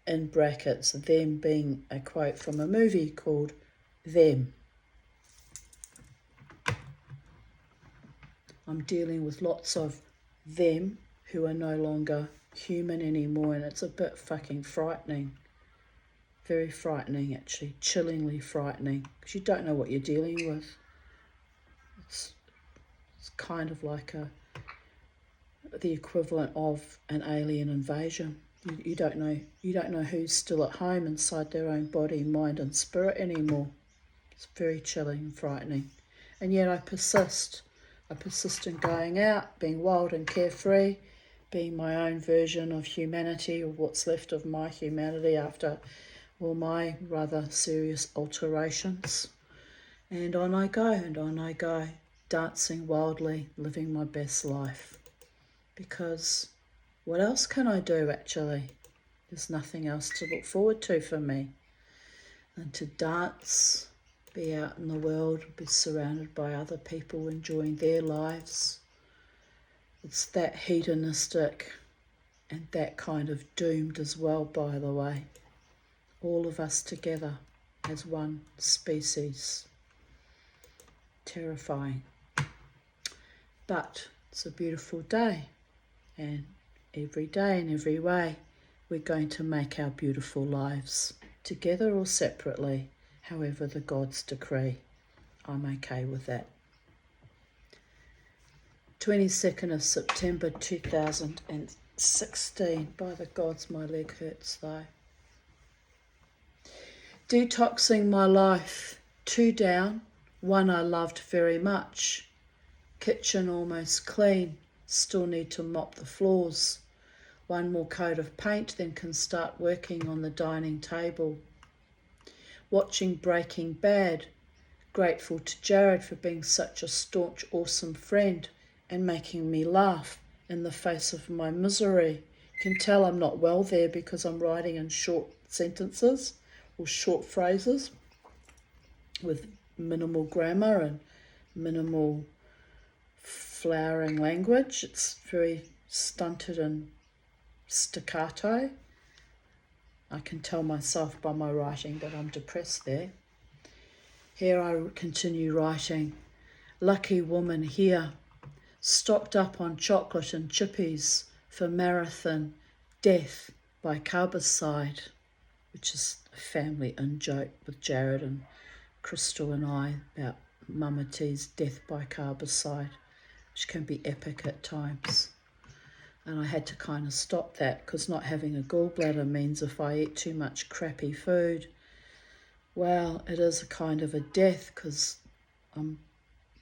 in brackets, them being a quote from a movie called Them. I'm dealing with lots of them who are no longer human anymore, and it's a bit fucking frightening. Very frightening, actually. Chillingly frightening, because you don't know what you're dealing with. It's kind of like the equivalent of an alien invasion. You don't know who's still at home inside their own body, mind and spirit anymore. It's very chilling and frightening. And yet I persist in going out, being wild and carefree, being my own version of humanity, or what's left of my humanity after all my rather serious alterations. And on I go, dancing wildly, living my best life. Because what else can I do, actually? There's nothing else to look forward to for me than to dance, be out in the world, be surrounded by other people enjoying their lives. It's that hedonistic and that kind of doomed as well, by the way. All of us together as one species. Terrifying. But it's a beautiful day, and every day in every way we're going to make our beautiful lives, together or separately, however the gods decree. I'm okay with that. 22nd of September 2016. By the gods, my leg hurts though. Detoxing my life. 2 down, 1 I loved very much. Kitchen almost clean, still need to mop the floors. 1 more coat of paint, then can start working on the dining table. Watching Breaking Bad. Grateful to Jared for being such a staunch, awesome friend and making me laugh in the face of my misery. You can tell I'm not well there because I'm writing in short sentences or short phrases with minimal grammar and minimal flowering language. It's very stunted and staccato. I can tell myself by my writing that I'm depressed there. Here I continue writing. Lucky woman here, stocked up on chocolate and chippies for marathon death by carbicide, which is a family in-joke with Jared and Crystal and I about Mama T's death by carbicide, which can be epic at times. And I had to kind of stop that because not having a gallbladder means if I eat too much crappy food, well, it is a kind of a death because I'm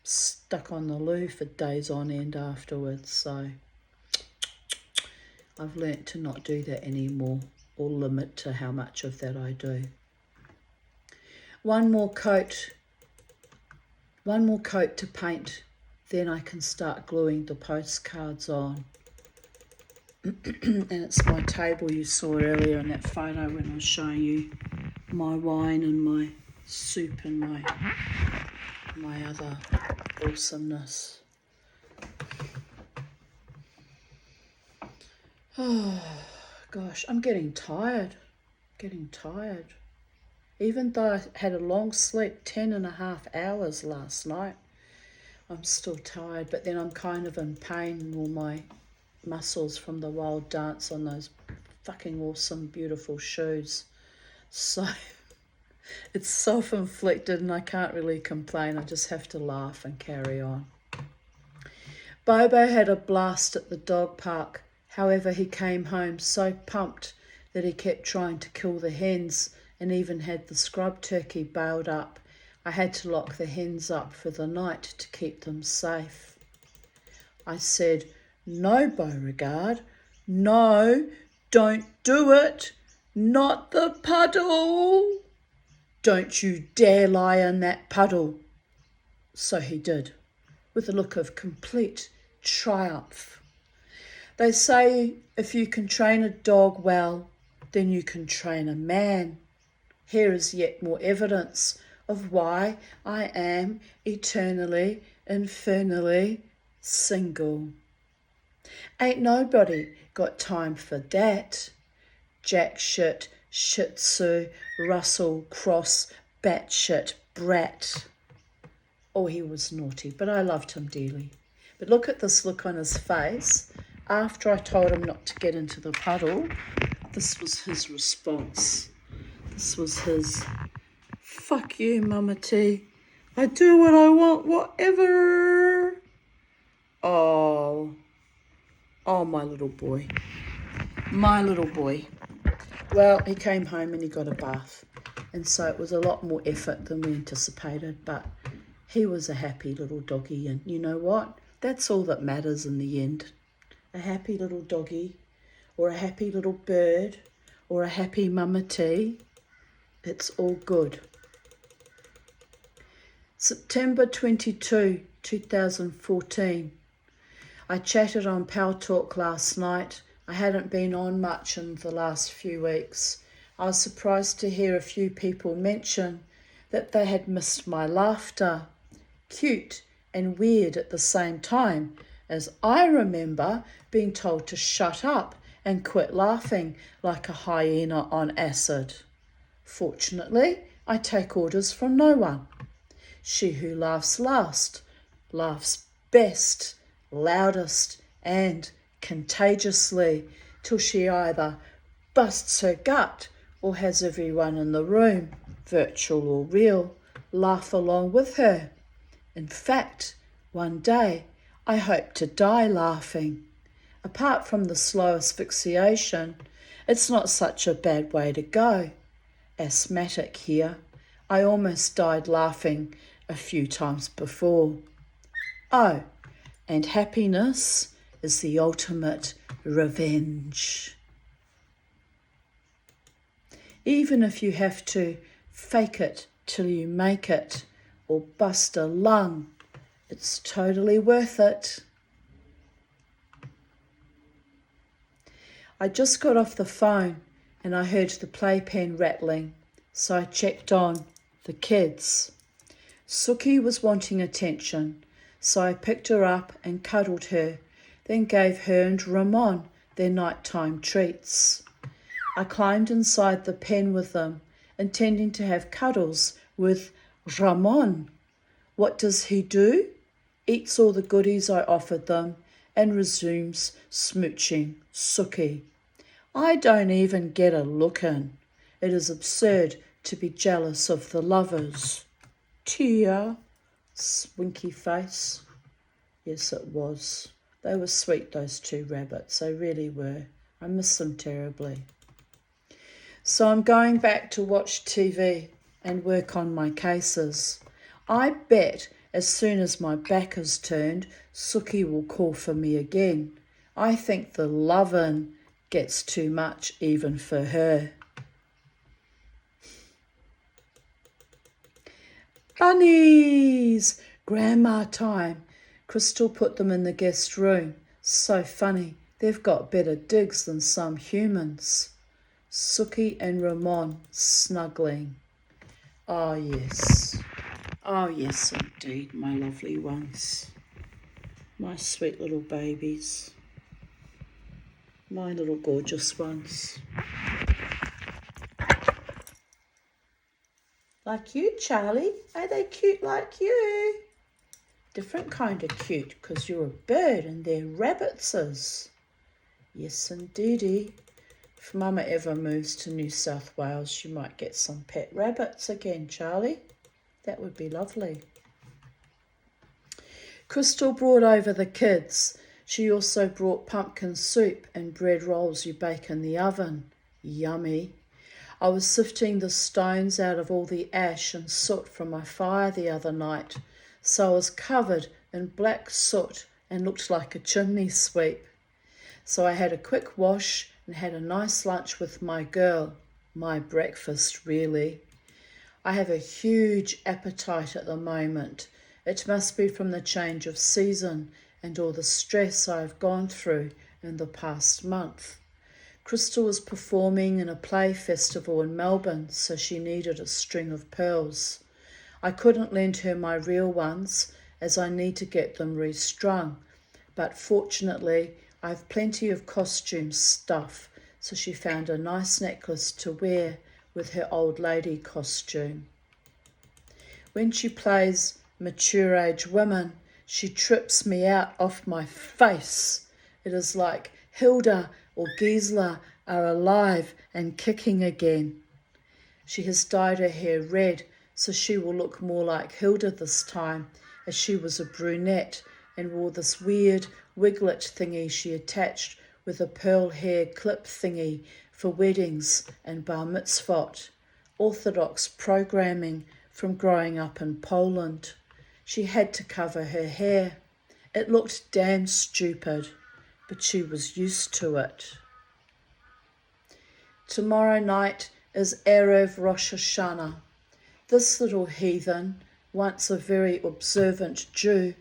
stuck on the loo for days on end afterwards. So I've learnt to not do that anymore, or limit to how much of that I do. 1 more coat to paint, then I can start gluing the postcards on. And it's my table you saw earlier in that photo when I was showing you my wine and my soup and my other awesomeness. Oh gosh, I'm getting tired. Even though I had a long sleep, 10.5 hours last night, I'm still tired, but then I'm kind of in pain in all my muscles from the wild dance on those fucking awesome, beautiful shoes. So it's self-inflicted and I can't really complain. I just have to laugh and carry on. Bobo had a blast at the dog park. However, he came home so pumped that he kept trying to kill the hens and even had the scrub turkey bailed up. I had to lock the hens up for the night to keep them safe. I said, "No, Beauregard, no, don't do it, not the puddle. Don't you dare lie in that puddle." So he did, with a look of complete triumph. They say if you can train a dog well, then you can train a man. Here is yet more evidence of why I am eternally, infernally single. Ain't nobody got time for that. Jack shit, shih tzu, Russell Cross, batshit brat. Oh, he was naughty, but I loved him dearly. But look at this look on his face. After I told him not to get into the puddle, this was his response. This was his, "Fuck you, Mama T. I do what I want, whatever." Oh, my little boy. My little boy. Well, he came home and he got a bath. And so it was a lot more effort than we anticipated, but he was a happy little doggy. And you know what? That's all that matters in the end. a happy little doggy, or a happy little bird, or a happy mummatee, it's all good. September 22, 2014. I chatted on Pal Talk last night. I hadn't been on much in the last few weeks. I was surprised to hear a few people mention that they had missed my laughter. Cute and weird at the same time, as I remember being told to shut up and quit laughing like a hyena on acid. Fortunately, I take orders from no one. She who laughs last, laughs best, loudest and contagiously, till she either busts her gut or has everyone in the room, virtual or real, laugh along with her. In fact, one day I hope to die laughing. Apart from the slow asphyxiation, it's not such a bad way to go. Asthmatic here. I almost died laughing a few times before. Oh, and happiness is the ultimate revenge. Even if you have to fake it till you make it or bust a lung, it's totally worth it. I just got off the phone and I heard the playpen rattling, so I checked on the kids. Suki was wanting attention, so I picked her up and cuddled her, then gave her and Ramon their nighttime treats. I climbed inside the pen with them, intending to have cuddles with Ramon. What does he do? Eats all the goodies I offered them and resumes smooching Suki. I don't even get a look in. It is absurd to be jealous of the lovers. Tia, winky face. Yes, it was. They were sweet, those two rabbits. They really were. I miss them terribly. So I'm going back to watch TV and work on my cases. I bet as soon as my back is turned, Suki will call for me again. I think the lovin' gets too much even for her. Bunnies! Grandma time. Crystal put them in the guest room. So funny. They've got better digs than some humans. Suki and Ramon snuggling. Oh, yes. Oh, yes, indeed, my lovely ones. My sweet little babies. My little gorgeous ones. Like you, Charlie? Are they cute like you? Different kind of cute, because you're a bird and they're rabbitses. Yes, indeedy. If Mama ever moves to New South Wales, she might get some pet rabbits again, Charlie. That would be lovely. Crystal brought over the kids. She also brought pumpkin soup and bread rolls you bake in the oven. Yummy. I was sifting the stones out of all the ash and soot from my fire the other night, so I was covered in black soot and looked like a chimney sweep. So I had a quick wash and had a nice lunch with my girl. My breakfast, really. I have a huge appetite at the moment. It must be from the change of season and all the stress I've gone through in the past month. Crystal was performing in a play festival in Melbourne, so she needed a string of pearls. I couldn't lend her my real ones, as I need to get them restrung, but fortunately I've plenty of costume stuff, so she found a nice necklace to wear with her old lady costume. When she plays mature age women, she trips me out off my face. It is like Hilda or Gisela are alive and kicking again. She has dyed her hair red, so she will look more like Hilda this time, as she was a brunette and wore this weird wiglet thingy she attached with a pearl hair clip thingy for weddings and bar mitzvot. Orthodox programming from growing up in Poland. She had to cover her hair. It looked damn stupid. but she was used to it. Tomorrow night is Erev Rosh Hashanah. This little heathen, once a very observant Jew,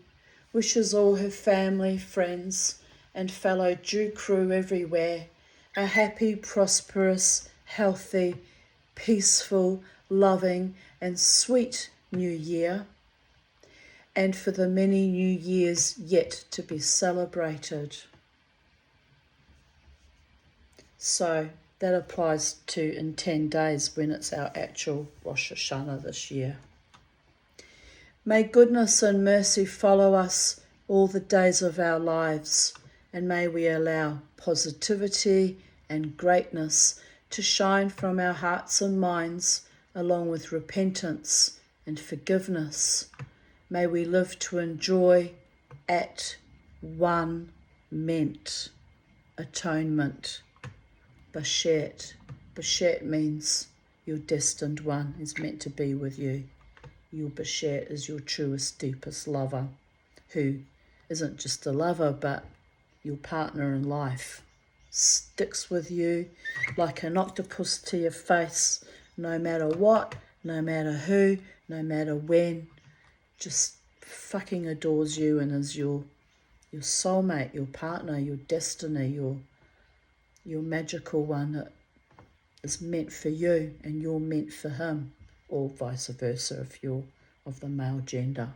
wishes all her family, friends, and fellow Jew crew everywhere a happy, prosperous, healthy, peaceful, loving, and sweet New Year, and for the many new years yet to be celebrated. So that applies to in 10 days when it's our actual Rosh Hashanah this year. May goodness and mercy follow us all the days of our lives, and may we allow positivity and greatness to shine from our hearts and minds, along with repentance and forgiveness. May we live to enjoy at one ment, atonement. Bashet. Bashet means your destined one is meant to be with you. Your Bashet is your truest, deepest lover, who isn't just a lover, but your partner in life. Sticks with you like an octopus to your face, no matter what, no matter who, no matter when. Just fucking adores you and is your soulmate, your partner, your destiny, your magical one that is meant for you and you're meant for him, or vice versa if you're of the male gender.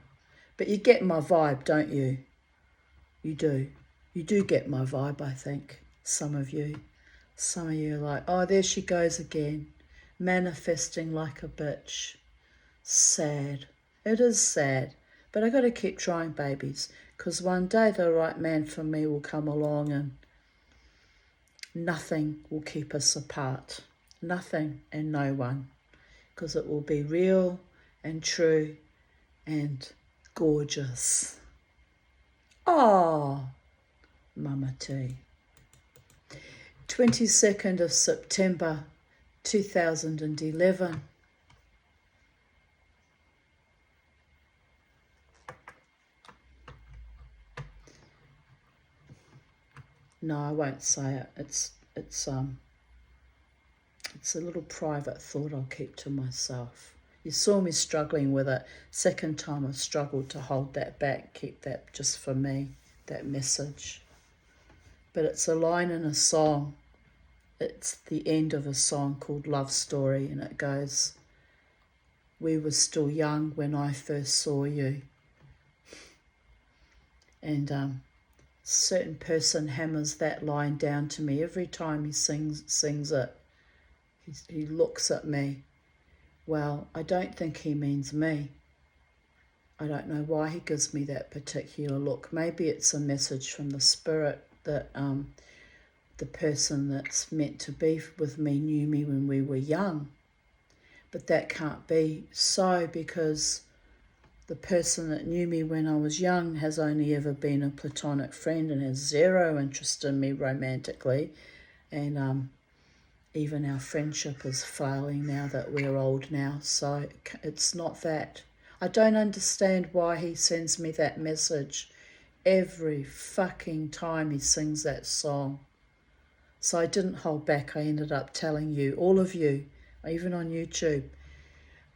But you get my vibe, don't you? You do. You do get my vibe, I think. Some of you. Some of you are like, oh, there she goes again, manifesting like a bitch. Sad. It is sad. But I got to keep trying, babies, because one day the right man for me will come along and nothing will keep us apart. Nothing and no one. Because it will be real and true and gorgeous. Oh, Mama T. 22nd of September 2011. No, I won't say it. It's a little private thought I'll keep to myself. You saw me struggling with it. Second time I've struggled to hold that back, keep that just for me, that message. But it's a line in a song. It's the end of a song called Love Story, and it goes, we were still young when I first saw you. And certain person hammers that line down to me every time he sings it. He looks at me. Well, I don't think he means me. I don't know why he gives me that particular look. Maybe it's a message from the spirit that the person that's meant to be with me knew me when we were young. But that can't be so, because the person that knew me when I was young has only ever been a platonic friend and has zero interest in me romantically. And even our friendship is failing now that we're old now. So it's not that. I don't understand why he sends me that message every fucking time he sings that song. So I didn't hold back. I ended up telling you, all of you, even on YouTube.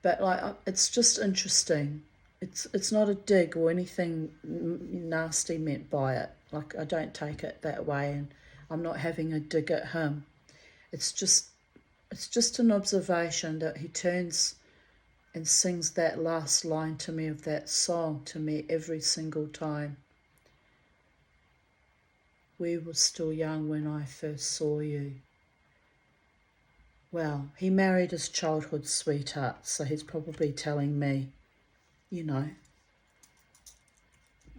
But it's just interesting. It's not a dig or anything nasty meant by it. Like, I don't take it that way, and I'm not having a dig at him. It's just an observation that he turns and sings that last line to me of that song to me every single time. We were still young when I first saw you. Well, he married his childhood sweetheart, so he's probably telling me, you know,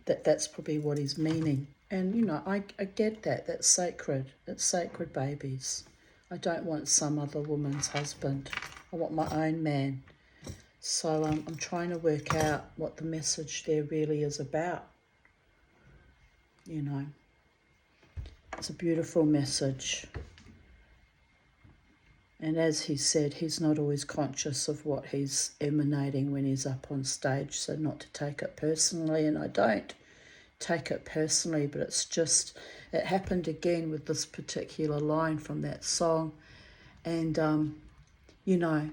that's probably what he's meaning. And, you know, I get that. That's sacred. It's sacred, babies. I don't want some other woman's husband. I want my own man. So I'm trying to work out what the message there really is about. You know, it's a beautiful message. And as he said, he's not always conscious of what he's emanating when he's up on stage, so not to take it personally, and I don't. take it personally, but it's just, it happened again with this particular line from that song. And, you know,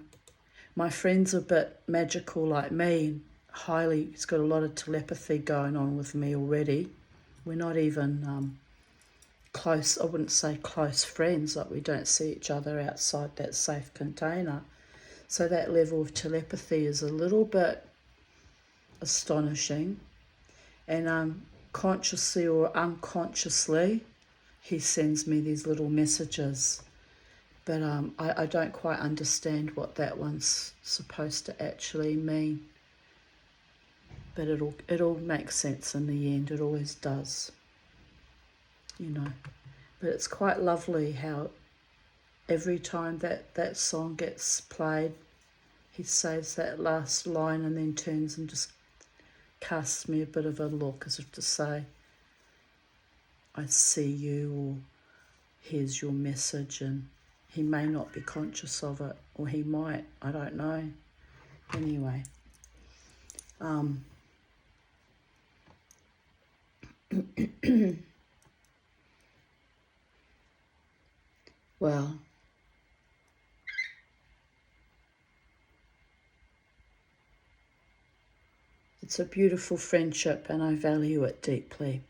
my friend's a bit magical like me, and he's got a lot of telepathy going on with me already. We're not even close, I wouldn't say close friends, like we don't see each other outside that safe container. So that level of telepathy is a little bit astonishing. And consciously or unconsciously, he sends me these little messages. But I don't quite understand what that one's supposed to actually mean. But it'll make sense in the end. It always does, you know. But it's quite lovely how every time that song gets played, he says that last line and then turns and just casts me a bit of a look as if to say, I see you, or here's your message. And he may not be conscious of it, or he might, I don't know. Anyway, well, it's a beautiful friendship, and I value it deeply.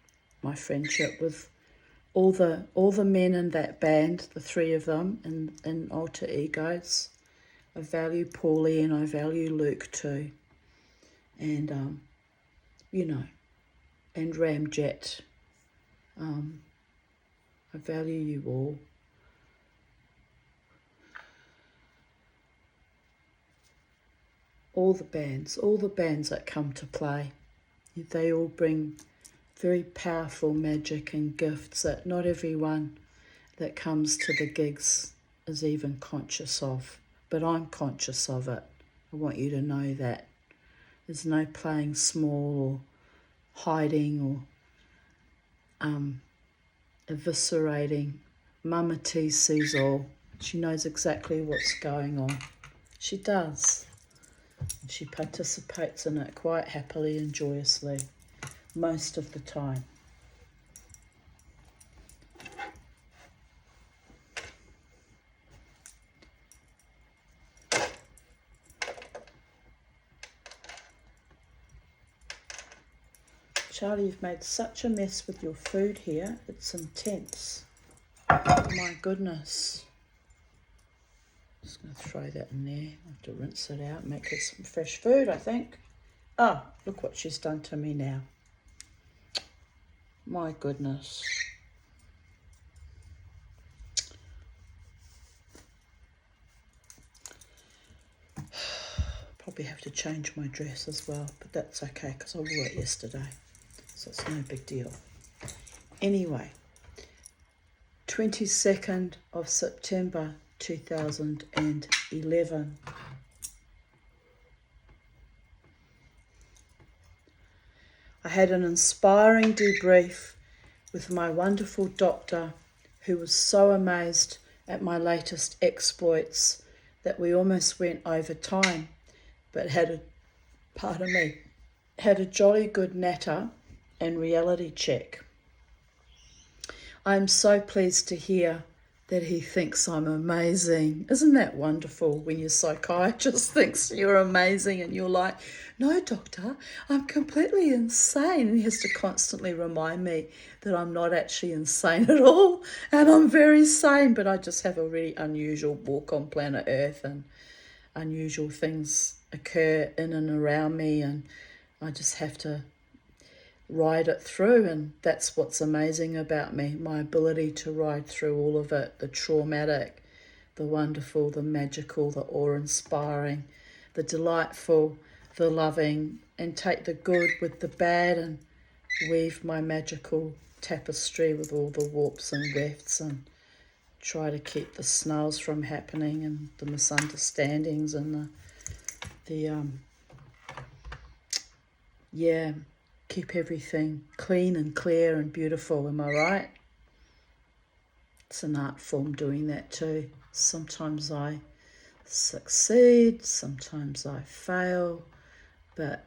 My friendship with all the men in that band, the three of them in Alter Egos. I value Paulie and I value Luke too. And, you know, and Ramjet. I value you all. All the bands that come to play, they all bring very powerful magic and gifts that not everyone that comes to the gigs is even conscious of. But I'm conscious of it. I want you to know that. There's no playing small or hiding or eviscerating. Mama T sees all. She knows exactly what's going on. She does. She participates in it quite happily and joyously most of the time. Charlie, you've made such a mess with your food here. It's intense. My goodness. Just going to throw that in there. I have to rinse it out, make her some fresh food, I think. Oh, look what she's done to me now. My goodness. Probably have to change my dress as well, but that's okay because I wore it yesterday, so it's no big deal. Anyway, 22nd of September 2011. I had an inspiring debrief with my wonderful doctor, who was so amazed at my latest exploits that we almost went over time, but had a jolly good natter and reality check. I'm so pleased to hear that he thinks I'm amazing. Isn't that wonderful when your psychiatrist thinks you're amazing and you're like, no, doctor, I'm completely insane. And he has to constantly remind me that I'm not actually insane at all. And I'm very sane, but I just have a really unusual walk on planet Earth, and unusual things occur in and around me, and I just have to ride it through. And that's what's amazing about me, my ability to ride through all of it, the traumatic, the wonderful, the magical, the awe-inspiring, the delightful, the loving, and take the good with the bad and weave my magical tapestry with all the warps and wefts, and try to keep the snarls from happening and the misunderstandings and keep everything clean and clear and beautiful. Am I right? It's an art form doing that too. Sometimes I succeed, sometimes I fail, but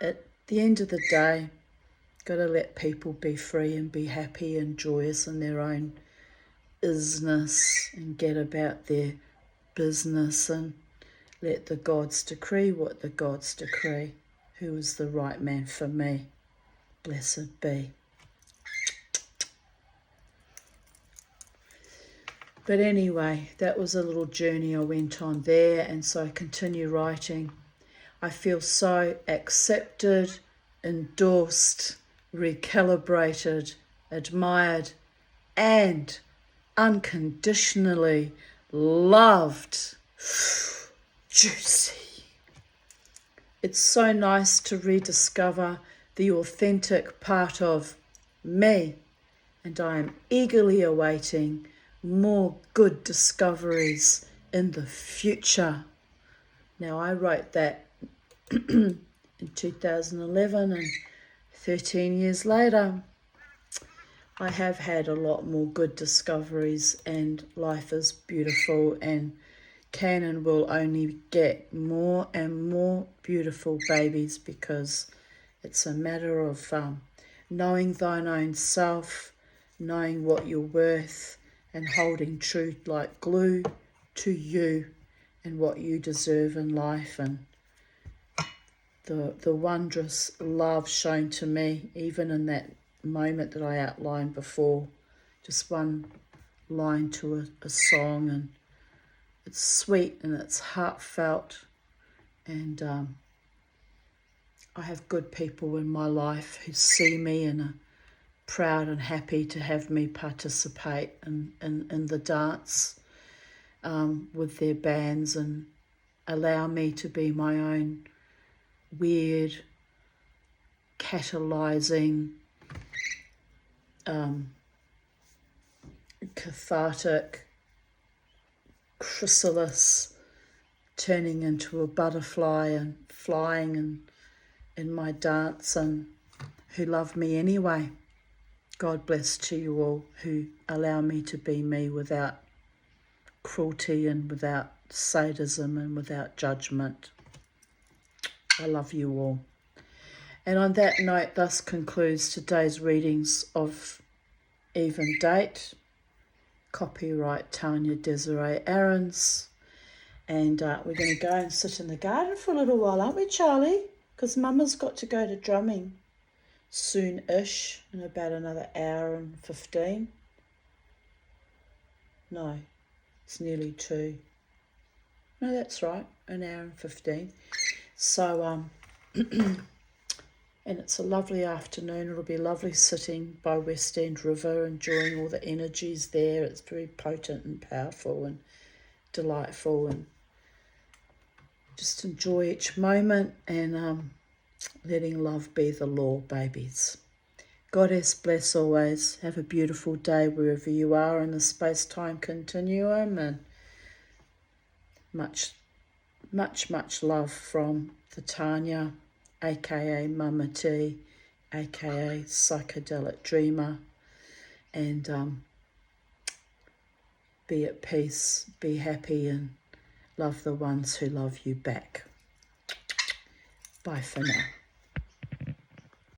at the end of the day, Got to let people be free and be happy and joyous in their own isness and get about their business and let the gods decree what the gods decree. Who is the right man for me? Blessed be. But anyway, that was a little journey I went on there, and so I continue writing. I feel so accepted, endorsed, recalibrated, admired, and unconditionally loved. Juicy. It's so nice to rediscover the authentic part of me, and I am eagerly awaiting more good discoveries in the future. Now, I wrote that in 2011, and 13 years later, I have had a lot more good discoveries, and life is beautiful and can and will only get more and more beautiful, babies, because it's a matter of knowing thine own self, knowing what you're worth, and holding true like glue to you and what you deserve in life, and the wondrous love shown to me, even in that moment that I outlined before, just one line to a song, and it's sweet and it's heartfelt, and I have good people in my life who see me and are proud and happy to have me participate in the dance with their bands, and allow me to be my own weird, catalyzing, cathartic chrysalis, turning into a butterfly and flying in my dance, and who love me anyway. God bless to you all who allow me to be me without cruelty and without sadism and without judgment. I love you all. And on that note, thus concludes today's readings of Even Date. Copyright Tanya Desiree Aarons. And we're going to go and sit in the garden for a little while, aren't we, Charlie? Because Mama's got to go to drumming soon-ish, in about another hour and 15. No, it's nearly 2. No, that's right, an hour and 15. So, and it's a lovely afternoon. It'll be lovely sitting by West End River, enjoying all the energies there. It's very potent and powerful and delightful, and just enjoy each moment, and letting love be the law, babies. Goddess bless always. Have a beautiful day wherever you are in the space-time continuum, and much, much, much love from the Tanya, aka Mama T, aka Psychedelic Dreamer, and be at peace, be happy, and love the ones who love you back. Bye for now.